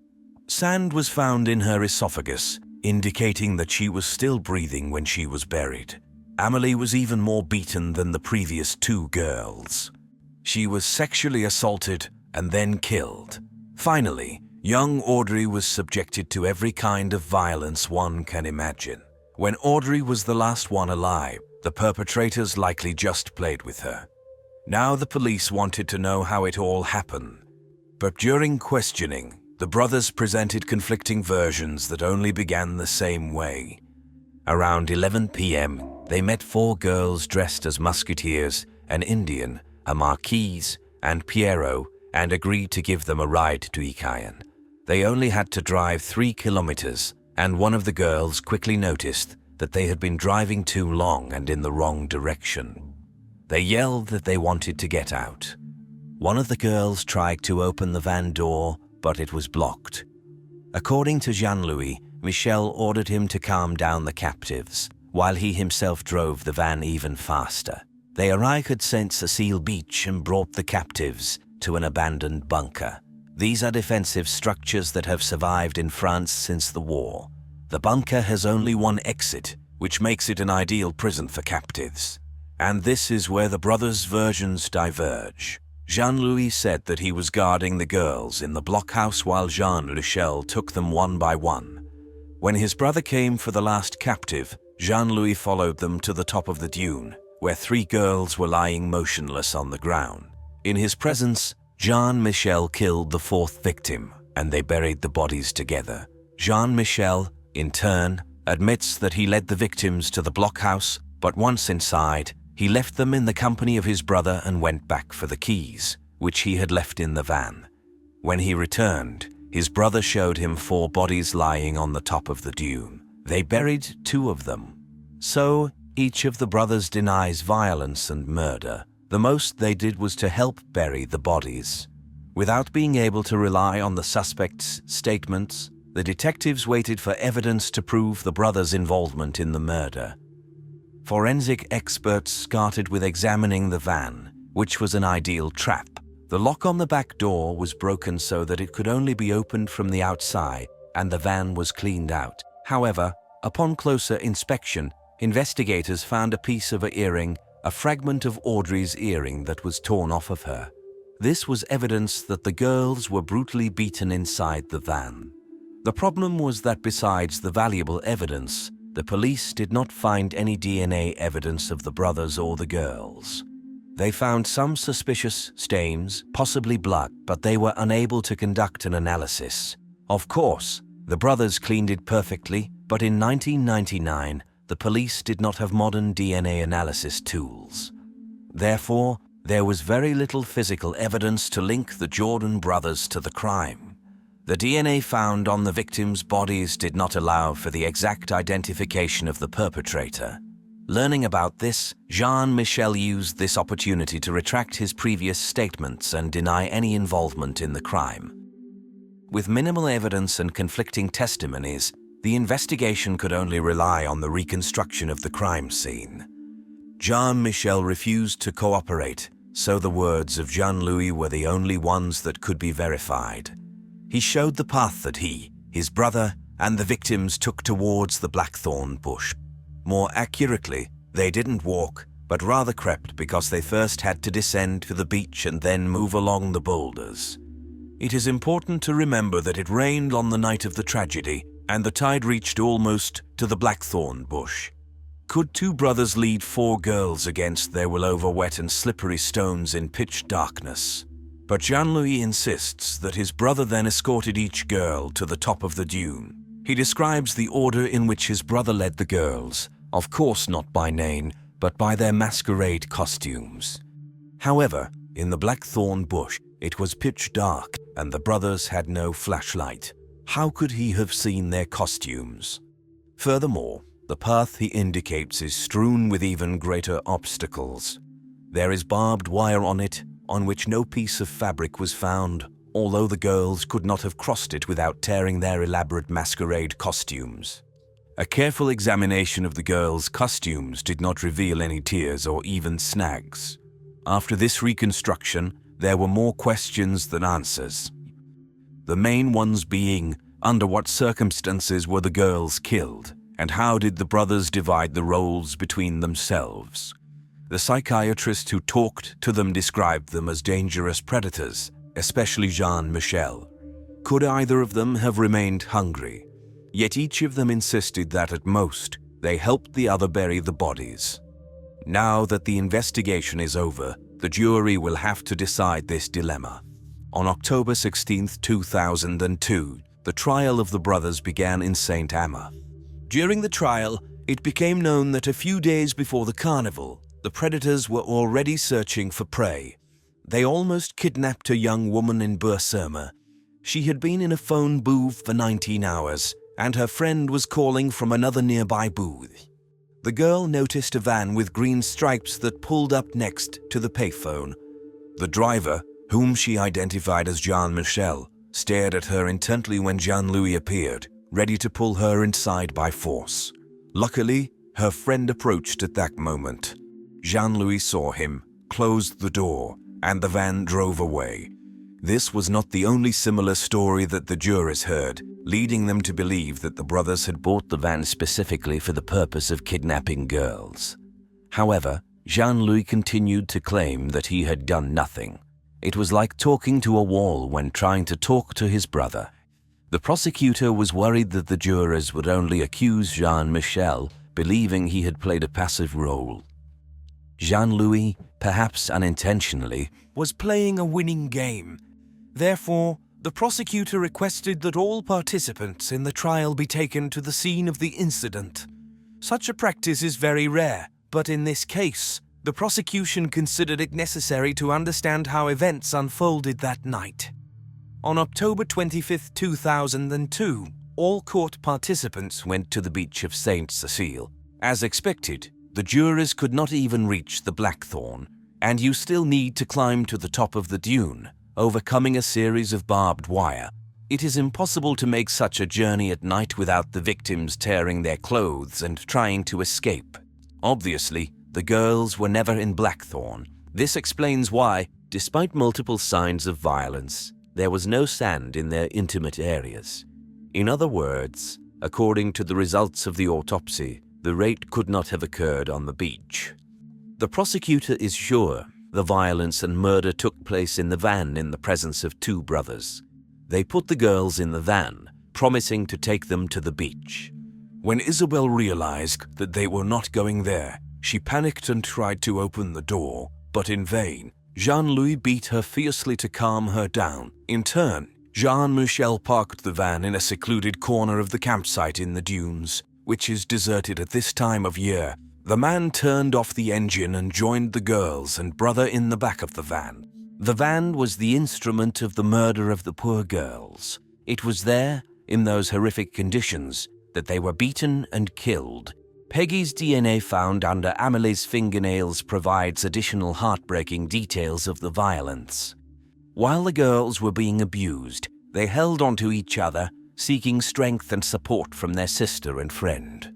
Sand was found in her esophagus, indicating that she was still breathing when she was buried. Amélie was even more beaten than the previous 2 girls. She was sexually assaulted and then killed. Finally, young Audrey was subjected to every kind of violence one can imagine. When Audrey was the last one alive, the perpetrators likely just played with her. Now the police wanted to know how it all happened. But during questioning, the brothers presented conflicting versions that only began the same way. Around 11 p.m., they met 4 girls dressed as musketeers, an Indian, a Marquise, and Pierrot, and agreed to give them a ride to Ikayan. They only had to drive 3 kilometers, and one of the girls quickly noticed that they had been driving too long and in the wrong direction. They yelled that they wanted to get out. One of the girls tried to open the van door, but it was blocked. According to Jean-Louis, Michel ordered him to calm down the captives, while he himself drove the van even faster. They arrived at Saint-Cécile Beach and brought the captives to an abandoned bunker. These are defensive structures that have survived in France since the war. The bunker has only one exit, which makes it an ideal prison for captives. And this is where the brothers' versions diverge. Jean-Louis said that he was guarding the girls in the blockhouse while Jean-Michel took them one by one. When his brother came for the last captive, Jean-Louis followed them to the top of the dune, where 3 girls were lying motionless on the ground. In his presence, Jean-Michel killed the 4th victim, and they buried the bodies together. Jean-Michel, in turn, admits that he led the victims to the blockhouse, but once inside, he left them in the company of his brother and went back for the keys, which he had left in the van. When he returned, his brother showed him 4 bodies lying on the top of the dune. They buried 2 of them. So, each of the brothers denies violence and murder. The most they did was to help bury the bodies. Without being able to rely on the suspects' statements, the detectives waited for evidence to prove the brothers' involvement in the murder. Forensic experts started with examining the van, which was an ideal trap. The lock on the back door was broken so that it could only be opened from the outside, and the van was cleaned out. However, upon closer inspection, investigators found a piece of her earring, a fragment of Audrey's earring that was torn off of her. This was evidence that the girls were brutally beaten inside the van. The problem was that besides the valuable evidence, the police did not find any DNA evidence of the brothers or the girls. They found some suspicious stains, possibly blood, but they were unable to conduct an analysis. Of course, the brothers cleaned it perfectly, but in 1999, the police did not have modern DNA analysis tools. Therefore, there was very little physical evidence to link the Jordan brothers to the crime. The DNA found on the victims' bodies did not allow for the exact identification of the perpetrator. Learning about this, Jean-Michel used this opportunity to retract his previous statements and deny any involvement in the crime. With minimal evidence and conflicting testimonies, the investigation could only rely on the reconstruction of the crime scene. Jean-Michel refused to cooperate, so the words of Jean-Louis were the only ones that could be verified. He showed the path that he, his brother, and the victims took towards the blackthorn bush. More accurately, they didn't walk, but rather crept because they first had to descend to the beach and then move along the boulders. It is important to remember that it rained on the night of the tragedy, and the tide reached almost to the blackthorn bush. Could 2 brothers lead 4 girls against their will over wet and slippery stones in pitch darkness? But Jean-Louis insists that his brother then escorted each girl to the top of the dune. He describes the order in which his brother led the girls, of course not by name, but by their masquerade costumes. However, in the blackthorn bush, it was pitch dark, and the brothers had no flashlight. How could he have seen their costumes? Furthermore, the path he indicates is strewn with even greater obstacles. There is barbed wire on it, on which no piece of fabric was found, although the girls could not have crossed it without tearing their elaborate masquerade costumes. A careful examination of the girls' costumes did not reveal any tears or even snags. After this reconstruction, there were more questions than answers. The main ones being, under what circumstances were the girls killed, and how did the brothers divide the roles between themselves? The psychiatrist who talked to them described them as dangerous predators, especially Jean-Michel. Could either of them have remained hungry? Yet each of them insisted that at most, they helped the other bury the bodies. Now that the investigation is over, the jury will have to decide this dilemma. On October 16, 2002, the trial of the brothers began in St. Amma. During the trial, it became known that a few days before the carnival, the predators were already searching for prey. They almost kidnapped a young woman in Bursurma. She had been in a phone booth for 19 hours, and her friend was calling from another nearby booth. The girl noticed a van with green stripes that pulled up next to the payphone. The driver, whom she identified as Jean-Michel, stared at her intently when Jean-Louis appeared, ready to pull her inside by force. Luckily, her friend approached at that moment. Jean-Louis saw him, closed the door, and the van drove away. This was not the only similar story that the jurors heard, leading them to believe that the brothers had bought the van specifically for the purpose of kidnapping girls. However, Jean-Louis continued to claim that he had done nothing. It was like talking to a wall when trying to talk to his brother. The prosecutor was worried that the jurors would only accuse Jean-Michel, believing he had played a passive role. Jean-Louis, perhaps unintentionally, was playing a winning game. Therefore, the prosecutor requested that all participants in the trial be taken to the scene of the incident. Such a practice is very rare, but in this case, the prosecution considered it necessary to understand how events unfolded that night. On October 25, 2002, all court participants went to the beach of Saint Cecile. As expected, the jurors could not even reach the Blackthorn, and you still need to climb to the top of the dune, overcoming a series of barbed wire. It is impossible to make such a journey at night without the victims tearing their clothes and trying to escape. Obviously, the girls were never in Blackthorn. This explains why, despite multiple signs of violence, there was no sand in their intimate areas. In other words, according to the results of the autopsy, the rape could not have occurred on the beach. The prosecutor is sure the violence and murder took place in the van in the presence of two brothers. They put the girls in the van, promising to take them to the beach. When Isabel realized that they were not going there, she panicked and tried to open the door, but in vain. Jean-Louis beat her fiercely to calm her down. In turn, Jean-Michel parked the van in a secluded corner of the campsite in the dunes, which is deserted at this time of year. The man turned off the engine and joined the girls and brother in the back of the van. The van was the instrument of the murder of the poor girls. It was there, in those horrific conditions, that they were beaten and killed. Peggy's DNA found under Amelie's fingernails provides additional heartbreaking details of the violence. While the girls were being abused, they held onto each other, seeking strength and support from their sister and friend.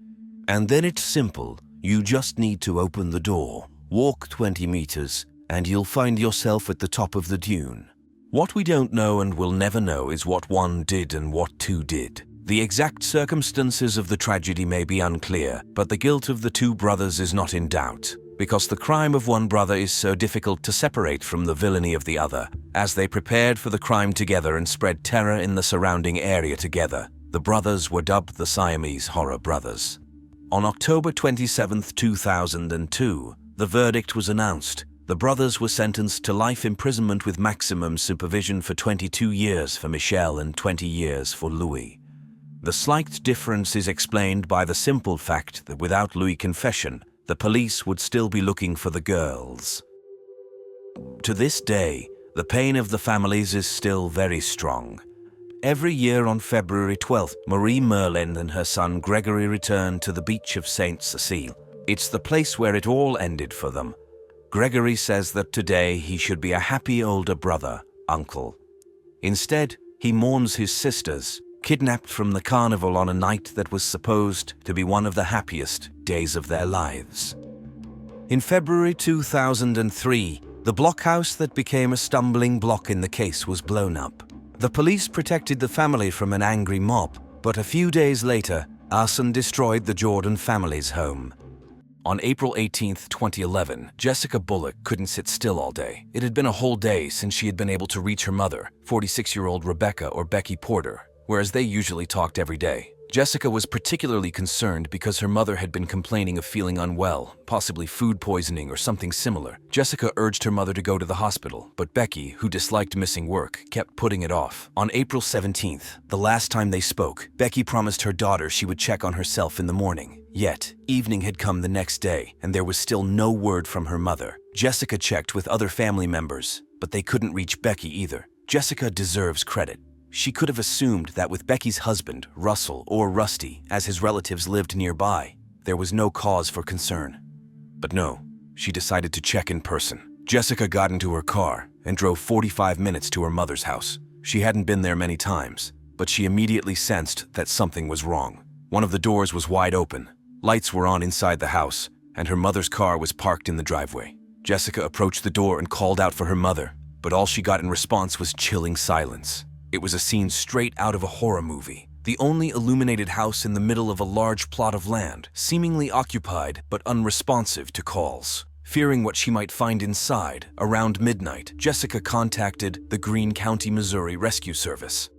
And then it's simple. You just need to open the door, walk 20 meters, and you'll find yourself at the top of the dune. What we don't know and will never know is what one did and what two did. The exact circumstances of the tragedy may be unclear, but the guilt of the two brothers is not in doubt, because the crime of one brother is so difficult to separate from the villainy of the other. As they prepared for the crime together and spread terror in the surrounding area together, the brothers were dubbed the Siamese Horror Brothers. On October 27, 2002, the verdict was announced. The brothers were sentenced to life imprisonment with maximum supervision for 22 years for Michel and 20 years for Louis. The slight difference is explained by the simple fact that without Louis' confession, the police would still be looking for the girls. To this day, the pain of the families is still very strong. Every year on February 12th, Marie Merlin and her son Gregory return to the beach of Saint Cecile. It's the place where it all ended for them. Gregory says that today he should be a happy older brother, uncle. Instead, he mourns his sisters, kidnapped from the carnival on a night that was supposed to be one of the happiest days of their lives. In February 2003, the blockhouse that became a stumbling block in the case was blown up. The police protected the family from an angry mob, but a few days later, arson destroyed the Jordan family's home. On April 18, 2011, Jessica Bullock couldn't sit still all day. It had been a whole day since she had been able to reach her mother, 46-year-old Rebecca or Becky Porter, whereas they usually talked every day. Jessica was particularly concerned because her mother had been complaining of feeling unwell, possibly food poisoning or something similar. Jessica urged her mother to go to the hospital, but Becky, who disliked missing work, kept putting it off. On April 17th, the last time they spoke, Becky promised her daughter she would check on herself in the morning. Yet, evening had come the next day, and there was still no word from her mother. Jessica checked with other family members, but they couldn't reach Becky either. Jessica deserves credit. She could have assumed that with Becky's husband, Russell, or Rusty, as his relatives lived nearby, there was no cause for concern. But no, she decided to check in person. Jessica got into her car and drove 45 minutes to her mother's house. She hadn't been there many times, but she immediately sensed that something was wrong. One of the doors was wide open. Lights were on inside the house, and her mother's car was parked in the driveway. Jessica approached the door and called out for her mother, but all she got in response was chilling silence. It was a scene straight out of a horror movie. The only illuminated house in the middle of a large plot of land, seemingly occupied but unresponsive to calls. Fearing what she might find inside, around midnight, Jessica contacted the Greene County, Missouri Rescue Service.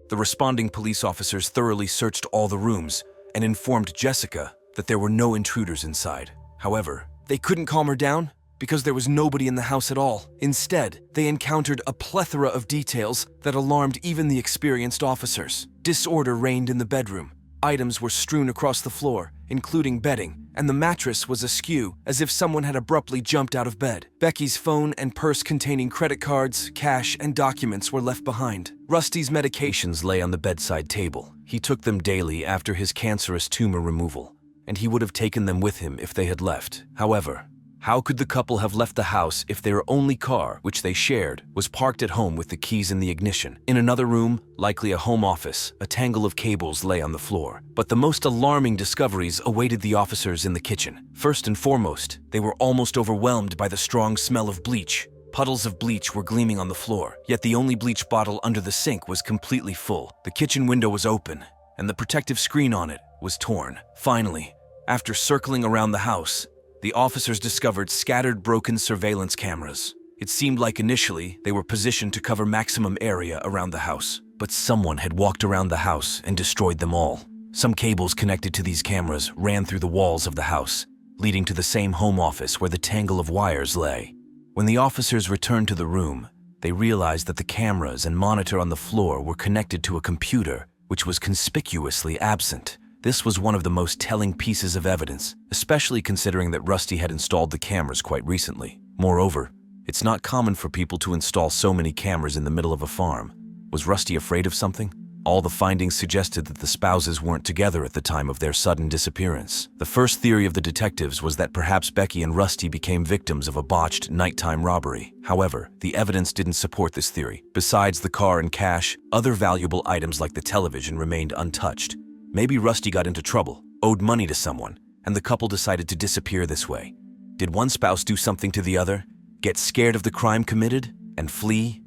The responding police officers thoroughly searched all the rooms and informed Jessica that there were no intruders inside. However, they couldn't calm her down because there was nobody in the house at all. Instead, they encountered a plethora of details that alarmed even the experienced officers. Disorder reigned in the bedroom. Items were strewn across the floor, including bedding, and the mattress was askew, as if someone had abruptly jumped out of bed. Becky's phone and purse containing credit cards, cash, and documents were left behind. Rusty's medications lay on the bedside table. He took them daily after his cancerous tumor removal, and he would have taken them with him if they had left. However, how could the couple have left the house if their only car, which they shared, was parked at home with the keys in the ignition? In another room, likely a home office, a tangle of cables lay on the floor. But the most alarming discoveries awaited the officers in the kitchen. First and foremost, they were almost overwhelmed by the strong smell of bleach. Puddles of bleach were gleaming on the floor, yet the only bleach bottle under the sink was completely full. The kitchen window was open, and the protective screen on it was torn. Finally, after circling around the house, the officers discovered scattered broken surveillance cameras. It seemed like initially they were positioned to cover maximum area around the house, but someone had walked around the house and destroyed them all. Some cables connected to these cameras ran through the walls of the house, leading to the same home office where the tangle of wires lay. When the officers returned to the room, they realized that the cameras and monitor on the floor were connected to a computer, which was conspicuously absent. This was one of the most telling pieces of evidence, especially considering that Rusty had installed the cameras quite recently. Moreover, it's not common for people to install so many cameras in the middle of a farm. Was Rusty afraid of something? All the findings suggested that the spouses weren't together at the time of their sudden disappearance. The first theory of the detectives was that perhaps Becky and Rusty became victims of a botched nighttime robbery. However, the evidence didn't support this theory. Besides the car and cash, other valuable items like the television remained untouched. Maybe Rusty got into trouble, owed money to someone, and the couple decided to disappear this way. Did one spouse do something to the other, get scared of the crime committed, and flee?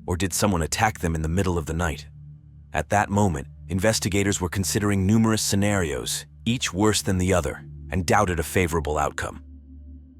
Or did someone attack them in the middle of the night? At that moment, investigators were considering numerous scenarios, each worse than the other, and doubted a favorable outcome.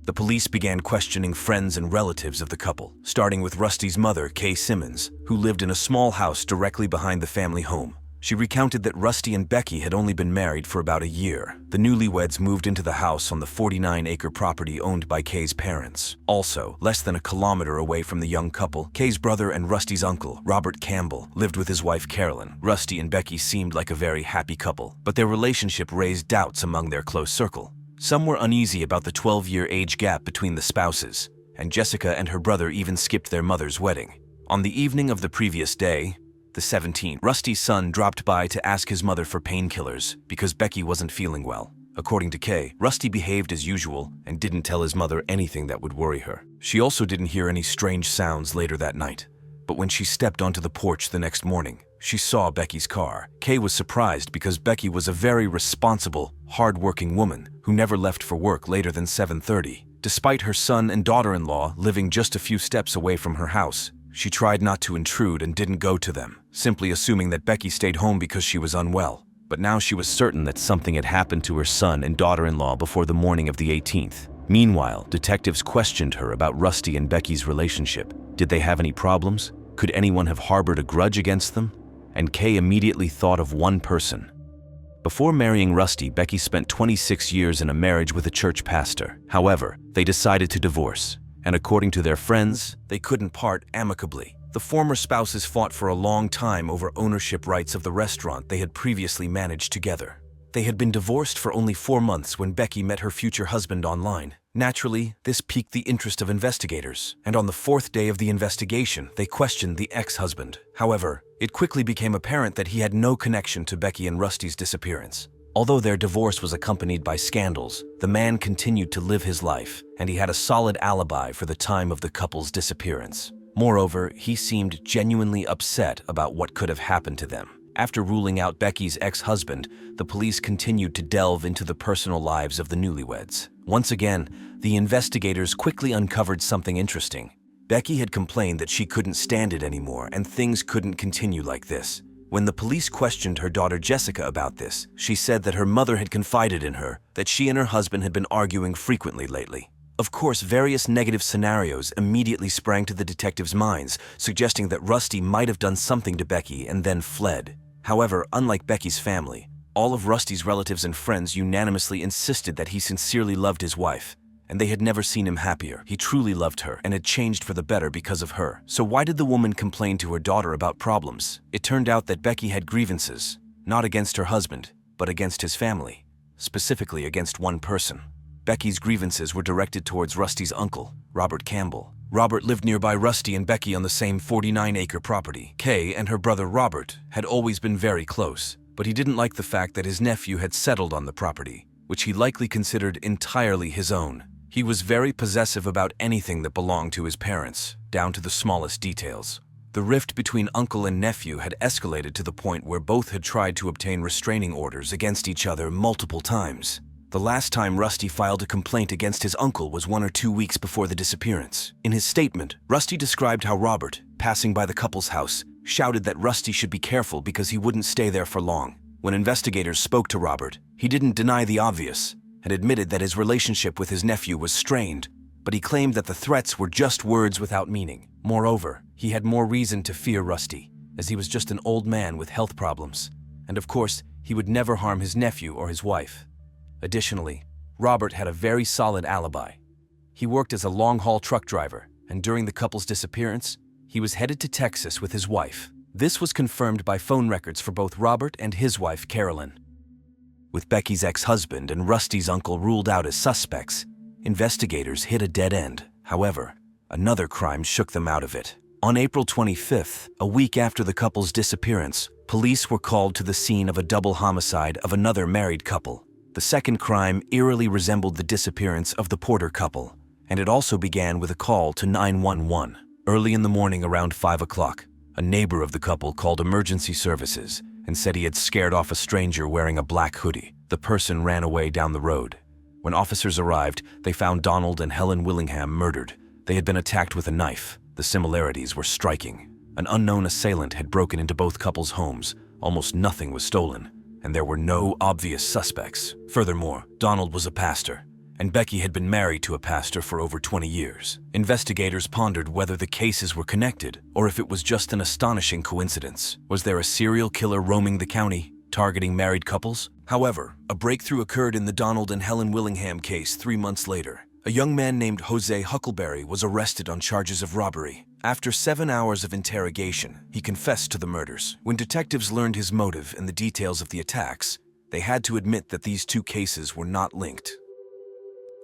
The police began questioning friends and relatives of the couple, starting with Rusty's mother, Kay Simmons, who lived in a small house directly behind the family home. She recounted that Rusty and Becky had only been married for about a year. The newlyweds moved into the house on the 49-acre property owned by Kay's parents. Also, less than a kilometer away from the young couple, Kay's brother and Rusty's uncle, Robert Campbell, lived with his wife Carolyn. Rusty and Becky seemed like a very happy couple, but their relationship raised doubts among their close circle. Some were uneasy about the 12-year age gap between the spouses, and Jessica and her brother even skipped their mother's wedding. On the evening of the previous day, the 17th, Rusty's son dropped by to ask his mother for painkillers because Becky wasn't feeling well. According to Kay, Rusty behaved as usual and didn't tell his mother anything that would worry her. She also didn't hear any strange sounds later that night. But when she stepped onto the porch the next morning, she saw Becky's car. Kay was surprised because Becky was a very responsible, hard-working woman who never left for work later than 7:30. Despite her son and daughter-in-law living just a few steps away from her house, she tried not to intrude and didn't go to them, simply assuming that Becky stayed home because she was unwell. But now she was certain that something had happened to her son and daughter-in-law before the morning of the 18th. Meanwhile, detectives questioned her about Rusty and Becky's relationship. Did they have any problems? Could anyone have harbored a grudge against them? And Kay immediately thought of one person. Before marrying Rusty, Becky spent 26 years in a marriage with a church pastor. However, they decided to divorce, and according to their friends, they couldn't part amicably. The former spouses fought for a long time over ownership rights of the restaurant they had previously managed together. They had been divorced for only 4 months when Becky met her future husband online. Naturally, this piqued the interest of investigators, and on the fourth day of the investigation, they questioned the ex-husband. However, it quickly became apparent that he had no connection to Becky and Rusty's disappearance. Although their divorce was accompanied by scandals, the man continued to live his life, and he had a solid alibi for the time of the couple's disappearance. Moreover, he seemed genuinely upset about what could have happened to them. After ruling out Becky's ex-husband, the police continued to delve into the personal lives of the newlyweds. Once again, the investigators quickly uncovered something interesting. Becky had complained that she couldn't stand it anymore and things couldn't continue like this. When the police questioned her daughter Jessica about this, she said that her mother had confided in her that she and her husband had been arguing frequently lately. Of course, various negative scenarios immediately sprang to the detectives' minds, suggesting that Rusty might have done something to Becky and then fled. However, unlike Becky's family, all of Rusty's relatives and friends unanimously insisted that he sincerely loved his wife, and they had never seen him happier. He truly loved her and had changed for the better because of her. So why did the woman complain to her daughter about problems? It turned out that Becky had grievances, not against her husband, but against his family, specifically against one person. Becky's grievances were directed towards Rusty's uncle, Robert Campbell. Robert lived nearby Rusty and Becky on the same 49-acre property. Kay and her brother Robert had always been very close, but he didn't like the fact that his nephew had settled on the property, which he likely considered entirely his own. He was very possessive about anything that belonged to his parents, down to the smallest details. The rift between uncle and nephew had escalated to the point where both had tried to obtain restraining orders against each other multiple times. The last time Rusty filed a complaint against his uncle was 1 or 2 weeks before the disappearance. In his statement, Rusty described how Robert, passing by the couple's house, shouted that Rusty should be careful because he wouldn't stay there for long. When investigators spoke to Robert, he didn't deny the obvious and admitted that his relationship with his nephew was strained, but he claimed that the threats were just words without meaning. Moreover, he had more reason to fear Rusty, as he was just an old man with health problems, and of course, he would never harm his nephew or his wife. Additionally, Robert had a very solid alibi. He worked as a long-haul truck driver, and during the couple's disappearance, he was headed to Texas with his wife. This was confirmed by phone records for both Robert and his wife, Carolyn. With Becky's ex-husband and Rusty's uncle ruled out as suspects, investigators hit a dead end. However, another crime shook them out of it. On April 25th, a week after the couple's disappearance, police were called to the scene of a double homicide of another married couple. The second crime eerily resembled the disappearance of the Porter couple, and it also began with a call to 911. Early in the morning around 5 o'clock, a neighbor of the couple called emergency services and said he had scared off a stranger wearing a black hoodie. The person ran away down the road. When officers arrived, they found Donald and Helen Willingham murdered. They had been attacked with a knife. The similarities were striking. An unknown assailant had broken into both couples' homes. Almost nothing was stolen, and there were no obvious suspects. Furthermore, Donald was a pastor, and Becky had been married to a pastor for over 20 years. Investigators pondered whether the cases were connected, or if it was just an astonishing coincidence. Was there a serial killer roaming the county, targeting married couples? However, a breakthrough occurred in the Donald and Helen Willingham case 3 months later. A young man named Jose Huckleberry was arrested on charges of robbery. After 7 hours of interrogation, he confessed to the murders. When detectives learned his motive and the details of the attacks, they had to admit that these two cases were not linked.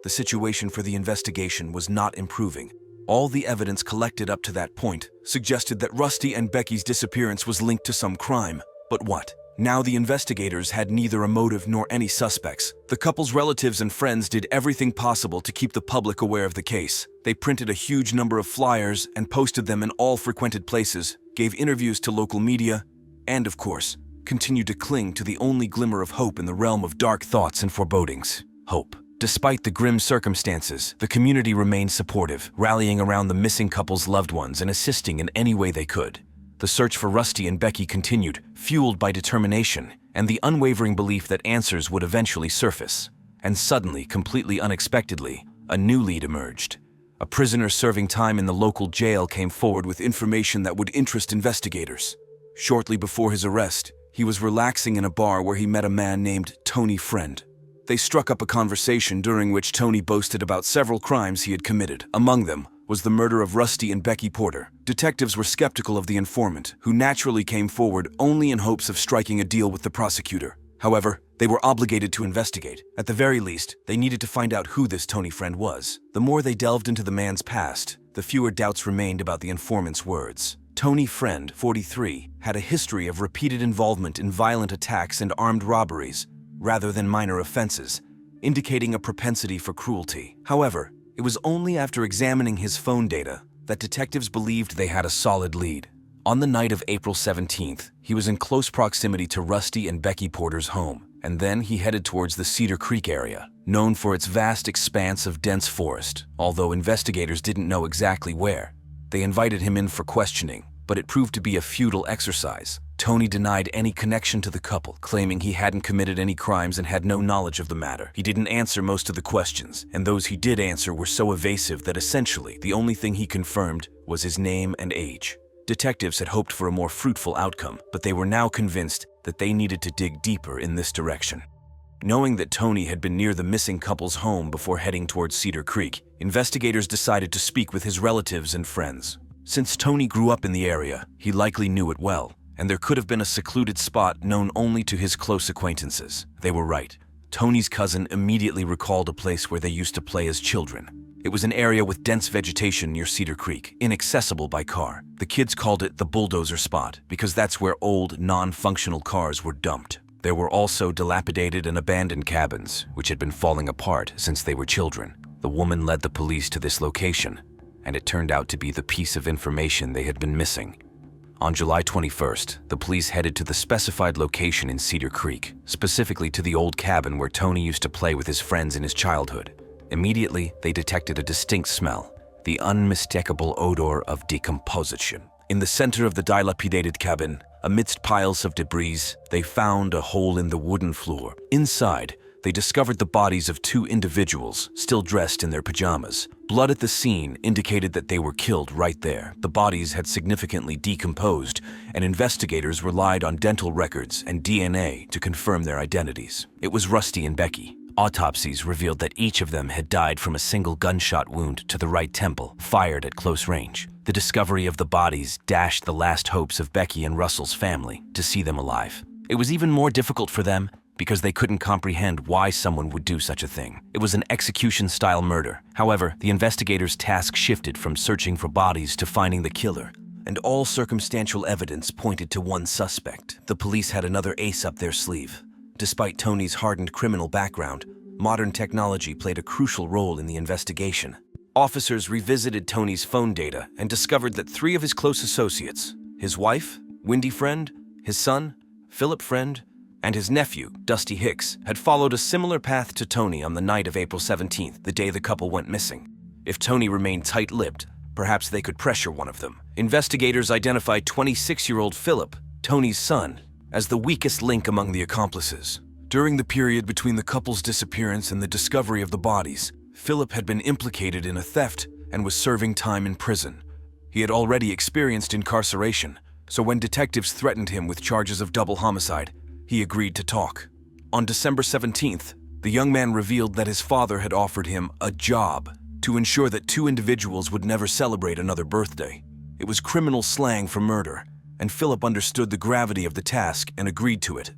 The situation for the investigation was not improving. All the evidence collected up to that point suggested that Rusty and Becky's disappearance was linked to some crime. But what? Now the investigators had neither a motive nor any suspects. The couple's relatives and friends did everything possible to keep the public aware of the case. They printed a huge number of flyers and posted them in all frequented places, gave interviews to local media, and of course, continued to cling to the only glimmer of hope in the realm of dark thoughts and forebodings: hope. Despite the grim circumstances, the community remained supportive, rallying around the missing couple's loved ones and assisting in any way they could. The search for Rusty and Becky continued, fueled by determination and the unwavering belief that answers would eventually surface. And suddenly, completely unexpectedly, a new lead emerged. A prisoner serving time in the local jail came forward with information that would interest investigators. Shortly before his arrest, he was relaxing in a bar where he met a man named Tony Friend. They struck up a conversation during which Tony boasted about several crimes he had committed. Among them was the murder of Rusty and Becky Porter. Detectives were skeptical of the informant, who naturally came forward only in hopes of striking a deal with the prosecutor. However, They were obligated to investigate. At the very least, they needed to find out who this Tony friend was. The more they delved into the man's past, the fewer doubts remained about the informant's words. Tony Friend, 43, had a history of repeated involvement in violent attacks and armed robberies, rather than minor offenses, indicating a propensity for cruelty. However, it was only after examining his phone data that detectives believed they had a solid lead. On the night of April 17th, he was in close proximity to Rusty and Becky Porter's home, and then he headed towards the Cedar Creek area, known for its vast expanse of dense forest, although investigators didn't know exactly where. They invited him in for questioning, but it proved to be a futile exercise. Tony denied any connection to the couple, claiming he hadn't committed any crimes and had no knowledge of the matter. He didn't answer most of the questions, and those he did answer were so evasive that essentially the only thing he confirmed was his name and age. Detectives had hoped for a more fruitful outcome, but they were now convinced that they needed to dig deeper in this direction. Knowing that Tony had been near the missing couple's home before heading towards Cedar Creek, investigators decided to speak with his relatives and friends. Since Tony grew up in the area, he likely knew it well, and there could have been a secluded spot known only to his close acquaintances. They were right. Tony's cousin immediately recalled a place where they used to play as children. It was an area with dense vegetation near Cedar Creek, inaccessible by car. The kids called it the bulldozer spot because that's where old, non-functional cars were dumped. There were also dilapidated and abandoned cabins, which had been falling apart since they were children. The woman led the police to this location, and it turned out to be the piece of information they had been missing. On July 21st, the police headed to the specified location in Cedar Creek, specifically to the old cabin where Tony used to play with his friends in his childhood. Immediately, they detected a distinct smell, the unmistakable odor of decomposition. In the center of the dilapidated cabin, amidst piles of debris, they found a hole in the wooden floor. Inside, they discovered the bodies of two individuals, still dressed in their pajamas. Blood at the scene indicated that they were killed right there. The bodies had significantly decomposed, and investigators relied on dental records and DNA to confirm their identities. It was Rusty and Becky. Autopsies revealed that each of them had died from a single gunshot wound to the right temple, fired at close range. The discovery of the bodies dashed the last hopes of Becky and Russell's family to see them alive. It was even more difficult for them because they couldn't comprehend why someone would do such a thing. It was an execution-style murder. However, the investigators' task shifted from searching for bodies to finding the killer, and all circumstantial evidence pointed to one suspect. The police had another ace up their sleeve. Despite Tony's hardened criminal background, modern technology played a crucial role in the investigation. Officers revisited Tony's phone data and discovered that 3 of his close associates, his wife, Wendy Friend, his son, Philip Friend, and his nephew, Dusty Hicks, had followed a similar path to Tony on the night of April 17th, the day the couple went missing. If Tony remained tight-lipped, perhaps they could pressure one of them. Investigators identified 26-year-old Philip, Tony's son, as the weakest link among the accomplices. During the period between the couple's disappearance and the discovery of the bodies, Philip had been implicated in a theft and was serving time in prison. He had already experienced incarceration, so when detectives threatened him with charges of double homicide, he agreed to talk. On December 17th, the young man revealed that his father had offered him a job to ensure that 2 individuals would never celebrate another birthday. It was criminal slang for murder, and Philip understood the gravity of the task and agreed to it.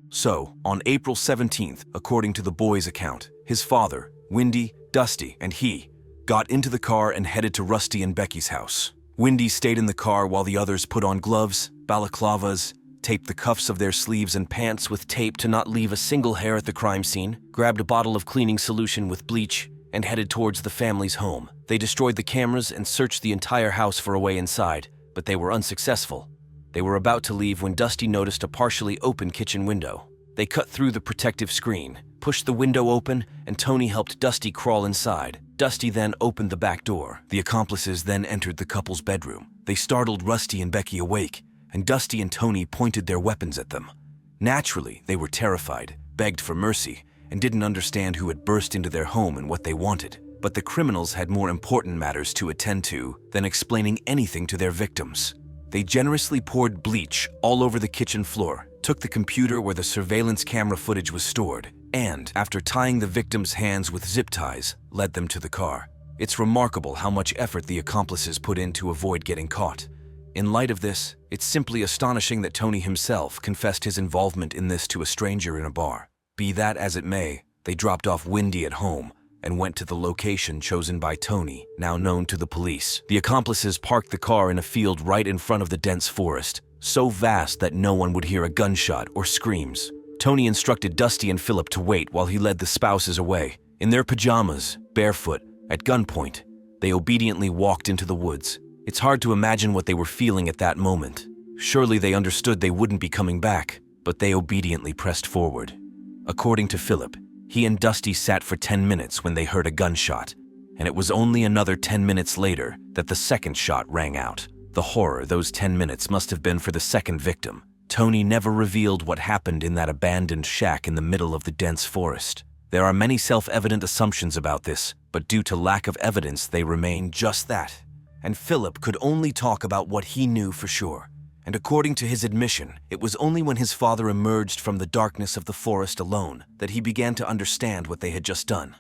So, on April 17th, according to the boy's account, his father, Wendy, Dusty, and he got into the car and headed to Rusty and Becky's house. Wendy stayed in the car while the others put on gloves, balaclavas, taped the cuffs of their sleeves and pants with tape to not leave a single hair at the crime scene, grabbed a bottle of cleaning solution with bleach, and headed towards the family's home. They destroyed the cameras and searched the entire house for a way inside, but they were unsuccessful. They were about to leave when Dusty noticed a partially open kitchen window. They cut through the protective screen, pushed the window open, and Tony helped Dusty crawl inside. Dusty then opened the back door. The accomplices then entered the couple's bedroom. They startled Rusty and Becky awake, and Dusty and Tony pointed their weapons at them. Naturally, they were terrified, begged for mercy, and didn't understand who had burst into their home and what they wanted. But the criminals had more important matters to attend to than explaining anything to their victims. They generously poured bleach all over the kitchen floor, took the computer where the surveillance camera footage was stored, and, after tying the victims' hands with zip ties, led them to the car. It's remarkable how much effort the accomplices put in to avoid getting caught. In light of this, It's simply astonishing that Tony himself confessed his involvement in this to a stranger in a bar. Be that as it may, they dropped off Wendy at home and went to the location chosen by Tony, now known to the police. The accomplices parked the car in a field right in front of the dense forest, so vast that no one would hear a gunshot or screams. Tony instructed Dusty and Philip to wait while he led the spouses away. In their pajamas, barefoot, at gunpoint, they obediently walked into the woods. It's hard to imagine what they were feeling at that moment. Surely they understood they wouldn't be coming back, but they obediently pressed forward. According to Philip, he and Dusty sat for 10 minutes when they heard a gunshot, and it was only another 10 minutes later that the second shot rang out. The horror those 10 minutes must have been for the second victim. Tony never revealed what happened in that abandoned shack in the middle of the dense forest. There are many self-evident assumptions about this, but due to lack of evidence, they remain just that. And Philip could only talk about what he knew for sure. And according to his admission, it was only when his father emerged from the darkness of the forest alone that he began to understand what they had just done.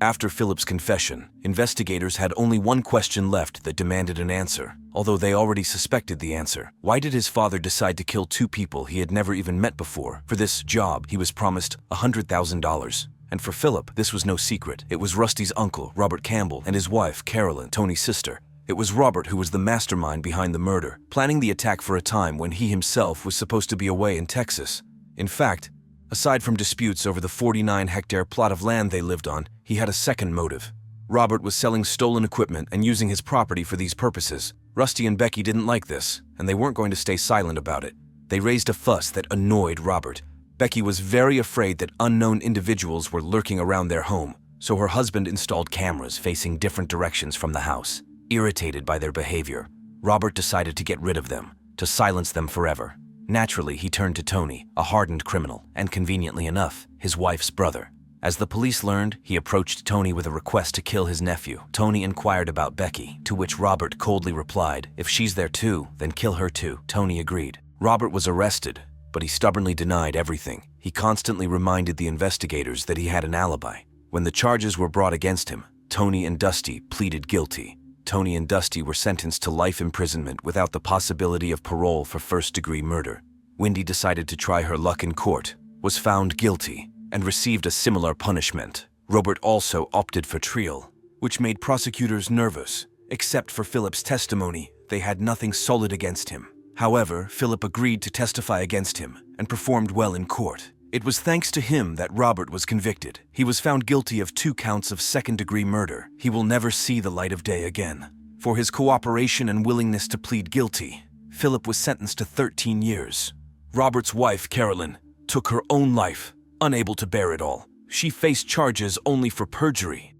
After Philip's confession, investigators had only one question left that demanded an answer, although they already suspected the answer. Why did his father decide to kill two people he had never even met before? For this job, he was promised $100,000. And for Philip, this was no secret. It was Rusty's uncle, Robert Campbell, and his wife, Carolyn, Tony's sister. It was Robert who was the mastermind behind the murder, planning the attack for a time when he himself was supposed to be away in Texas. In fact, aside from disputes over the 49-hectare plot of land they lived on, he had a second motive. Robert was selling stolen equipment and using his property for these purposes. Rusty and Becky didn't like this, and they weren't going to stay silent about it. They raised a fuss that annoyed Robert. Becky was very afraid that unknown individuals were lurking around their home, so her husband installed cameras facing different directions from the house. Irritated by their behavior, Robert decided to get rid of them, to silence them forever. Naturally, he turned to Tony, a hardened criminal, and conveniently enough, his wife's brother. As the police learned, he approached Tony with a request to kill his nephew. Tony inquired about Becky, to which Robert coldly replied, "If she's there too, then kill her too." Tony agreed. Robert was arrested, but he stubbornly denied everything. He constantly reminded the investigators that he had an alibi. When the charges were brought against him, Tony and Dusty pleaded guilty. Tony and Dusty were sentenced to life imprisonment without the possibility of parole for first-degree murder. Wendy decided to try her luck in court, was found guilty, and received a similar punishment. Robert also opted for trial, which made prosecutors nervous. Except for Philip's testimony, they had nothing solid against him. However, Philip agreed to testify against him and performed well in court. It was thanks to him that Robert was convicted. He was found guilty of 2 counts of second-degree murder. He will never see the light of day again. For his cooperation and willingness to plead guilty, Philip was sentenced to 13 years. Robert's wife, Carolyn, took her own life, unable to bear it all. She faced charges only for perjury.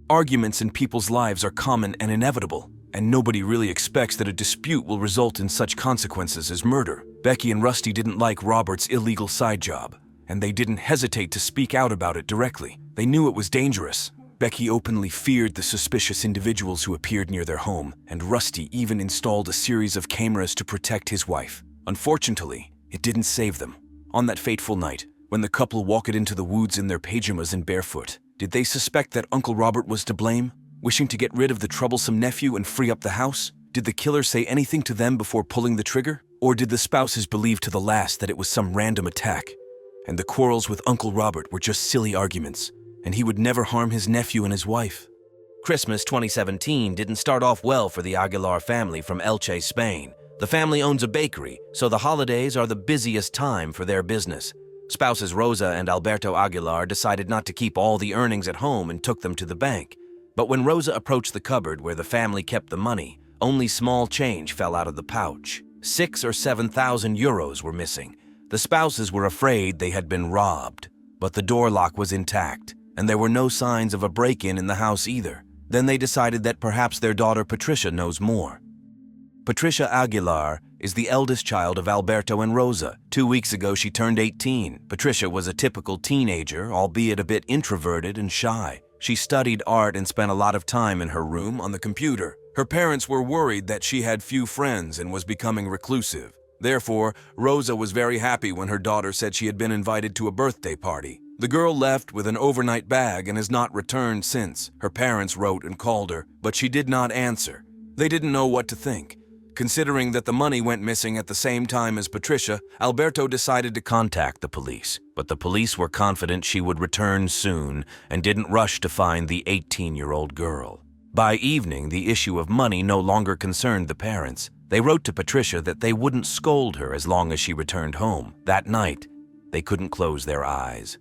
Arguments in people's lives are common and inevitable, and nobody really expects that a dispute will result in such consequences as murder. Becky and Rusty didn't like Robert's illegal side job, and they didn't hesitate to speak out about it directly. They knew it was dangerous. Becky openly feared the suspicious individuals who appeared near their home, and Rusty even installed a series of cameras to protect his wife. Unfortunately, it didn't save them. On that fateful night, when the couple walked into the woods in their pajamas and barefoot, did they suspect that Uncle Robert was to blame? Wishing to get rid of the troublesome nephew and free up the house? Did the killer say anything to them before pulling the trigger? Or did the spouses believe to the last that it was some random attack, and the quarrels with Uncle Robert were just silly arguments, and he would never harm his nephew and his wife? Christmas 2017 didn't start off well for the Aguilar family from Elche, Spain. The family owns a bakery, so the holidays are the busiest time for their business. Spouses Rosa and Alberto Aguilar decided not to keep all the earnings at home and took them to the bank. But when Rosa approached the cupboard where the family kept the money, only small change fell out of the pouch. 6,000 or 7,000 euros were missing. The spouses were afraid they had been robbed, but the door lock was intact, and there were no signs of a break-in in the house either. Then they decided that perhaps their daughter Patricia knows more. Patricia Aguilar is the eldest child of Alberto and Rosa. 2 weeks ago, she turned 18. Patricia was a typical teenager, albeit a bit introverted and shy. She studied art and spent a lot of time in her room on the computer. Her parents were worried that she had few friends and was becoming reclusive. Therefore, Rosa was very happy when her daughter said she had been invited to a birthday party. The girl left with an overnight bag and has not returned since. Her parents wrote and called her, but she did not answer. They didn't know what to think. Considering that the money went missing at the same time as Patricia, Alberto decided to contact the police. But the police were confident she would return soon and didn't rush to find the 18-year-old girl. By evening, the issue of money no longer concerned the parents. They wrote to Patricia that they wouldn't scold her as long as she returned home. That night, they couldn't close their eyes.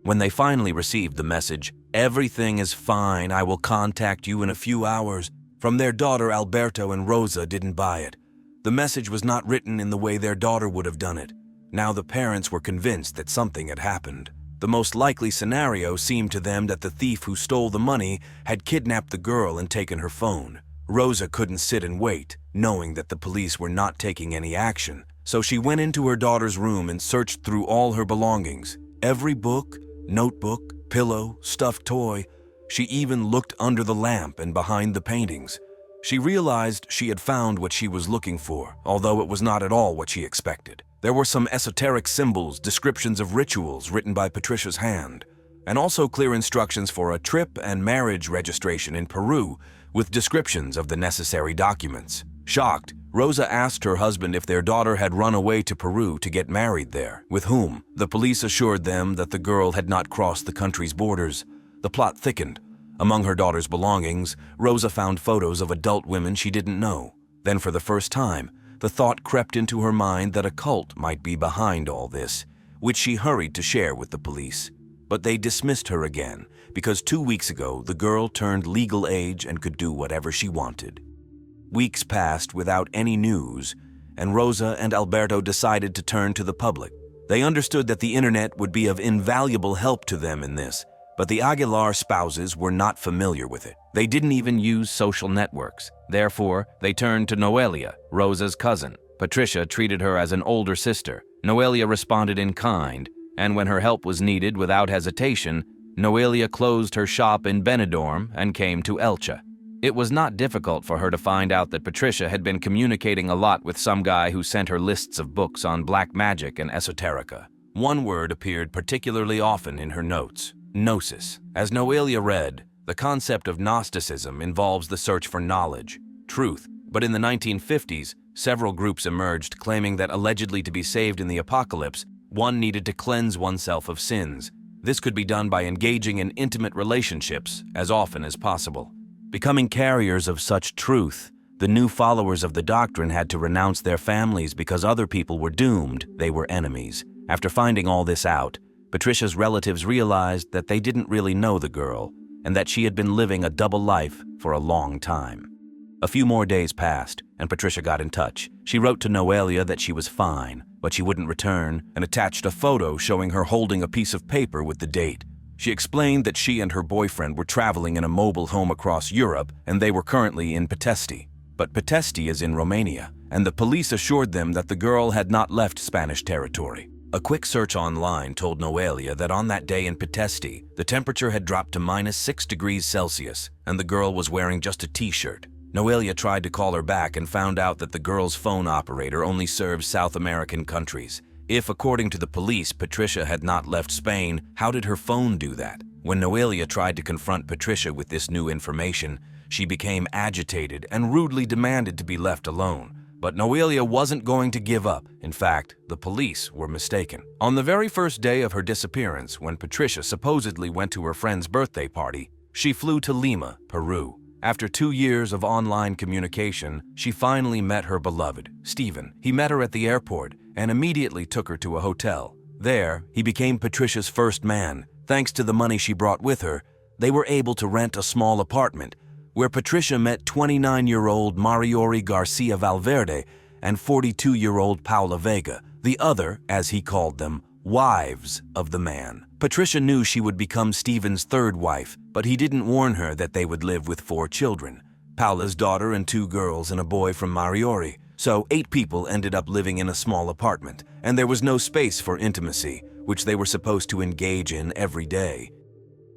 When they finally received the message, "Everything is fine, I will contact you in a few hours," from their daughter Alberto and Rosa didn't buy it. The message was not written in the way their daughter would have done it. Now the parents were convinced that something had happened. The most likely scenario seemed to them that the thief who stole the money had kidnapped the girl and taken her phone. Rosa couldn't sit and wait, knowing that the police were not taking any action. So she went into her daughter's room and searched through all her belongings. Every book, notebook, pillow, stuffed toy. She even looked under the lamp and behind the paintings. She realized she had found what she was looking for, although it was not at all what she expected. There were some esoteric symbols, descriptions of rituals written by Patricia's hand, and also clear instructions for a trip and marriage registration in Peru with descriptions of the necessary documents. Shocked, Rosa asked her husband if their daughter had run away to Peru to get married there, with whom. The police assured them that the girl had not crossed the country's borders. The plot thickened. Among her daughter's belongings, Rosa found photos of adult women she didn't know. Then for the first time, the thought crept into her mind that a cult might be behind all this, which she hurried to share with the police. But they dismissed her again, because 2 weeks ago the girl turned legal age and could do whatever she wanted. Weeks passed without any news, and Rosa and Alberto decided to turn to the public. They understood that the internet would be of invaluable help to them in this, but the Aguilar spouses were not familiar with it. They didn't even use social networks. Therefore, they turned to Noelia, Rosa's cousin. Patricia treated her as an older sister. Noelia responded in kind, and when her help was needed without hesitation, Noelia closed her shop in Benidorm and came to Elche. It was not difficult for her to find out that Patricia had been communicating a lot with some guy who sent her lists of books on black magic and esoterica. One word appeared particularly often in her notes: gnosis. As Noelia read, the concept of Gnosticism involves the search for knowledge, truth. But in the 1950s, several groups emerged claiming that allegedly to be saved in the apocalypse, one needed to cleanse oneself of sins. This could be done by engaging in intimate relationships as often as possible. Becoming carriers of such truth, the new followers of the doctrine had to renounce their families because other people were doomed, they were enemies. After finding all this out, Patricia's relatives realized that they didn't really know the girl and that she had been living a double life for a long time. A few more days passed, and Patricia got in touch. She wrote to Noelia that she was fine, but she wouldn't return, and attached a photo showing her holding a piece of paper with the date. She explained that she and her boyfriend were traveling in a mobile home across Europe, and they were currently in Pitești. But Pitești is in Romania, and the police assured them that the girl had not left Spanish territory. A quick search online told Noelia that on that day in Pitești, the temperature had dropped to -6 degrees Celsius, and the girl was wearing just a t-shirt. Noelia tried to call her back and found out that the girl's phone operator only serves South American countries. If, according to the police, Patricia had not left Spain, how did her phone do that? When Noelia tried to confront Patricia with this new information, she became agitated and rudely demanded to be left alone. But Noelia wasn't going to give up. In fact, the police were mistaken. On the very first day of her disappearance, when Patricia supposedly went to her friend's birthday party, she flew to Lima, Peru. After 2 years of online communication, she finally met her beloved, Stephen. He met her at the airport and immediately took her to a hotel. There, he became Patricia's first man. Thanks to the money she brought with her, they were able to rent a small apartment, where Patricia met 29-year-old Mariori Garcia Valverde and 42-year-old Paula Vega, the other, as he called them, wives of the man. Patricia knew she would become Stephen's third wife, but he didn't warn her that they would live with 4 children, Paula's daughter and 2 girls and a boy from Mariori. So 8 people ended up living in a small apartment, and there was no space for intimacy, which they were supposed to engage in every day.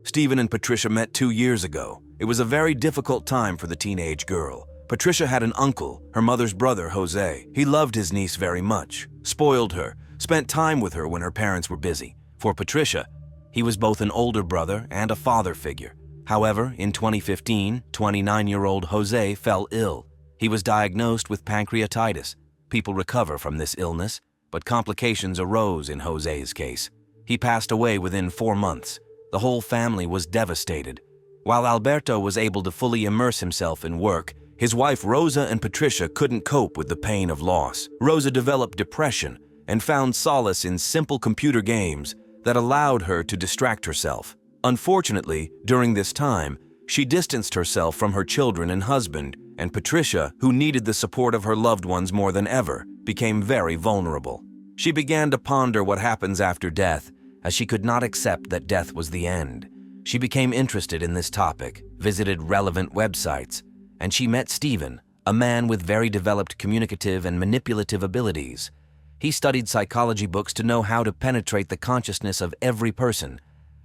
Stephen and Patricia met 2 years ago. It was a very difficult time for the teenage girl. Patricia had an uncle, her mother's brother, Jose. He loved his niece very much, spoiled her, spent time with her when her parents were busy. For Patricia, he was both an older brother and a father figure. However, in 2015, 29-year-old Jose fell ill. He was diagnosed with pancreatitis. People recover from this illness, but complications arose in Jose's case. He passed away within 4 months. The whole family was devastated. While Alberto was able to fully immerse himself in work, his wife Rosa and Patricia couldn't cope with the pain of loss. Rosa developed depression and found solace in simple computer games that allowed her to distract herself. Unfortunately, during this time, she distanced herself from her children and husband, and Patricia, who needed the support of her loved ones more than ever, became very vulnerable. She began to ponder what happens after death, as she could not accept that death was the end. She became interested in this topic, visited relevant websites, and she met Stephen, a man with very developed communicative and manipulative abilities. He studied psychology books to know how to penetrate the consciousness of every person.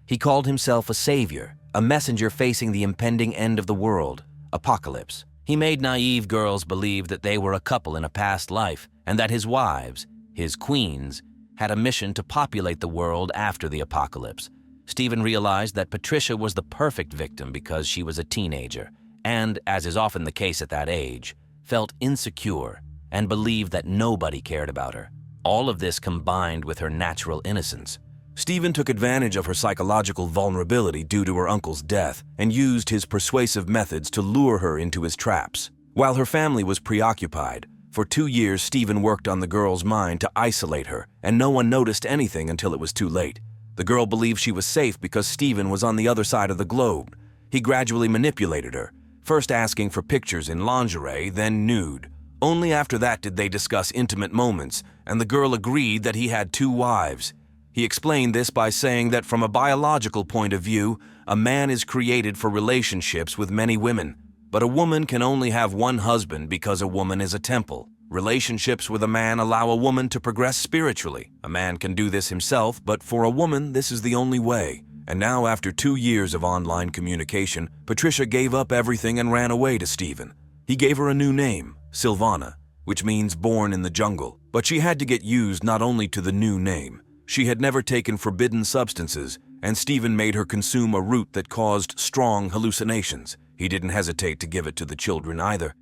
He called himself a savior, a messenger facing the impending end of the world, apocalypse. He made naive girls believe that they were a couple in a past life and that his wives, his queens, had a mission to populate the world after the apocalypse. Stephen realized that Patricia was the perfect victim because she was a teenager and, as is often the case at that age, felt insecure and believed that nobody cared about her. All of this combined with her natural innocence. Stephen took advantage of her psychological vulnerability due to her uncle's death and used his persuasive methods to lure her into his traps. While her family was preoccupied, for 2 years Stephen worked on the girl's mind to isolate her, and no one noticed anything until it was too late. The girl believed she was safe because Stephen was on the other side of the globe. He gradually manipulated her, first asking for pictures in lingerie, then nude. Only after that did they discuss intimate moments, and the girl agreed that he had 2 wives. He explained this by saying that from a biological point of view, a man is created for relationships with many women, but a woman can only have one husband because a woman is a temple. Relationships with a man allow a woman to progress spiritually. A man can do this himself, but for a woman, this is the only way. And now, after 2 years of online communication, Patricia gave up everything and ran away to Stephen. He gave her a new name, Silvana, which means born in the jungle, but she had to get used not only to the new name. She had never taken forbidden substances, and Stephen made her consume a root that caused strong hallucinations. He didn't hesitate to give it to the children either.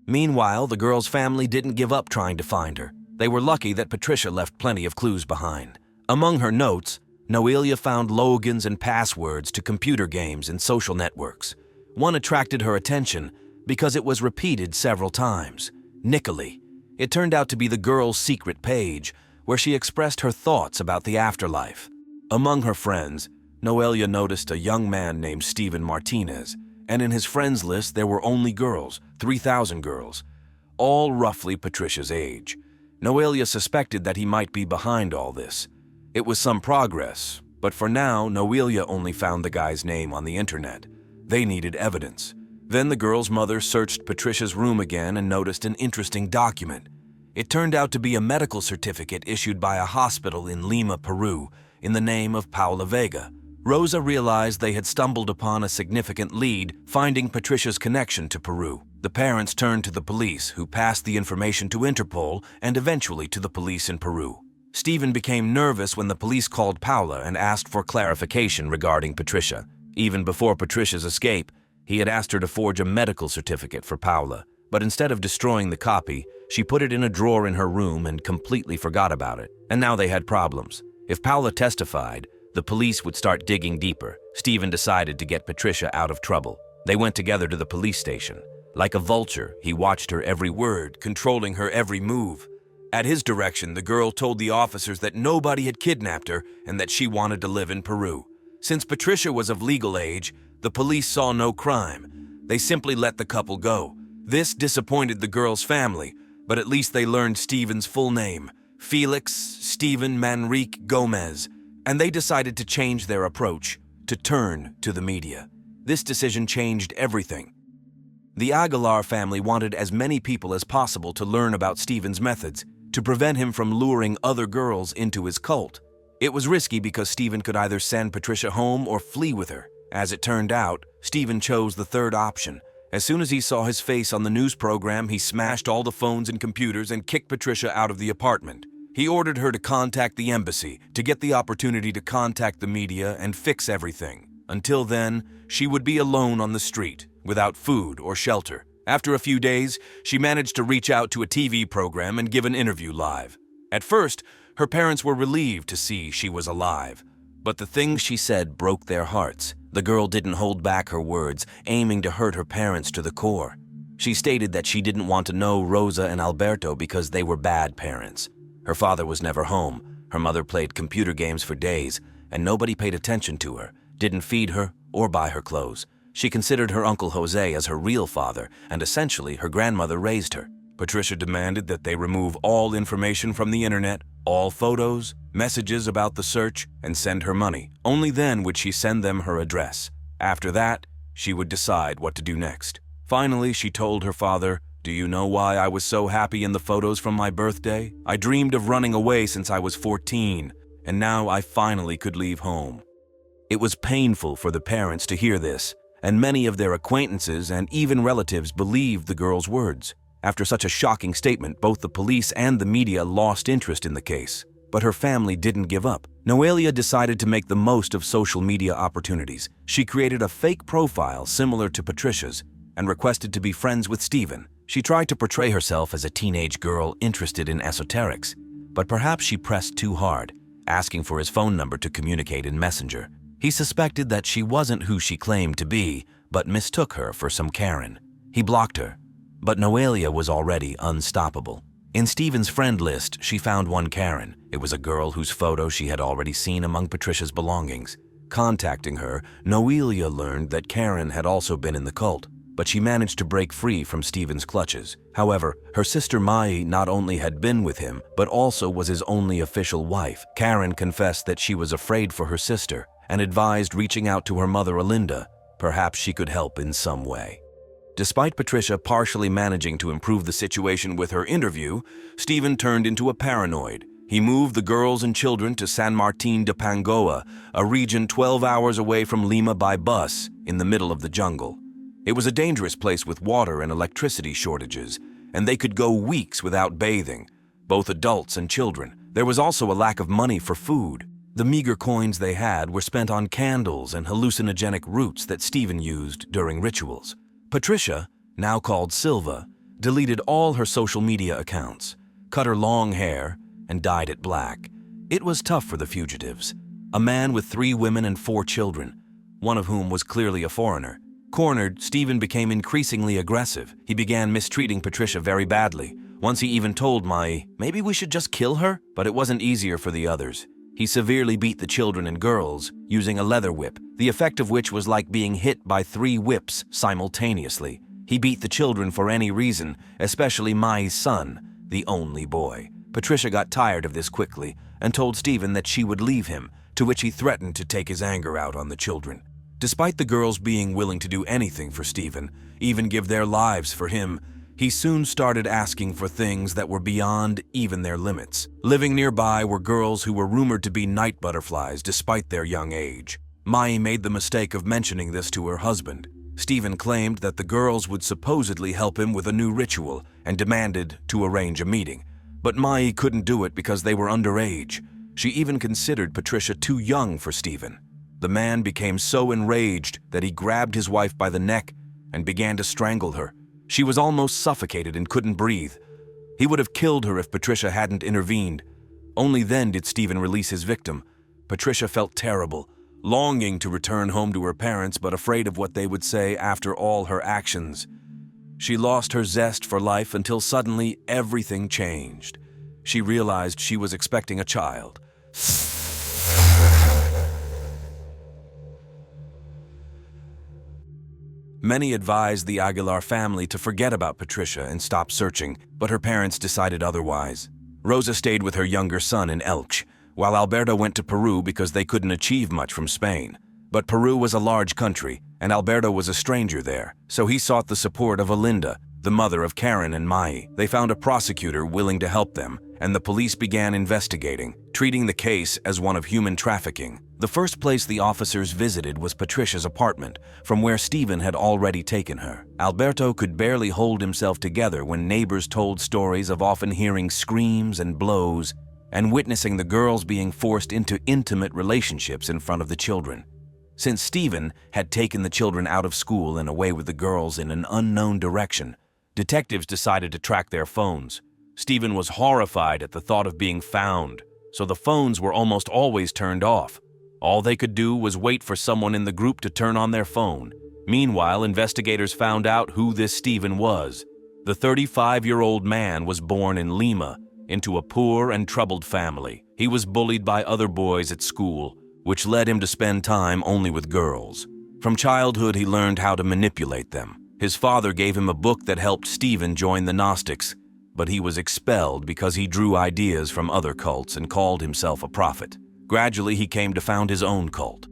Meanwhile, the girl's family didn't give up trying to find her. They were lucky that Patricia left plenty of clues behind. Among her notes, Noelia found logins and passwords to computer games and social networks. One attracted her attention because it was repeated several times. Nicoli. It turned out to be the girl's secret page, where she expressed her thoughts about the afterlife. Among her friends, Noelia noticed a young man named Stephen Martinez, and in his friends list there were only girls, 3,000 girls, all roughly Patricia's age. Noelia suspected that he might be behind all this. It was some progress, but for now, Noelia only found the guy's name on the internet. They needed evidence. Then the girl's mother searched Patricia's room again and noticed an interesting document. It turned out to be a medical certificate issued by a hospital in Lima, Peru, in the name of Paula Vega. Rosa realized they had stumbled upon a significant lead, finding Patricia's connection to Peru. The parents turned to the police, who passed the information to Interpol and eventually to the police in Peru. Stephen became nervous when the police called Paula and asked for clarification regarding Patricia. Even before Patricia's escape, he had asked her to forge a medical certificate for Paula, but instead of destroying the copy, she put it in a drawer in her room and completely forgot about it. And now they had problems. If Paula testified, the police would start digging deeper. Stephen decided to get Patricia out of trouble. They went together to the police station. Like a vulture, he watched her every word, controlling her every move. At his direction, the girl told the officers that nobody had kidnapped her and that she wanted to live in Peru. Since Patricia was of legal age, the police saw no crime. They simply let the couple go. This disappointed the girl's family, but at least they learned Stephen's full name, Felix Stephen Manrique Gomez, and they decided to change their approach, to turn to the media. This decision changed everything. The Aguilar family wanted as many people as possible to learn about Stephen's methods, to prevent him from luring other girls into his cult. It was risky because Stephen could either send Patricia home or flee with her. As it turned out, Stephen chose the third option. As soon as he saw his face on the news program, he smashed all the phones and computers and kicked Patricia out of the apartment. He ordered her to contact the embassy to get the opportunity to contact the media and fix everything. Until then, she would be alone on the street, without food or shelter. After a few days, she managed to reach out to a TV program and give an interview live. At first, her parents were relieved to see she was alive. But the things she said broke their hearts. The girl didn't hold back her words, aiming to hurt her parents to the core. She stated that she didn't want to know Rosa and Alberto because they were bad parents. Her father was never home, her mother played computer games for days, and nobody paid attention to her, didn't feed her or buy her clothes. She considered her Uncle Jose as her real father, and essentially her grandmother raised her. Patricia demanded that they remove all information from the internet, all photos, messages about the search, and send her money. Only then would she send them her address. After that, she would decide what to do next. Finally, she told her father, "Do you know why I was so happy in the photos from my birthday? I dreamed of running away since I was 14, and now I finally could leave home." It was painful for the parents to hear this, and many of their acquaintances and even relatives believed the girl's words. After such a shocking statement, both the police and the media lost interest in the case. But her family didn't give up. Noelia decided to make the most of social media opportunities. She created a fake profile similar to Patricia's and requested to be friends with Stephen. She tried to portray herself as a teenage girl interested in esoterics, but perhaps she pressed too hard, asking for his phone number to communicate in Messenger. He suspected that she wasn't who she claimed to be, but mistook her for some Karen. He blocked her, but Noelia was already unstoppable. In Stephen's friend list, she found one Karen. It was a girl whose photo she had already seen among Patricia's belongings. Contacting her, Noelia learned that Karen had also been in the cult, but she managed to break free from Stephen's clutches. However, her sister Mai not only had been with him, but also was his only official wife. Karen confessed that she was afraid for her sister and advised reaching out to her mother Alinda. Perhaps she could help in some way. Despite Patricia partially managing to improve the situation with her interview, Stephen turned into a paranoid. He moved the girls and children to San Martin de Pangoa, a region 12 hours away from Lima by bus, in the middle of the jungle. It was a dangerous place with water and electricity shortages, and they could go weeks without bathing, both adults and children. There was also a lack of money for food. The meager coins they had were spent on candles and hallucinogenic roots that Stephen used during rituals. Patricia, now called Silva, deleted all her social media accounts, cut her long hair, and dyed it black. It was tough for the fugitives. A man with 3 women and 4 children, one of whom was clearly a foreigner. Cornered, Stephen became increasingly aggressive. He began mistreating Patricia very badly. Once he even told Mai, maybe we should just kill her? But it wasn't easier for the others. He severely beat the children and girls using a leather whip, the effect of which was like being hit by 3 whips simultaneously. He beat the children for any reason, especially Mai's son, the only boy. Patricia got tired of this quickly and told Stephen that she would leave him, to which he threatened to take his anger out on the children. Despite the girls being willing to do anything for Stephen, even give their lives for him, he soon started asking for things that were beyond even their limits. Living nearby were girls who were rumored to be night butterflies despite their young age. Mai made the mistake of mentioning this to her husband. Stephen claimed that the girls would supposedly help him with a new ritual and demanded to arrange a meeting. But Mai couldn't do it because they were underage. She even considered Patricia too young for Stephen. The man became so enraged that he grabbed his wife by the neck and began to strangle her. She was almost suffocated and couldn't breathe. He would have killed her if Patricia hadn't intervened. Only then did Stephen release his victim. Patricia felt terrible, longing to return home to her parents but afraid of what they would say after all her actions. She lost her zest for life until suddenly everything changed. She realized she was expecting a child. Many advised the Aguilar family to forget about Patricia and stop searching, but her parents decided otherwise. Rosa stayed with her younger son in Elche, while Alberto went to Peru because they couldn't achieve much from Spain. But Peru was a large country, and Alberto was a stranger there, so he sought the support of Alinda, the mother of Karen and Mai. They found a prosecutor willing to help them, and the police began investigating, treating the case as one of human trafficking. The first place the officers visited was Patricia's apartment, from where Stephen had already taken her. Alberto could barely hold himself together when neighbors told stories of often hearing screams and blows and witnessing the girls being forced into intimate relationships in front of the children. Since Stephen had taken the children out of school and away with the girls in an unknown direction, detectives decided to track their phones. Stephen was horrified at the thought of being found, so the phones were almost always turned off. All they could do was wait for someone in the group to turn on their phone. Meanwhile, investigators found out who this Stephen was. The 35-year-old man was born in Lima into a poor and troubled family. He was bullied by other boys at school, which led him to spend time only with girls. From childhood, he learned how to manipulate them. His father gave him a book that helped Stephen join the Gnostics, but he was expelled because he drew ideas from other cults and called himself a prophet. Gradually, he came to found his own cult.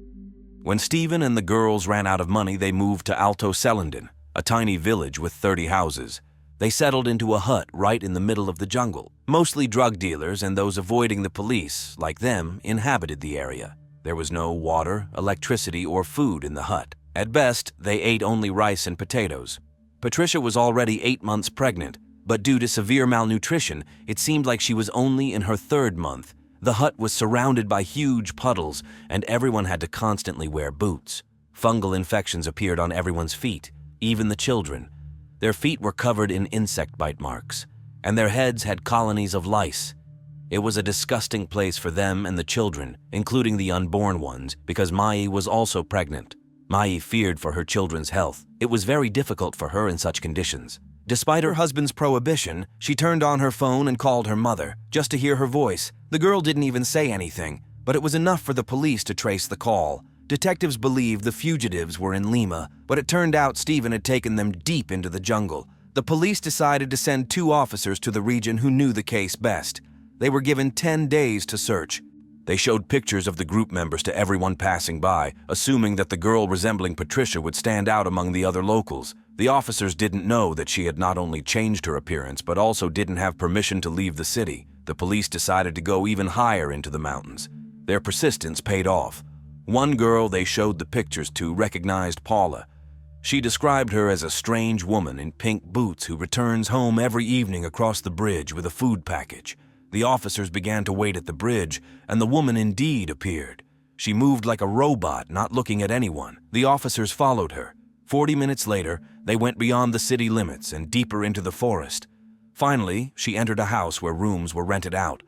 When Stephen and the girls ran out of money, they moved to Alto Selindon, a tiny village with 30 houses. They settled into a hut right in the middle of the jungle. Mostly drug dealers and those avoiding the police, like them, inhabited the area. There was no water, electricity, or food in the hut. At best, they ate only rice and potatoes. Patricia was already 8 months pregnant, but due to severe malnutrition, it seemed like she was only in her 3rd month. The hut was surrounded by huge puddles, and everyone had to constantly wear boots. Fungal infections appeared on everyone's feet, even the children. Their feet were covered in insect bite marks, and their heads had colonies of lice. It was a disgusting place for them and the children, including the unborn ones, because Mai was also pregnant. Mai feared for her children's health. It was very difficult for her in such conditions. Despite her husband's prohibition, she turned on her phone and called her mother, just to hear her voice. The girl didn't even say anything, but it was enough for the police to trace the call. Detectives believed the fugitives were in Lima, but it turned out Stephen had taken them deep into the jungle. The police decided to send 2 officers to the region who knew the case best. They were given 10 days to search. They showed pictures of the group members to everyone passing by, assuming that the girl resembling Patricia would stand out among the other locals. The officers didn't know that she had not only changed her appearance, but also didn't have permission to leave the city. The police decided to go even higher into the mountains. Their persistence paid off. One girl they showed the pictures to recognized Paula. She described her as a strange woman in pink boots who returns home every evening across the bridge with a food package. The officers began to wait at the bridge, and the woman indeed appeared. She moved like a robot, not looking at anyone. The officers followed her. 40 minutes later, they went beyond the city limits and deeper into the forest. Finally, she entered a house where rooms were rented out.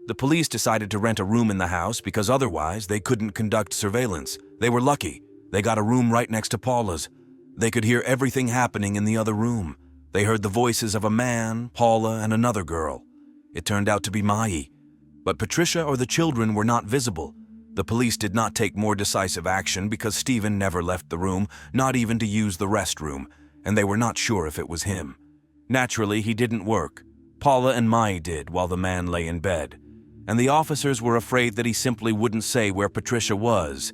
The police decided to rent a room in the house because otherwise they couldn't conduct surveillance. They were lucky. They got a room right next to Paula's. They could hear everything happening in the other room. They heard the voices of a man, Paula, and another girl. It turned out to be Mai. But Patricia or the children were not visible. The police did not take more decisive action because Stephen never left the room, not even to use the restroom, and they were not sure if it was him. Naturally, he didn't work. Paula and Mai did while the man lay in bed, and the officers were afraid that he simply wouldn't say where Patricia was.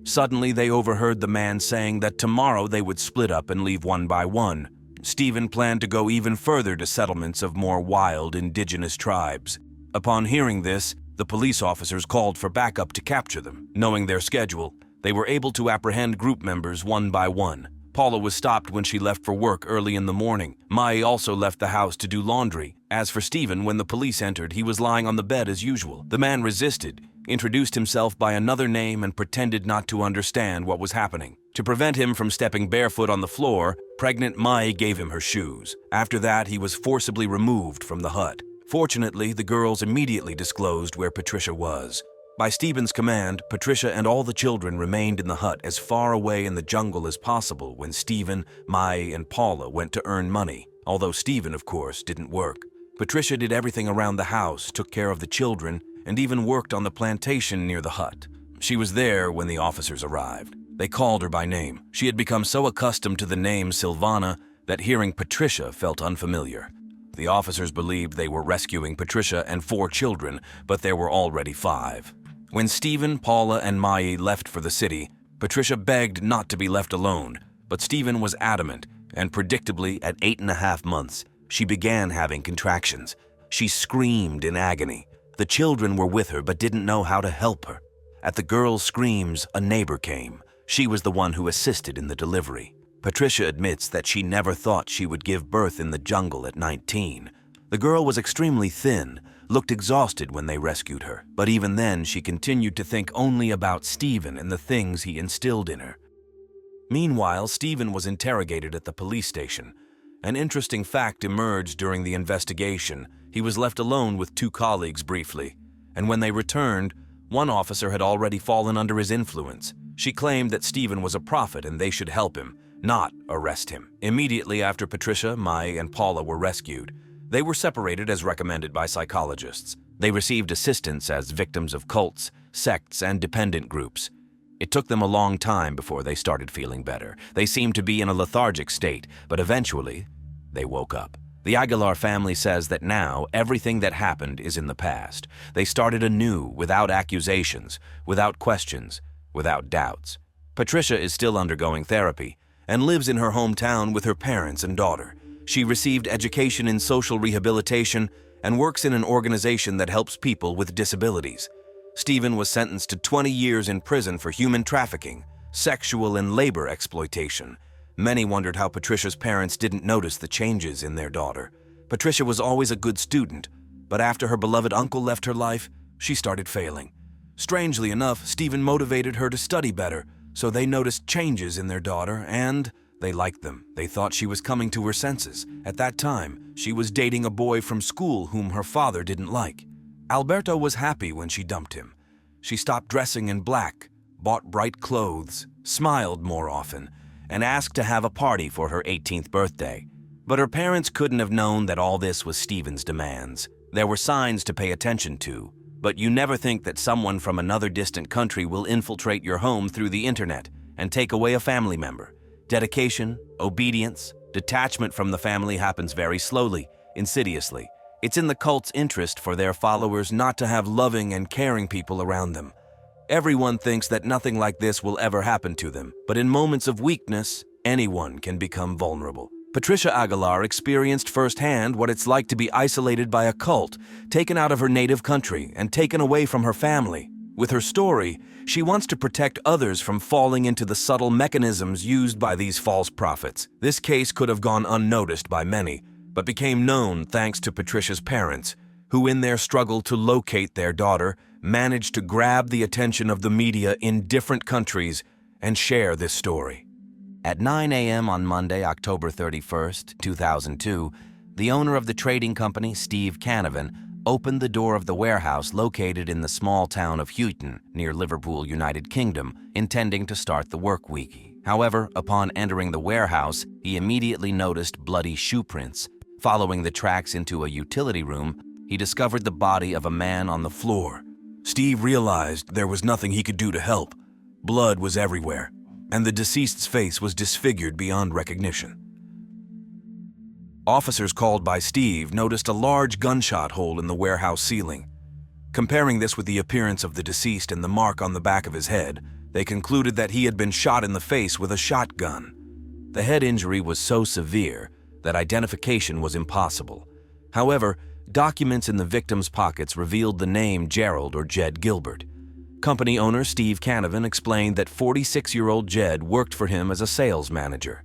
Suddenly, they overheard the man saying that tomorrow they would split up and leave one by one. Stephen planned to go even further to settlements of more wild indigenous tribes. Upon hearing this, the police officers called for backup to capture them. Knowing their schedule, they were able to apprehend group members one by one. Paula was stopped when she left for work early in the morning. Mai also left the house to do laundry. As for Stephen, when the police entered, he was lying on the bed as usual. The man resisted, introduced himself by another name, and pretended not to understand what was happening. To prevent him from stepping barefoot on the floor, pregnant Mai gave him her shoes. After that, he was forcibly removed from the hut. Fortunately, the girls immediately disclosed where Patricia was. By Stephen's command, Patricia and all the children remained in the hut as far away in the jungle as possible when Stephen, Mai, and Paula went to earn money, although Stephen, of course, didn't work. Patricia did everything around the house, took care of the children, and even worked on the plantation near the hut. She was there when the officers arrived. They called her by name. She had become so accustomed to the name Silvana that hearing Patricia felt unfamiliar. The officers believed they were rescuing Patricia and 4 children, but there were already 5. When Stephen, Paula, and Mai left for the city, Patricia begged not to be left alone, but Stephen was adamant, and predictably, at 8.5 months, she began having contractions. She screamed in agony. The children were with her but didn't know how to help her. At the girl's screams, a neighbor came. She was the one who assisted in the delivery. Patricia admits that she never thought she would give birth in the jungle at 19. The girl was extremely thin, looked exhausted when they rescued her, but even then she continued to think only about Stephen and the things he instilled in her. Meanwhile, Stephen was interrogated at the police station. An interesting fact emerged during the investigation. He was left alone with two colleagues briefly, and when they returned, one officer had already fallen under his influence. She claimed that Stephen was a prophet and they should help him, not arrest him. Immediately after Patricia, Mai, and Paula were rescued, they were separated as recommended by psychologists. They received assistance as victims of cults, sects, and dependent groups. It took them a long time before they started feeling better. They seemed to be in a lethargic state, but eventually, they woke up. The Aguilar family says that now everything that happened is in the past. They started anew, without accusations, without questions, without doubts. Patricia is still undergoing therapy and lives in her hometown with her parents and daughter. She received education in social rehabilitation and works in an organization that helps people with disabilities. Stephen was sentenced to 20 years in prison for human trafficking, sexual and labor exploitation. Many wondered how Patricia's parents didn't notice the changes in their daughter. Patricia was always a good student, but after her beloved uncle left her life, she started failing. Strangely enough, Stephen motivated her to study better, so they noticed changes in their daughter and they liked them. They thought she was coming to her senses. At that time, she was dating a boy from school whom her father didn't like. Alberto was happy when she dumped him. She stopped dressing in black, bought bright clothes, smiled more often, and asked to have a party for her 18th birthday. But her parents couldn't have known that all this was Stephen's demands. There were signs to pay attention to, but you never think that someone from another distant country will infiltrate your home through the internet and take away a family member. Dedication, obedience, detachment from the family happens very slowly, insidiously. It's in the cult's interest for their followers not to have loving and caring people around them. Everyone thinks that nothing like this will ever happen to them, but in moments of weakness, anyone can become vulnerable. Patricia Aguilar experienced firsthand what it's like to be isolated by a cult, taken out of her native country and taken away from her family. With her story, she wants to protect others from falling into the subtle mechanisms used by these false prophets. This case could have gone unnoticed by many, but became known thanks to Patricia's parents, who in their struggle to locate their daughter, managed to grab the attention of the media in different countries and share this story. At 9 a.m. on Monday, October 31st, 2002, the owner of the trading company, Steve Canavan, opened the door of the warehouse located in the small town of Huyton, near Liverpool, United Kingdom, intending to start the work week. However, upon entering the warehouse, he immediately noticed bloody shoe prints. Following the tracks into a utility room, he discovered the body of a man on the floor. Steve realized there was nothing he could do to help. Blood was everywhere, and the deceased's face was disfigured beyond recognition. Officers called by Steve noticed a large gunshot hole in the warehouse ceiling. Comparing this with the appearance of the deceased and the mark on the back of his head, they concluded that he had been shot in the face with a shotgun. The head injury was so severe that identification was impossible. However, documents in the victim's pockets revealed the name Gerald or Jed Gilbert. Company owner Steve Canavan explained that 46-year-old Jed worked for him as a sales manager.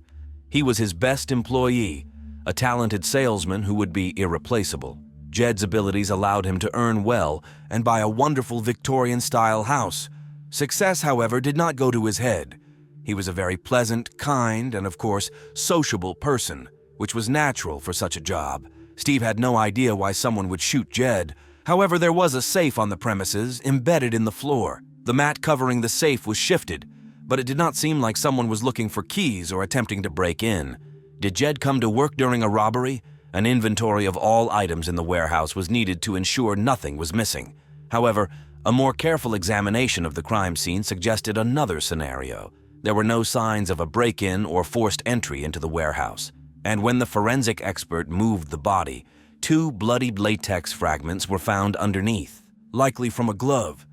He was his best employee, a talented salesman who would be irreplaceable. Jed's abilities allowed him to earn well and buy a wonderful Victorian-style house. Success, however, did not go to his head. He was a very pleasant, kind, and of course, sociable person, which was natural for such a job. Steve had no idea why someone would shoot Jed. However, there was a safe on the premises, embedded in the floor. The mat covering the safe was shifted, but it did not seem like someone was looking for keys or attempting to break in. Did Jed come to work during a robbery? An inventory of all items in the warehouse was needed to ensure nothing was missing. However, a more careful examination of the crime scene suggested another scenario. There were no signs of a break-in or forced entry into the warehouse. And when the forensic expert moved the body, 2 bloodied latex fragments were found underneath, likely from a glove.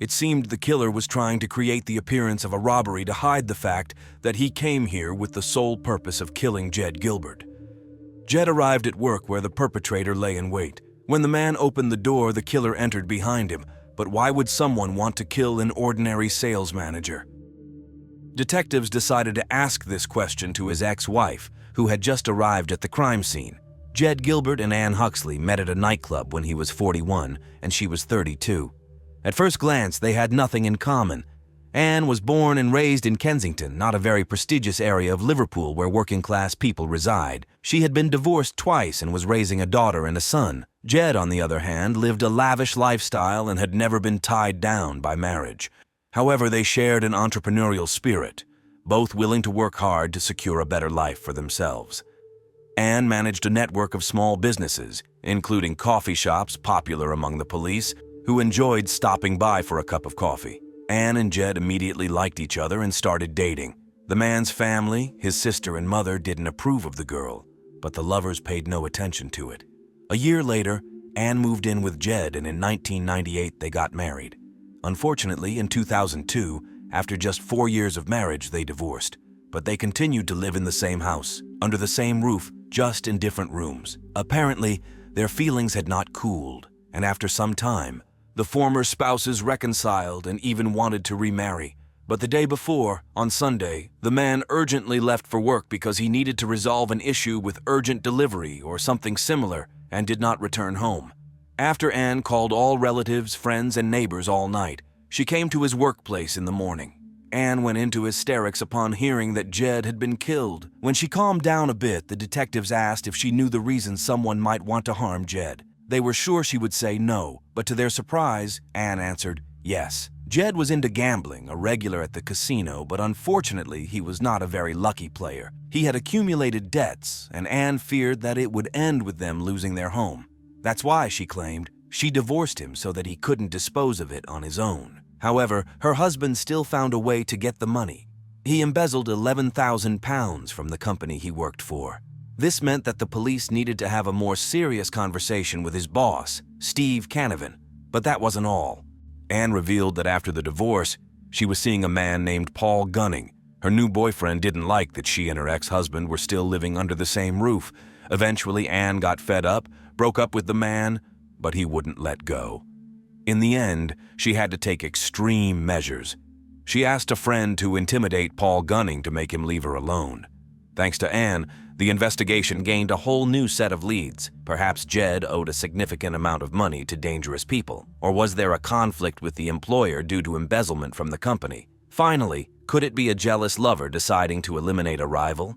It seemed the killer was trying to create the appearance of a robbery to hide the fact that he came here with the sole purpose of killing Jed Gilbert. Jed arrived at work where the perpetrator lay in wait. When the man opened the door, the killer entered behind him. But why would someone want to kill an ordinary sales manager? Detectives decided to ask this question to his ex-wife, who had just arrived at the crime scene. Jed Gilbert and Ann Huxley met at a nightclub when he was 41 and she was 32. At first glance, they had nothing in common. Ann was born and raised in Kensington, not a very prestigious area of Liverpool where working-class people reside. She had been divorced twice and was raising a daughter and a son. Jed, on the other hand, lived a lavish lifestyle and had never been tied down by marriage. However, they shared an entrepreneurial spirit, both willing to work hard to secure a better life for themselves. Ann managed a network of small businesses, including coffee shops popular among the police, who enjoyed stopping by for a cup of coffee. Ann and Jed immediately liked each other and started dating. The man's family, his sister and mother, didn't approve of the girl, but the lovers paid no attention to it. A year later, Ann moved in with Jed, and in 1998 they got married. Unfortunately, in 2002, after just 4 years of marriage, they divorced. But they continued to live in the same house, under the same roof, just in different rooms. Apparently, their feelings had not cooled, and after some time, the former spouses reconciled and even wanted to remarry. But the day before, on Sunday, the man urgently left for work because he needed to resolve an issue with urgent delivery or something similar and did not return home. After Ann called all relatives, friends, and neighbors all night, she came to his workplace in the morning. Ann went into hysterics upon hearing that Jed had been killed. When she calmed down a bit, the detectives asked if she knew the reason someone might want to harm Jed. They were sure she would say no, but to their surprise, Ann answered yes. Jed was into gambling, a regular at the casino, but unfortunately he was not a very lucky player. He had accumulated debts, and Ann feared that it would end with them losing their home. That's why, she claimed, she divorced him so that he couldn't dispose of it on his own. However, her husband still found a way to get the money. He embezzled £11,000 from the company he worked for. This meant that the police needed to have a more serious conversation with his boss, Steve Canavan. But that wasn't all. Ann revealed that after the divorce, she was seeing a man named Paul Gunning. Her new boyfriend didn't like that she and her ex-husband were still living under the same roof. Eventually, Ann got fed up, broke up with the man, but he wouldn't let go. In the end, she had to take extreme measures. She asked a friend to intimidate Paul Gunning to make him leave her alone. Thanks to Ann, the investigation gained a whole new set of leads. Perhaps Jed owed a significant amount of money to dangerous people, or was there a conflict with the employer due to embezzlement from the company? Finally, could it be a jealous lover deciding to eliminate a rival?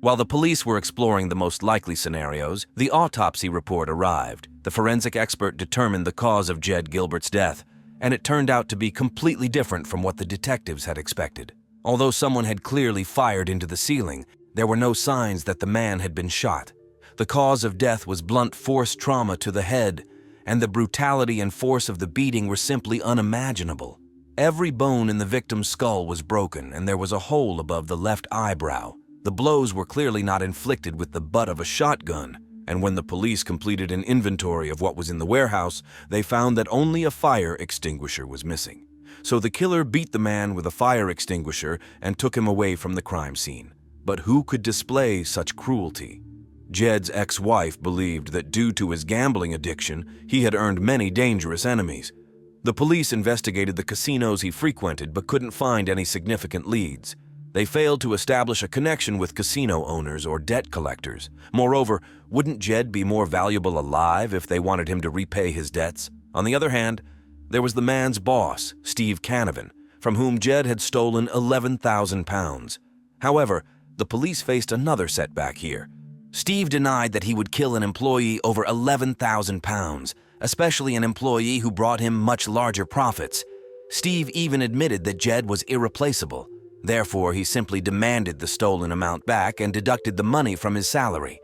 While the police were exploring the most likely scenarios, the autopsy report arrived. The forensic expert determined the cause of Jed Gilbert's death, and it turned out to be completely different from what the detectives had expected. Although someone had clearly fired into the ceiling, there were no signs that the man had been shot. The cause of death was blunt force trauma to the head, and the brutality and force of the beating were simply unimaginable. Every bone in the victim's skull was broken, and there was a hole above the left eyebrow. The blows were clearly not inflicted with the butt of a shotgun, and when the police completed an inventory of what was in the warehouse, they found that only a fire extinguisher was missing. So the killer beat the man with a fire extinguisher and took him away from the crime scene. But who could display such cruelty? Jed's ex-wife believed that due to his gambling addiction, he had earned many dangerous enemies. The police investigated the casinos he frequented but couldn't find any significant leads. They failed to establish a connection with casino owners or debt collectors. Moreover, wouldn't Jed be more valuable alive if they wanted him to repay his debts? On the other hand, there was the man's boss, Steve Canavan, from whom Jed had stolen £11,000. However, the police faced another setback here. Steve denied that he would kill an employee over £11,000, especially an employee who brought him much larger profits. Steve even admitted that Jed was irreplaceable. Therefore, he simply demanded the stolen amount back and deducted the money from his salary.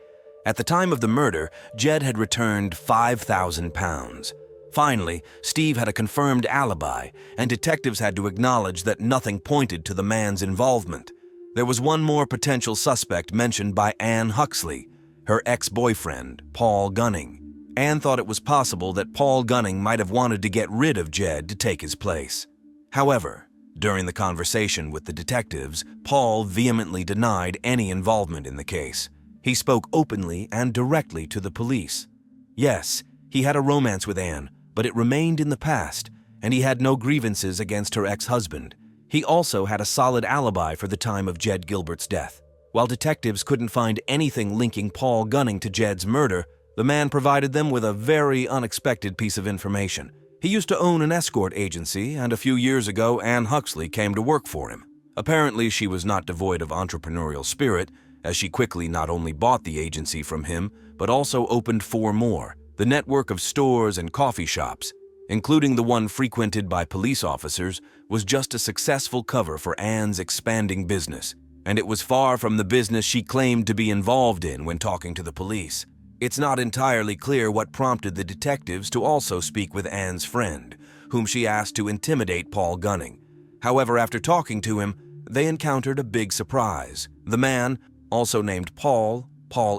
At the time of the murder, Jed had returned £5,000. Finally, Steve had a confirmed alibi, and detectives had to acknowledge that nothing pointed to the man's involvement. There was one more potential suspect mentioned by Ann Huxley, her ex-boyfriend, Paul Gunning. Ann thought it was possible that Paul Gunning might have wanted to get rid of Jed to take his place. However, during the conversation with the detectives, Paul vehemently denied any involvement in the case. He spoke openly and directly to the police. Yes, he had a romance with Ann, but it remained in the past, and he had no grievances against her ex-husband. He also had a solid alibi for the time of Jed Gilbert's death. While detectives couldn't find anything linking Paul Gunning to Jed's murder, the man provided them with a very unexpected piece of information. He used to own an escort agency, and a few years ago, Ann Huxley came to work for him. Apparently, she was not devoid of entrepreneurial spirit, as she quickly not only bought the agency from him, but also opened 4 more. The network of stores and coffee shops, including the one frequented by police officers, was just a successful cover for Ann's expanding business, and it was far from the business she claimed to be involved in when talking to the police. It's not entirely clear what prompted the detectives to also speak with Ann's friend, whom she asked to intimidate Paul Gunning. However, after talking to him, they encountered a big surprise. The man, also named Paul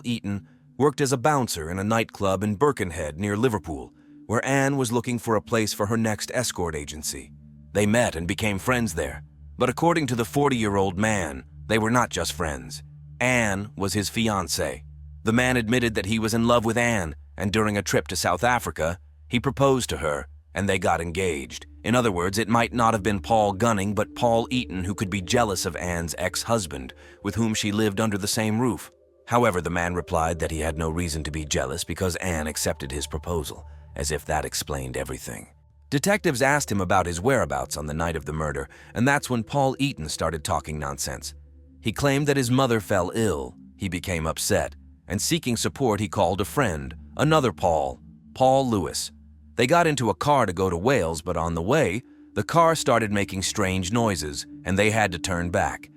Eaton, worked as a bouncer in a nightclub in Birkenhead near Liverpool, where Ann was looking for a place for her next escort agency. They met and became friends there. But according to the 40-year-old man, they were not just friends. Ann was his fiancée. The man admitted that he was in love with Ann, and during a trip to South Africa, he proposed to her, and they got engaged. In other words, it might not have been Paul Gunning, but Paul Eaton who could be jealous of Ann's ex-husband, with whom she lived under the same roof. However, the man replied that he had no reason to be jealous because Ann accepted his proposal, as if that explained everything. Detectives asked him about his whereabouts on the night of the murder, and that's when Paul Eaton started talking nonsense. He claimed that his mother fell ill. He became upset, and seeking support, he called a friend, another Paul Lewis. They got into a car to go to Wales, but on the way, the car started making strange noises, and they had to turn back.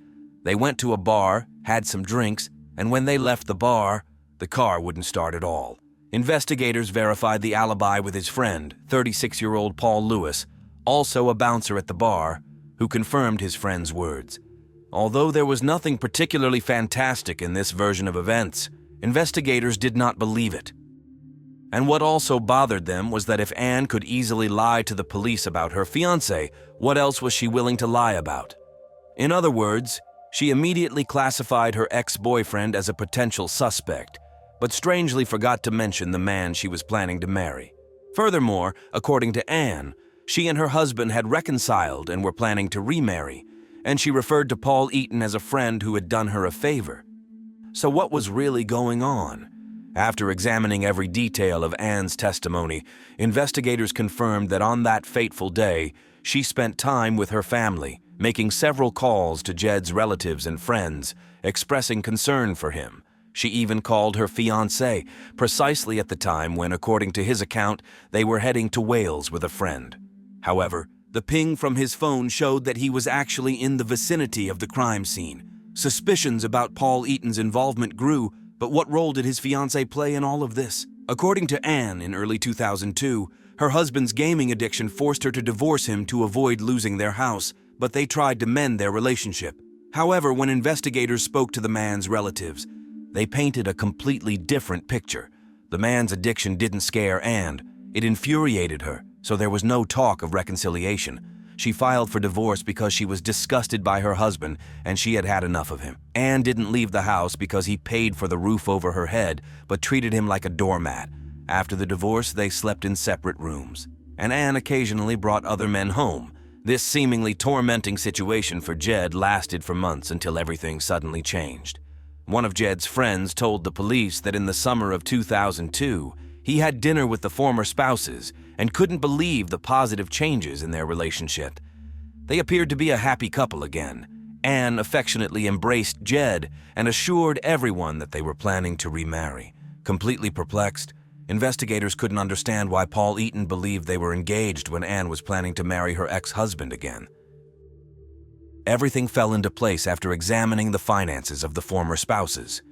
They went to a bar, had some drinks, and when they left the bar, the car wouldn't start at all. Investigators verified the alibi with his friend, 36-year-old Paul Lewis, also a bouncer at the bar, who confirmed his friend's words. Although there was nothing particularly fantastic in this version of events, investigators did not believe it. And what also bothered them was that if Ann could easily lie to the police about her fiancé, what else was she willing to lie about? In other words, she immediately classified her ex-boyfriend as a potential suspect, but strangely forgot to mention the man she was planning to marry. Furthermore, according to Ann, she and her husband had reconciled and were planning to remarry, and she referred to Paul Eaton as a friend who had done her a favor. So what was really going on? After examining every detail of Ann's testimony, investigators confirmed that on that fateful day, she spent time with her family, making several calls to Jed's relatives and friends, expressing concern for him. She even called her fiancé, precisely at the time when, according to his account, they were heading to Wales with a friend. However, the ping from his phone showed that he was actually in the vicinity of the crime scene. Suspicions about Paul Eaton's involvement grew, but what role did his fiancé play in all of this? According to Ann, in early 2002, her husband's gaming addiction forced her to divorce him to avoid losing their house, but they tried to mend their relationship. However, when investigators spoke to the man's relatives, they painted a completely different picture. The man's addiction didn't scare Ann. It infuriated her, so there was no talk of reconciliation. She filed for divorce because she was disgusted by her husband and she had had enough of him. Ann didn't leave the house because he paid for the roof over her head, but treated him like a doormat. After the divorce, they slept in separate rooms, and Ann occasionally brought other men home. This seemingly tormenting situation for Jed lasted for months until everything suddenly changed. One of Jed's friends told the police that in the summer of 2002, he had dinner with the former spouses and couldn't believe the positive changes in their relationship. They appeared to be a happy couple again. Ann affectionately embraced Jed and assured everyone that they were planning to remarry. Completely perplexed, investigators couldn't understand why Paul Eaton believed they were engaged when Ann was planning to marry her ex-husband again. Everything fell into place after examining the finances of the former spouses.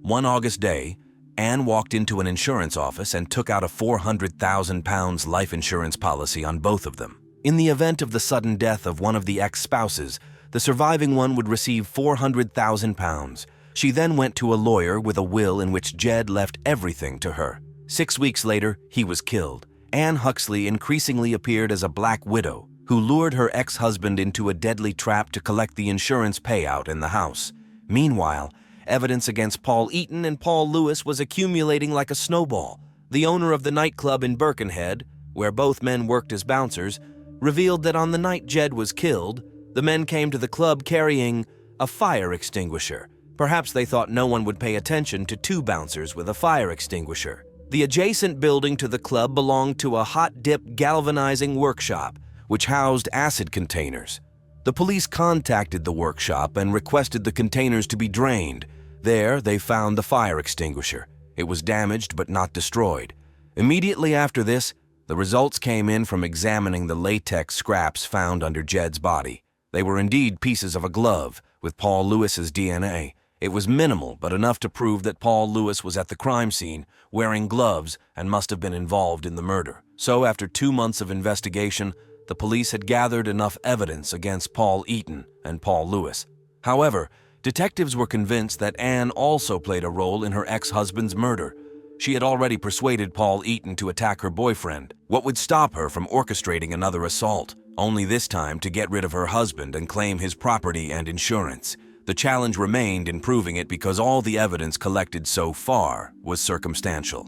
One August day, Ann walked into an insurance office and took out a £400,000 life insurance policy on both of them. In the event of the sudden death of one of the ex-spouses, the surviving one would receive £400,000. She then went to a lawyer with a will in which Jed left everything to her. 6 weeks later, he was killed. Ann Huxley increasingly appeared as a black widow who lured her ex-husband into a deadly trap to collect the insurance payout in the house. Meanwhile, evidence against Paul Eaton and Paul Lewis was accumulating like a snowball. The owner of the nightclub in Birkenhead, where both men worked as bouncers, revealed that on the night Jed was killed, the men came to the club carrying a fire extinguisher, Perhaps they thought no one would pay attention to two bouncers with a fire extinguisher. The adjacent building to the club belonged to a hot-dip galvanizing workshop, which housed acid containers. The police contacted the workshop and requested the containers to be drained. There, they found the fire extinguisher. It was damaged but not destroyed. Immediately after this, the results came in from examining the latex scraps found under Jed's body. They were indeed pieces of a glove, with Paul Lewis's DNA. It was minimal, but enough to prove that Paul Lewis was at the crime scene, wearing gloves, and must have been involved in the murder. So, after 2 months of investigation, the police had gathered enough evidence against Paul Eaton and Paul Lewis. However, detectives were convinced that Anne also played a role in her ex-husband's murder. She had already persuaded Paul Eaton to attack her boyfriend. What would stop her from orchestrating another assault, only this time to get rid of her husband and claim his property and insurance? The challenge remained in proving it because all the evidence collected so far was circumstantial.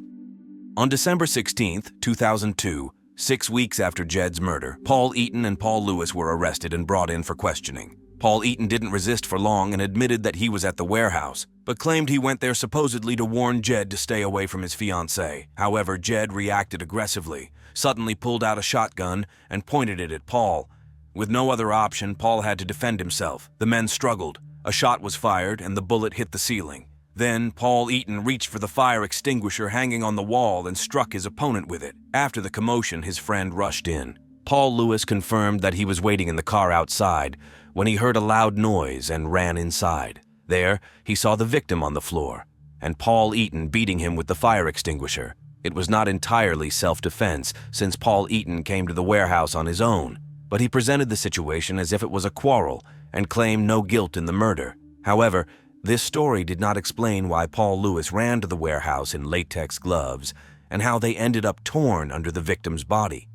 On December 16, 2002, 6 weeks after Jed's murder, Paul Eaton and Paul Lewis were arrested and brought in for questioning. Paul Eaton didn't resist for long and admitted that he was at the warehouse, but claimed he went there supposedly to warn Jed to stay away from his fiancée. However, Jed reacted aggressively, suddenly pulled out a shotgun and pointed it at Paul. With no other option, Paul had to defend himself. The men struggled. A shot was fired and the bullet hit the ceiling. Then, Paul Eaton reached for the fire extinguisher hanging on the wall and struck his opponent with it. After the commotion, his friend rushed in. Paul Lewis confirmed that he was waiting in the car outside when he heard a loud noise and ran inside. There, he saw the victim on the floor, and Paul Eaton beating him with the fire extinguisher. It was not entirely self-defense, since Paul Eaton came to the warehouse on his own, but he presented the situation as if it was a quarrel and claimed no guilt in the murder. However, this story did not explain why Paul Lewis ran to the warehouse in latex gloves and how they ended up torn under the victim's body.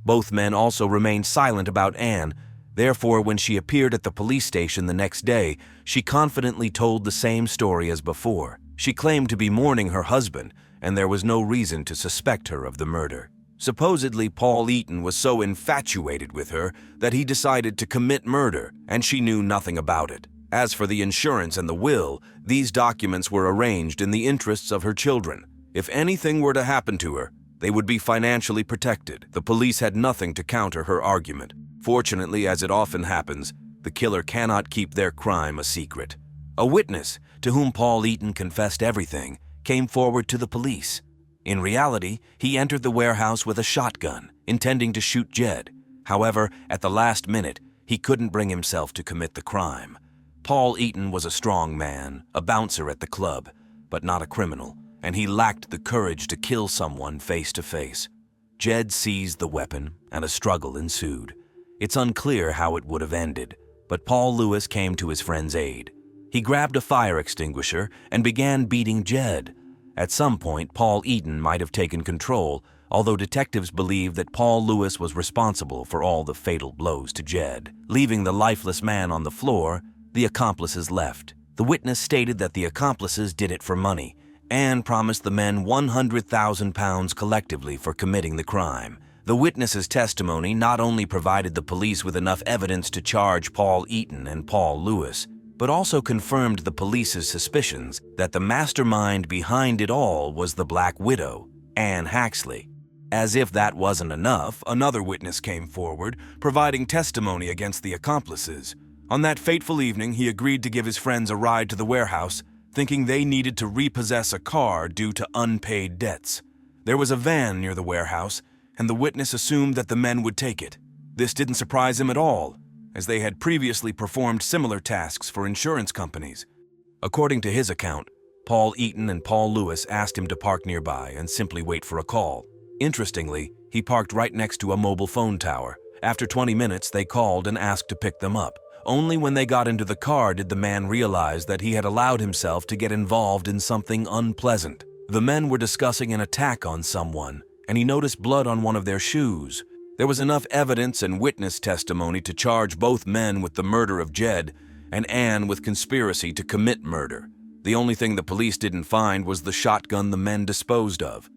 Both men also remained silent about Anne. Therefore, when she appeared at the police station the next day, she confidently told the same story as before. She claimed to be mourning her husband, and there was no reason to suspect her of the murder. Supposedly, Paul Eaton was so infatuated with her that he decided to commit murder, and she knew nothing about it. As for the insurance and the will, these documents were arranged in the interests of her children. If anything were to happen to her, they would be financially protected. The police had nothing to counter her argument. Fortunately, as it often happens, the killer cannot keep their crime a secret. A witness, to whom Paul Eaton confessed everything, came forward to the police. In reality, he entered the warehouse with a shotgun, intending to shoot Jed. However, at the last minute, he couldn't bring himself to commit the crime. Paul Eaton was a strong man, a bouncer at the club, but not a criminal, and he lacked the courage to kill someone face to face. Jed seized the weapon, and a struggle ensued. It's unclear how it would have ended, but Paul Lewis came to his friend's aid. He grabbed a fire extinguisher and began beating Jed. At some point, Paul Eaton might have taken control, although detectives believe that Paul Lewis was responsible for all the fatal blows to Jed. Leaving the lifeless man on the floor, the accomplices left. The witness stated that the accomplices did it for money, and promised the men £100,000 collectively for committing the crime. The witness's testimony not only provided the police with enough evidence to charge Paul Eaton and Paul Lewis, but also confirmed the police's suspicions that the mastermind behind it all was the Black Widow, Anne Haxley. As if that wasn't enough, another witness came forward, providing testimony against the accomplices. On that fateful evening, he agreed to give his friends a ride to the warehouse, thinking they needed to repossess a car due to unpaid debts. There was a van near the warehouse, and the witness assumed that the men would take it. This didn't surprise him at all, as they had previously performed similar tasks for insurance companies. According to his account, Paul Eaton and Paul Lewis asked him to park nearby and simply wait for a call. Interestingly, he parked right next to a mobile phone tower. After 20 minutes, they called and asked to pick them up. Only when they got into the car did the man realize that he had allowed himself to get involved in something unpleasant. The men were discussing an attack on someone, and he noticed blood on one of their shoes. There was enough evidence and witness testimony to charge both men with the murder of Jed and Anne with conspiracy to commit murder. The only thing the police didn't find was the shotgun the men disposed of.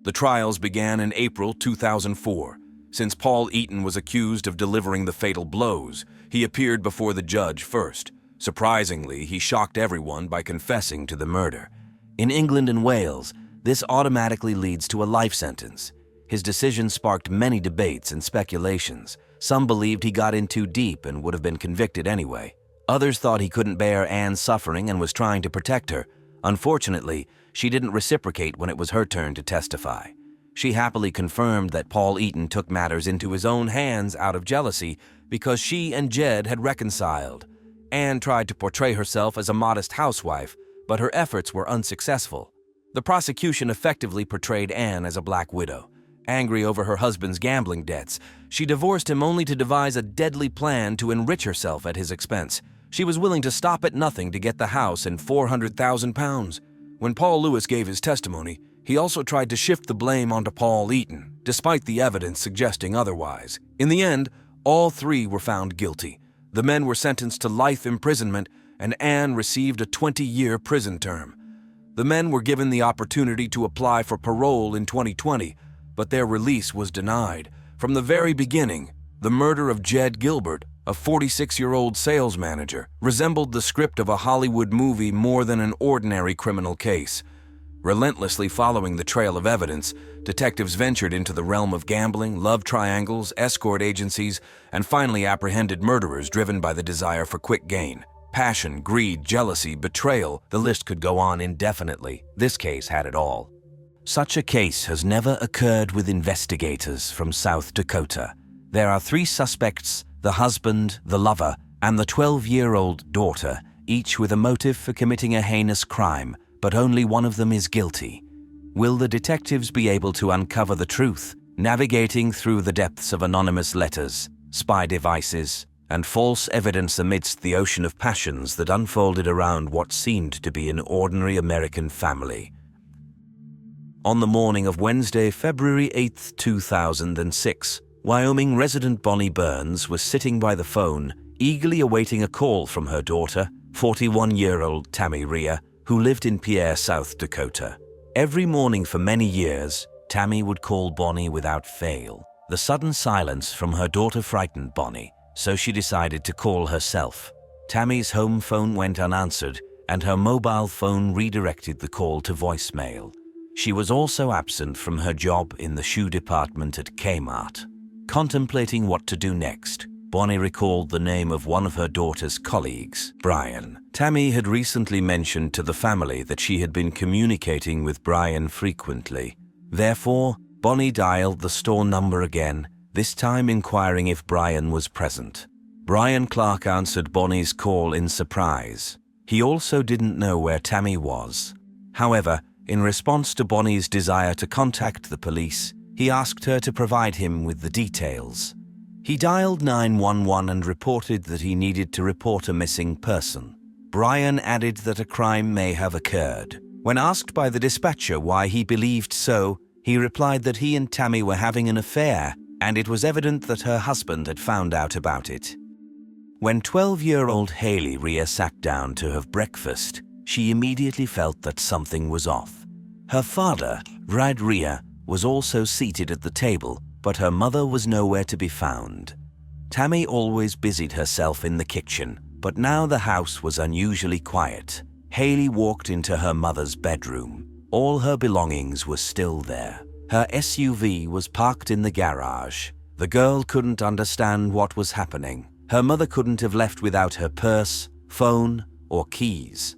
The trials began in April 2004. Since Paul Eaton was accused of delivering the fatal blows, he appeared before the judge first. Surprisingly, he shocked everyone by confessing to the murder. In England and Wales, this automatically leads to a life sentence. His decision sparked many debates and speculations. Some believed he got in too deep and would have been convicted anyway. Others thought he couldn't bear Anne's suffering and was trying to protect her. Unfortunately, she didn't reciprocate when it was her turn to testify. She happily confirmed that Paul Eaton took matters into his own hands out of jealousy because she and Jed had reconciled. Anne tried to portray herself as a modest housewife, but her efforts were unsuccessful. The prosecution effectively portrayed Anne as a black widow. Angry over her husband's gambling debts, she divorced him only to devise a deadly plan to enrich herself at his expense. She was willing to stop at nothing to get the house and £400,000. When Paul Lewis gave his testimony, he also tried to shift the blame onto Paul Eaton, despite the evidence suggesting otherwise. In the end, all three were found guilty. The men were sentenced to life imprisonment, and Anne received a 20-year prison term. The men were given the opportunity to apply for parole in 2020, but their release was denied. From the very beginning, the murder of Jed Gilbert, a 46-year-old sales manager, resembled the script of a Hollywood movie more than an ordinary criminal case. Relentlessly following the trail of evidence, detectives ventured into the realm of gambling, love triangles, escort agencies, and finally apprehended murderers driven by the desire for quick gain. Passion, greed, jealousy, betrayal, the list could go on indefinitely. This case had it all. Such a case has never occurred with investigators from South Dakota. There are 3 suspects, the husband, the lover, and the 12-year-old daughter, each with a motive for committing a heinous crime, but only one of them is guilty. Will the detectives be able to uncover the truth, navigating through the depths of anonymous letters, spy devices, and false evidence amidst the ocean of passions that unfolded around what seemed to be an ordinary American family? On the morning of Wednesday, February 8, 2006, Wyoming resident Bonnie Burns was sitting by the phone, eagerly awaiting a call from her daughter, 41-year-old Tammy Rhea, who lived in Pierre, South Dakota. Every morning for many years, Tammy would call Bonnie without fail. The sudden silence from her daughter frightened Bonnie, so she decided to call herself. Tammy's home phone went unanswered, and her mobile phone redirected the call to voicemail. She was also absent from her job in the shoe department at Kmart. Contemplating what to do next, Bonnie recalled the name of one of her daughter's colleagues, Brian. Tammy had recently mentioned to the family that she had been communicating with Brian frequently. Therefore, Bonnie dialed the store number again, this time inquiring if Brian was present. Brian Clark answered Bonnie's call in surprise. He also didn't know where Tammy was. However, in response to Bonnie's desire to contact the police, he asked her to provide him with the details. He dialed 911 and reported that he needed to report a missing person. Brian added that a crime may have occurred. When asked by the dispatcher why he believed so, he replied that he and Tammy were having an affair, and it was evident that her husband had found out about it. When 12-year-old Haley Rhea sat down to have breakfast, she immediately felt that something was off. Her father, Brad Rhea, was also seated at the table, but her mother was nowhere to be found. Tammy always busied herself in the kitchen, but now the house was unusually quiet. Haley walked into her mother's bedroom. All her belongings were still there. Her SUV was parked in the garage. The girl couldn't understand what was happening. Her mother couldn't have left without her purse, phone, or keys.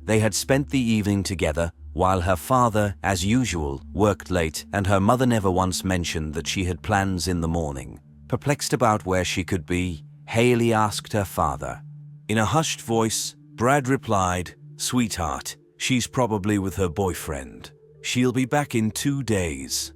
They had spent the evening together, while her father, as usual, worked late, and her mother never once mentioned that she had plans in the morning. Perplexed about where she could be, Haley asked her father. In a hushed voice, Brad replied, "Sweetheart, she's probably with her boyfriend. She'll be back in 2 days."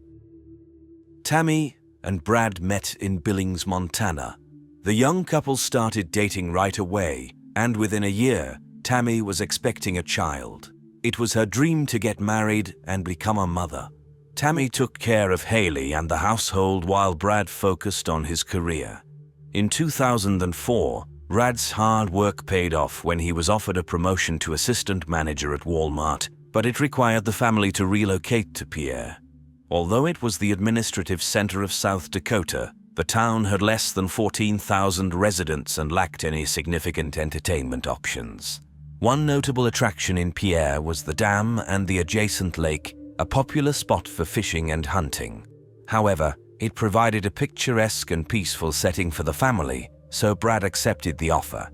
Tammy and Brad met in Billings, Montana. The young couple started dating right away, and within a year, Tammy was expecting a child. It was her dream to get married and become a mother. Tammy took care of Haley and the household while Brad focused on his career. In 2004, Brad's hard work paid off when he was offered a promotion to assistant manager at Walmart, but it required the family to relocate to Pierre. Although it was the administrative center of South Dakota, The town had less than 14,000 residents and lacked any significant entertainment options. One notable attraction in Pierre was the dam and the adjacent lake, a popular spot for fishing and hunting. However, it provided a picturesque and peaceful setting for the family, so Brad accepted the offer.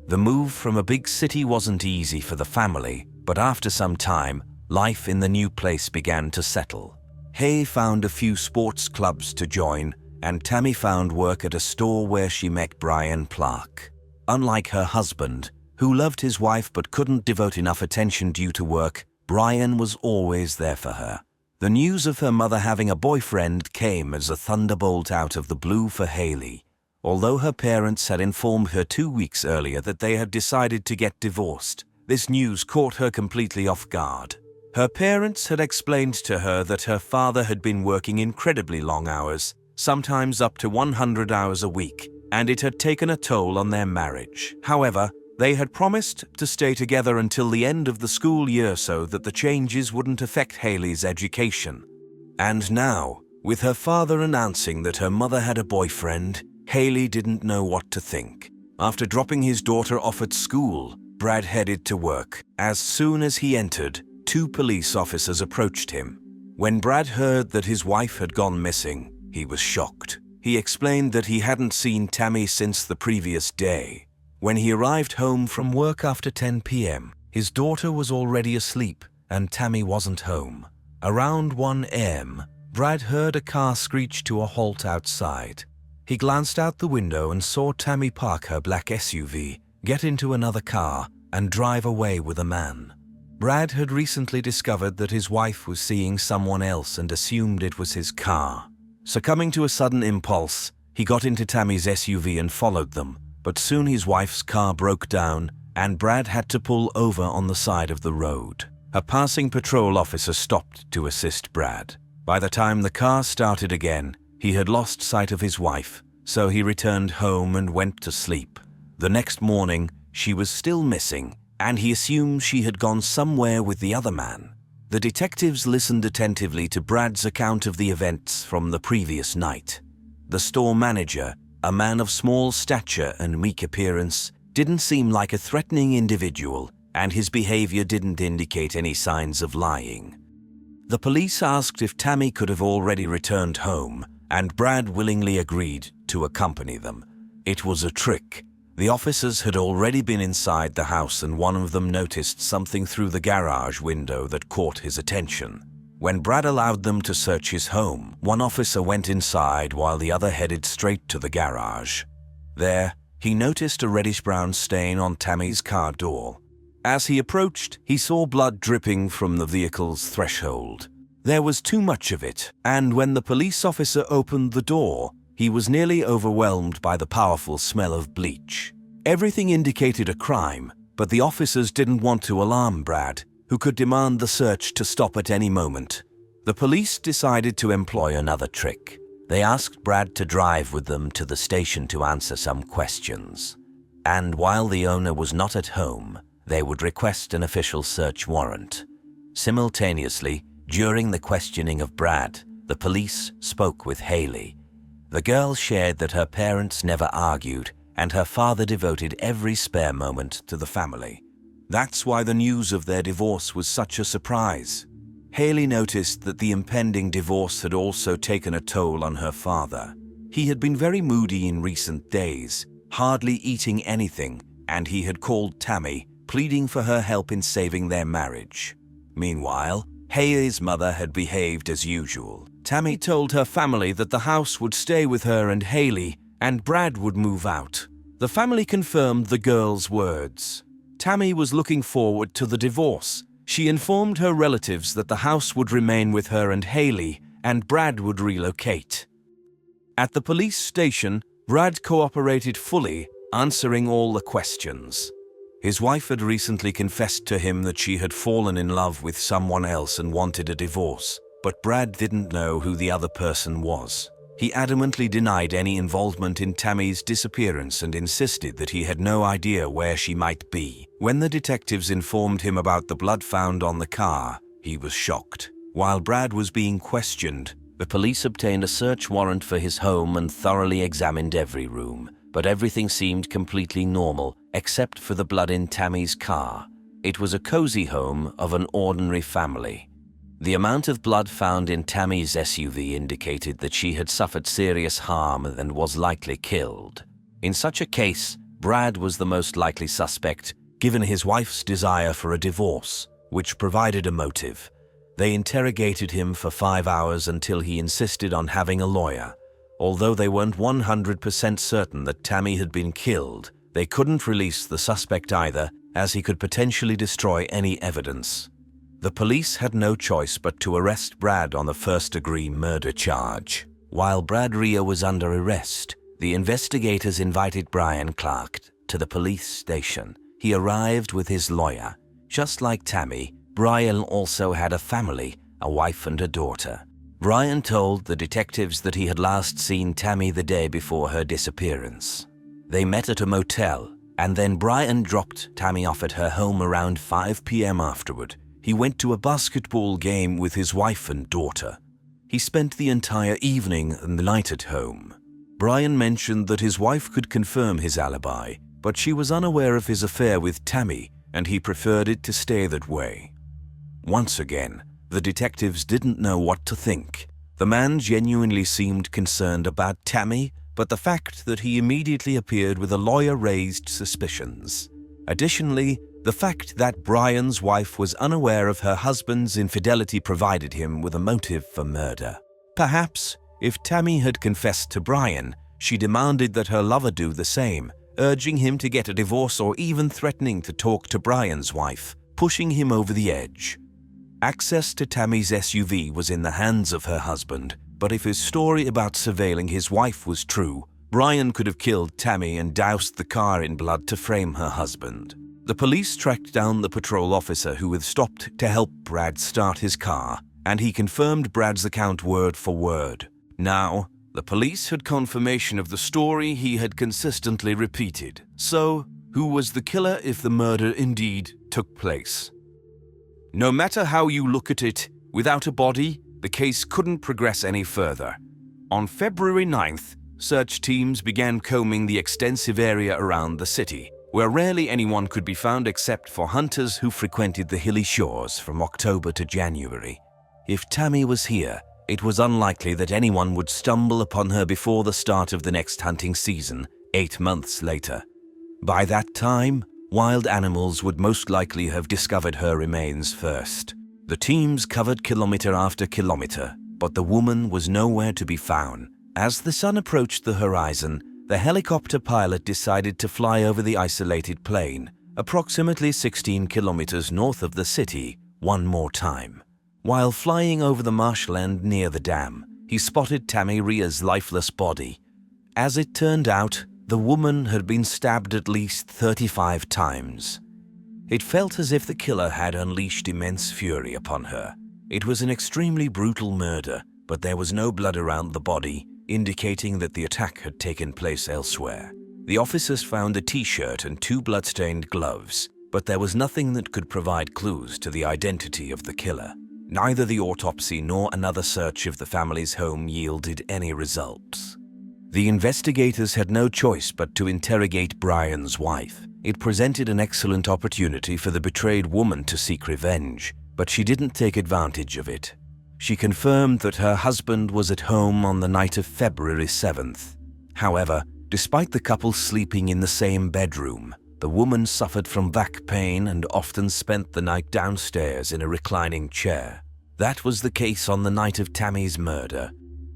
The move from a big city wasn't easy for the family, but after some time, life in the new place began to settle. Hay found a few sports clubs to join, and Tammy found work at a store where she met Brian Clark. Unlike her husband, who loved his wife but couldn't devote enough attention due to work, Brian was always there for her. The news of her mother having a boyfriend came as a thunderbolt out of the blue for Haley. Although her parents had informed her 2 weeks earlier that they had decided to get divorced, this news caught her completely off guard. Her parents had explained to her that her father had been working incredibly long hours, sometimes up to 100 hours a week, and it had taken a toll on their marriage. However, they had promised to stay together until the end of the school year so that the changes wouldn't affect Haley's education. And now, with her father announcing that her mother had a boyfriend, Haley didn't know what to think. After dropping his daughter off at school, Brad headed to work. As soon as he entered, 2 police officers approached him. When Brad heard that his wife had gone missing, he was shocked. He explained that he hadn't seen Tammy since the previous day. When he arrived home from work after 10 p.m., his daughter was already asleep and Tammy wasn't home. Around 1 a.m., Brad heard a car screech to a halt outside. He glanced out the window and saw Tammy park her black SUV, get into another car, and drive away with a man. Brad had recently discovered that his wife was seeing someone else and assumed it was his car. Succumbing to a sudden impulse, he got into Tammy's SUV and followed them, but soon his wife's car broke down and Brad had to pull over on the side of the road. A passing patrol officer stopped to assist Brad. By the time the car started again, he had lost sight of his wife, so he returned home and went to sleep. The next morning, she was still missing, and he assumed she had gone somewhere with the other man. The detectives listened attentively to Brad's account of the events from the previous night. The store manager, a man of small stature and meek appearance, didn't seem like a threatening individual, and his behavior didn't indicate any signs of lying. The police asked if Tammy could have already returned home, and Brad willingly agreed to accompany them. It was a trick. The officers had already been inside the house and one of them noticed something through the garage window that caught his attention. When Brad allowed them to search his home, one officer went inside while the other headed straight to the garage. There, he noticed a reddish-brown stain on Tammy's car door. As he approached, he saw blood dripping from the vehicle's threshold. There was too much of it, and when the police officer opened the door, he was nearly overwhelmed by the powerful smell of bleach. Everything indicated a crime, but the officers didn't want to alarm Brad, who could demand the search to stop at any moment. The police decided to employ another trick. They asked Brad to drive with them to the station to answer some questions. And while the owner was not at home, they would request an official search warrant. Simultaneously, during the questioning of Brad, the police spoke with Haley. The girl shared that her parents never argued and her father devoted every spare moment to the family. That's why the news of their divorce was such a surprise. Haley noticed that the impending divorce had also taken a toll on her father. He had been very moody in recent days, hardly eating anything, and he had called Tammy, pleading for her help in saving their marriage. Meanwhile, Haley's mother had behaved as usual. Tammy told her family that the house would stay with her and Haley, and Brad would move out. The family confirmed the girl's words. Tammy was looking forward to the divorce. She informed her relatives that the house would remain with her and Haley, and Brad would relocate. At the police station, Brad cooperated fully, answering all the questions. His wife had recently confessed to him that she had fallen in love with someone else and wanted a divorce, but Brad didn't know who the other person was. He adamantly denied any involvement in Tammy's disappearance and insisted that he had no idea where she might be. When the detectives informed him about the blood found on the car, he was shocked. While Brad was being questioned, The police obtained a search warrant for his home and thoroughly examined every room, but everything seemed completely normal except for the blood in Tammy's car. It was a cozy home of an ordinary family. The amount of blood found in Tammy's SUV indicated that she had suffered serious harm and was likely killed. In such a case, Brad was the most likely suspect, given his wife's desire for a divorce, which provided a motive. They interrogated him for 5 hours until he insisted on having a lawyer. Although they weren't 100% certain that Tammy had been killed, they couldn't release the suspect either, as he could potentially destroy any evidence. The police had no choice but to arrest Brad on the first-degree murder charge. While Brad Rio was under arrest, the investigators invited Brian Clark to the police station. He arrived with his lawyer. Just like Tammy, Brian also had a family, a wife and a daughter. Brian told the detectives that he had last seen Tammy the day before her disappearance. They met at a motel, and then Brian dropped Tammy off at her home around 5 p.m. afterward. He went to a basketball game with his wife and daughter. He spent the entire evening and the night at home. Brian mentioned that his wife could confirm his alibi, but she was unaware of his affair with Tammy, and he preferred it to stay that way. Once again, the detectives didn't know what to think. The man genuinely seemed concerned about Tammy, but the fact that he immediately appeared with a lawyer raised suspicions. Additionally, the fact that Brian's wife was unaware of her husband's infidelity provided him with a motive for murder. Perhaps, if Tammy had confessed to Brian, she demanded that her lover do the same, urging him to get a divorce or even threatening to talk to Brian's wife, pushing him over the edge. Access to Tammy's SUV was in the hands of her husband, but if his story about surveilling his wife was true, Brian could have killed Tammy and doused the car in blood to frame her husband. The police tracked down the patrol officer who had stopped to help Brad start his car, and he confirmed Brad's account word for word. Now, the police had confirmation of the story he had consistently repeated. So, who was the killer if the murder indeed took place? No matter how you look at it, without a body, the case couldn't progress any further. On February 9th, search teams began combing the extensive area around the city, where rarely anyone could be found except for hunters who frequented the hilly shores from October to January. If Tammy was here, it was unlikely that anyone would stumble upon her before the start of the next hunting season, 8 months later. By that time, wild animals would most likely have discovered her remains first. The teams covered kilometer after kilometer, but the woman was nowhere to be found. As the sun approached the horizon, the helicopter pilot decided to fly over the isolated plain, approximately 16 kilometers north of the city, one more time. While flying over the marshland near the dam, he spotted Tammy Ria's lifeless body. As it turned out, the woman had been stabbed at least 35 times. It felt as if the killer had unleashed immense fury upon her. It was an extremely brutal murder, but there was no blood around the body, indicating that the attack had taken place elsewhere. The officers found a t-shirt and 2 blood-stained gloves, but there was nothing that could provide clues to the identity of the killer. Neither the autopsy nor another search of the family's home yielded any results. The investigators had no choice but to interrogate Brian's wife. It presented an excellent opportunity for the betrayed woman to seek revenge, but she didn't take advantage of it. She confirmed that her husband was at home on the night of February 7th. However, despite the couple sleeping in the same bedroom, the woman suffered from back pain and often spent the night downstairs in a reclining chair. That was the case on the night of Tammy's murder.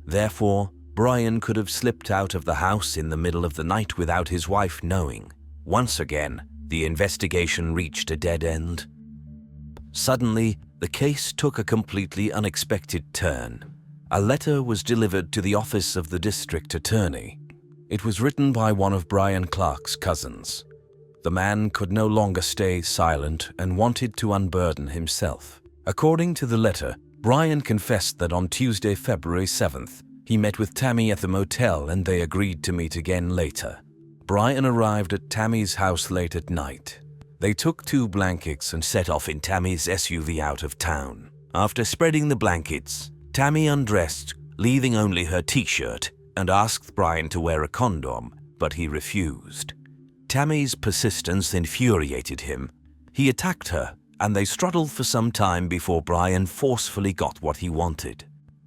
Therefore, Brian could have slipped out of the house in the middle of the night without his wife knowing. Once again, the investigation reached a dead end. Suddenly, the case took a completely unexpected turn. A letter was delivered to the office of the district attorney. It was written by one of Brian Clark's cousins. The man could no longer stay silent and wanted to unburden himself. According to the letter, Brian confessed that on Tuesday, February 7th, he met with Tammy at the motel and they agreed to meet again later. Brian arrived at Tammy's house late at night. They took 2 blankets and set off in Tammy's SUV out of town. After spreading the blankets, Tammy undressed, leaving only her t-shirt, and asked Brian to wear a condom, but he refused. Tammy's persistence infuriated him. He attacked her, and they struggled for some time before Brian forcefully got what he wanted.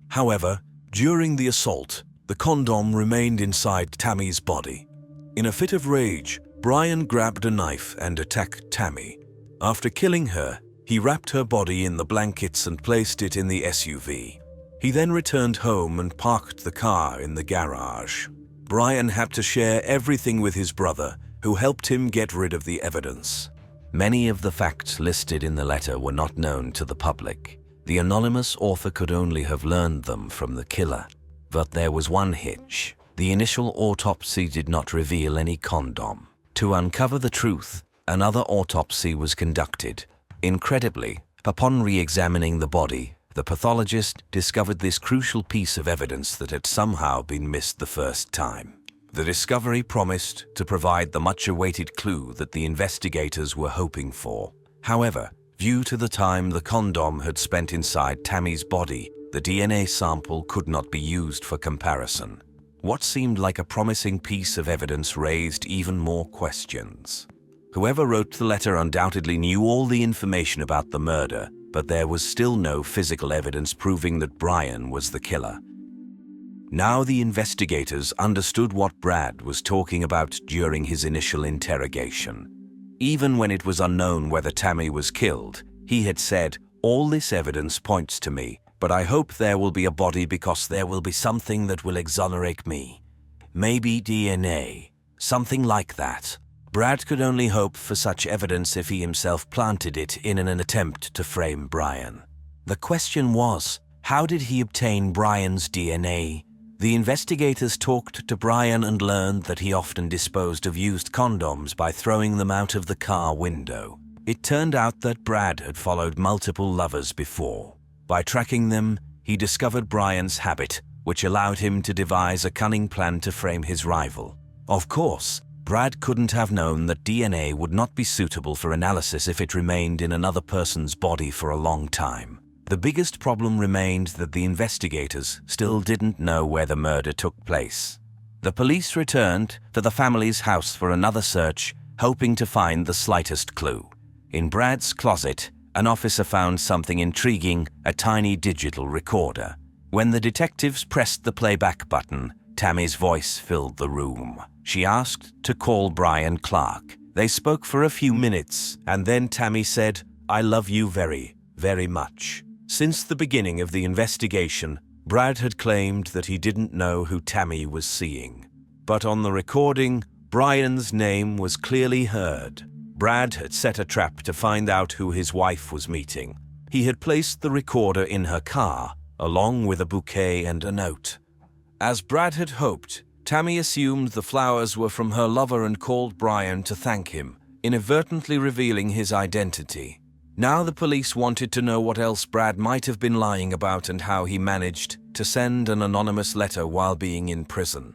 However, during the assault, the condom remained inside Tammy's body. In a fit of rage, Brian grabbed a knife and attacked Tammy. After killing her, he wrapped her body in the blankets and placed it in the SUV. He then returned home and parked the car in the garage. Brian had to share everything with his brother, who helped him get rid of the evidence. Many of the facts listed in the letter were not known to the public. The anonymous author could only have learned them from the killer. But there was one hitch. The initial autopsy did not reveal any condom. To uncover the truth, another autopsy was conducted. Incredibly, upon re-examining the body, the pathologist discovered this crucial piece of evidence that had somehow been missed the first time. The discovery promised to provide the much-awaited clue that the investigators were hoping for. However, due to the time the condom had spent inside Tammy's body, the DNA sample could not be used for comparison. What seemed like a promising piece of evidence raised even more questions. Whoever wrote the letter undoubtedly knew all the information about the murder, but there was still no physical evidence proving that Brian was the killer. Now the investigators understood what Brad was talking about during his initial interrogation. Even when it was unknown whether Tammy was killed, he had said, "All this evidence points to me, but I hope there will be a body because there will be something that will exonerate me. Maybe DNA, something like that." Brad could only hope for such evidence if he himself planted it in an attempt to frame Brian. The question was, how did he obtain Brian's DNA? The investigators talked to Brian and learned that he often disposed of used condoms by throwing them out of the car window. It turned out that Brad had followed multiple lovers before. By tracking them, he discovered Brian's habit, which allowed him to devise a cunning plan to frame his rival. Of course, Brad couldn't have known that DNA would not be suitable for analysis if it remained in another person's body for a long time. The biggest problem remained that the investigators still didn't know where the murder took place. The police returned to the family's house for another search, hoping to find the slightest clue. In Brad's closet, an officer found something intriguing, a tiny digital recorder. When the detectives pressed the playback button, Tammy's voice filled the room. She asked to call Brian Clark. They spoke for a few minutes, and then Tammy said, "I love you very, very much." Since the beginning of the investigation, Brad had claimed that he didn't know who Tammy was seeing. But on the recording, Brian's name was clearly heard. Brad had set a trap to find out who his wife was meeting. He had placed the recorder in her car, along with a bouquet and a note. As Brad had hoped, Tammy assumed the flowers were from her lover and called Brian to thank him, inadvertently revealing his identity. Now the police wanted to know what else Brad might have been lying about and how he managed to send an anonymous letter while being in prison.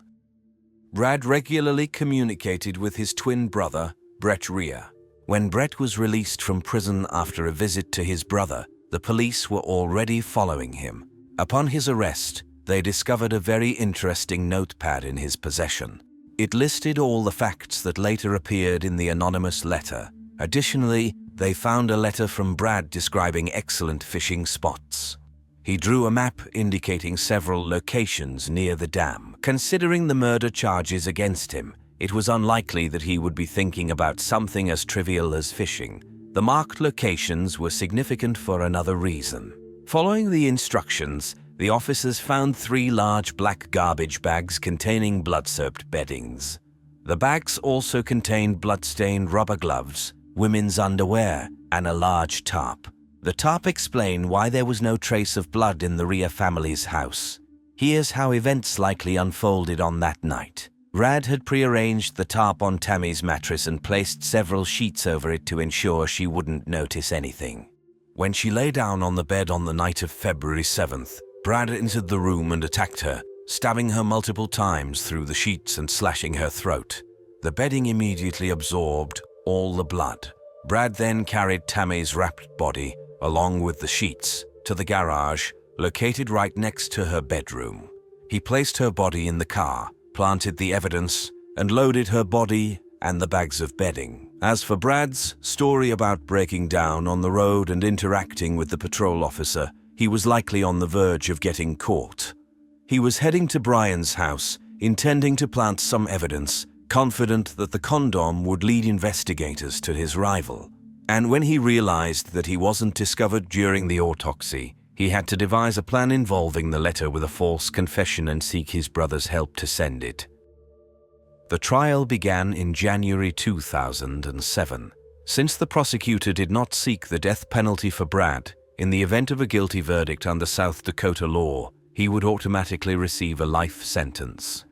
Brad regularly communicated with his twin brother, Brett Rhea. When Brett was released from prison after a visit to his brother, the police were already following him. Upon his arrest, they discovered a very interesting notepad in his possession. It listed all the facts that later appeared in the anonymous letter. Additionally, they found a letter from Brad describing excellent fishing spots. He drew a map indicating several locations near the dam. Considering the murder charges against him, it was unlikely that he would be thinking about something as trivial as fishing. The marked locations were significant for another reason. Following the instructions, the officers found 3 large black garbage bags containing blood-soaked beddings. The bags also contained blood-stained rubber gloves, women's underwear, and a large tarp. The tarp explained why there was no trace of blood in the Rhea family's house. Here's how events likely unfolded on that night. Brad had prearranged the tarp on Tammy's mattress and placed several sheets over it to ensure she wouldn't notice anything. When she lay down on the bed on the night of February 7th, Brad entered the room and attacked her, stabbing her multiple times through the sheets and slashing her throat. The bedding immediately absorbed all the blood. Brad then carried Tammy's wrapped body, along with the sheets, to the garage, located right next to her bedroom. He placed her body in the car, planted the evidence, and loaded her body and the bags of bedding. As for Brad's story about breaking down on the road and interacting with the patrol officer, he was likely on the verge of getting caught. He was heading to Brian's house, intending to plant some evidence, confident that the condom would lead investigators to his rival. And when he realized that he wasn't discovered during the autopsy, he had to devise a plan involving the letter with a false confession and seek his brother's help to send it. The trial began in January 2007. Since the prosecutor did not seek the death penalty for Brad, in the event of a guilty verdict under South Dakota law, he would automatically receive a life sentence.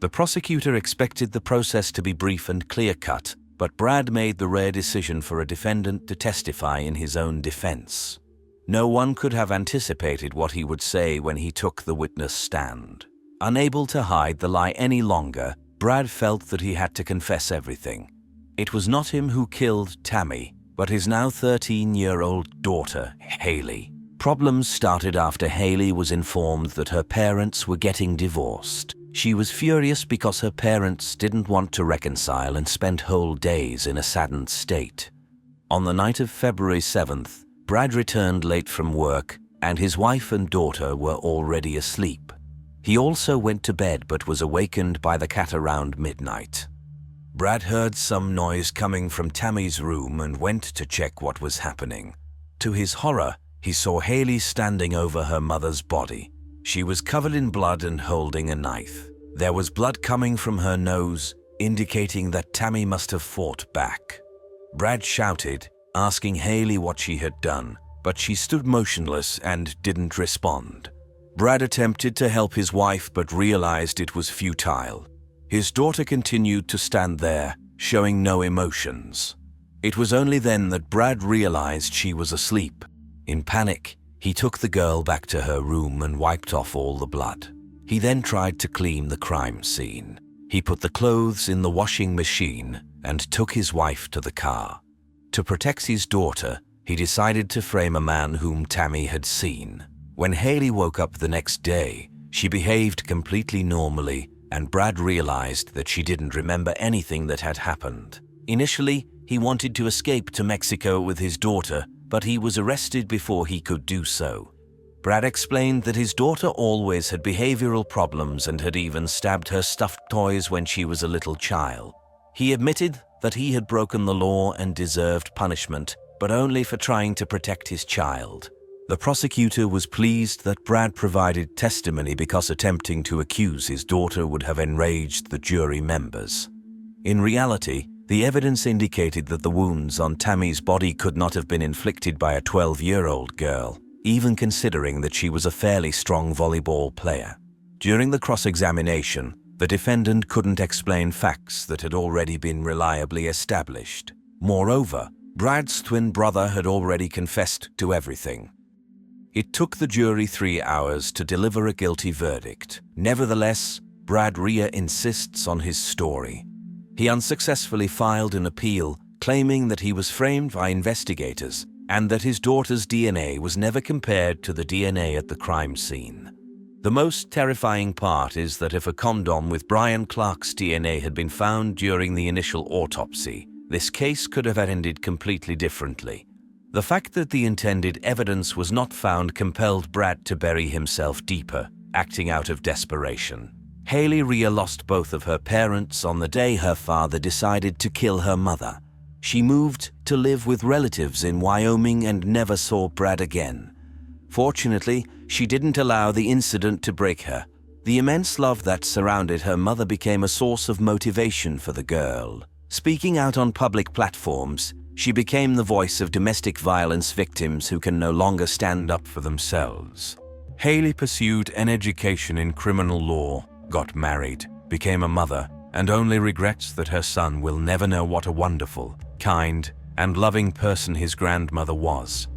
The prosecutor expected the process to be brief and clear-cut, but Brad made the rare decision for a defendant to testify in his own defense. No one could have anticipated what he would say when he took the witness stand. Unable to hide the lie any longer, Brad felt that he had to confess everything. It was not him who killed Tammy, but his now 13-year-old daughter, Haley. Problems started after Haley was informed that her parents were getting divorced. She was furious because her parents didn't want to reconcile and spent whole days in a saddened state. On the night of February 7th, Brad returned late from work, and his wife and daughter were already asleep. He also went to bed but was awakened by the cat around midnight. Brad heard some noise coming from Tammy's room and went to check what was happening. To his horror, he saw Haley standing over her mother's body. She was covered in blood and holding a knife. There was blood coming from her nose, indicating that Tammy must have fought back. Brad shouted, asking Haley what she had done, but she stood motionless and didn't respond. Brad attempted to help his wife but realized it was futile. His daughter continued to stand there, showing no emotions. It was only then that Brad realized she was asleep. In panic, he took the girl back to her room and wiped off all the blood. He then tried to clean the crime scene. He put the clothes in the washing machine and took his wife to the car. To protect his daughter, he decided to frame a man whom Tammy had seen. When Haley woke up the next day, she behaved completely normally, and Brad realized that she didn't remember anything that had happened. Initially, he wanted to escape to Mexico with his daughter, but he was arrested before he could do so. Brad explained that his daughter always had behavioral problems and had even stabbed her stuffed toys when she was a little child. He admitted that he had broken the law and deserved punishment, but only for trying to protect his child. The prosecutor was pleased that Brad provided testimony because attempting to accuse his daughter would have enraged the jury members. In reality, the evidence indicated that the wounds on Tammy's body could not have been inflicted by a 12-year-old girl, even considering that she was a fairly strong volleyball player. During the cross-examination, the defendant couldn't explain facts that had already been reliably established. Moreover, Brad's twin brother had already confessed to everything. It took the jury 3 hours to deliver a guilty verdict. Nevertheless, Brad Rea insists on his story. He unsuccessfully filed an appeal, claiming that he was framed by investigators and that his daughter's DNA was never compared to the DNA at the crime scene. The most terrifying part is that if a condom with Brian Clark's DNA had been found during the initial autopsy, this case could have ended completely differently. The fact that the intended evidence was not found compelled Brad to bury himself deeper, acting out of desperation. Haley Rea lost both of her parents on the day her father decided to kill her mother. She moved to live with relatives in Wyoming and never saw Brad again. Fortunately, she didn't allow the incident to break her. The immense love that surrounded her mother became a source of motivation for the girl. Speaking out on public platforms, she became the voice of domestic violence victims who can no longer stand up for themselves. Haley pursued an education in criminal law, got married, became a mother, and only regrets that her son will never know what a wonderful, kind, and loving person his grandmother was.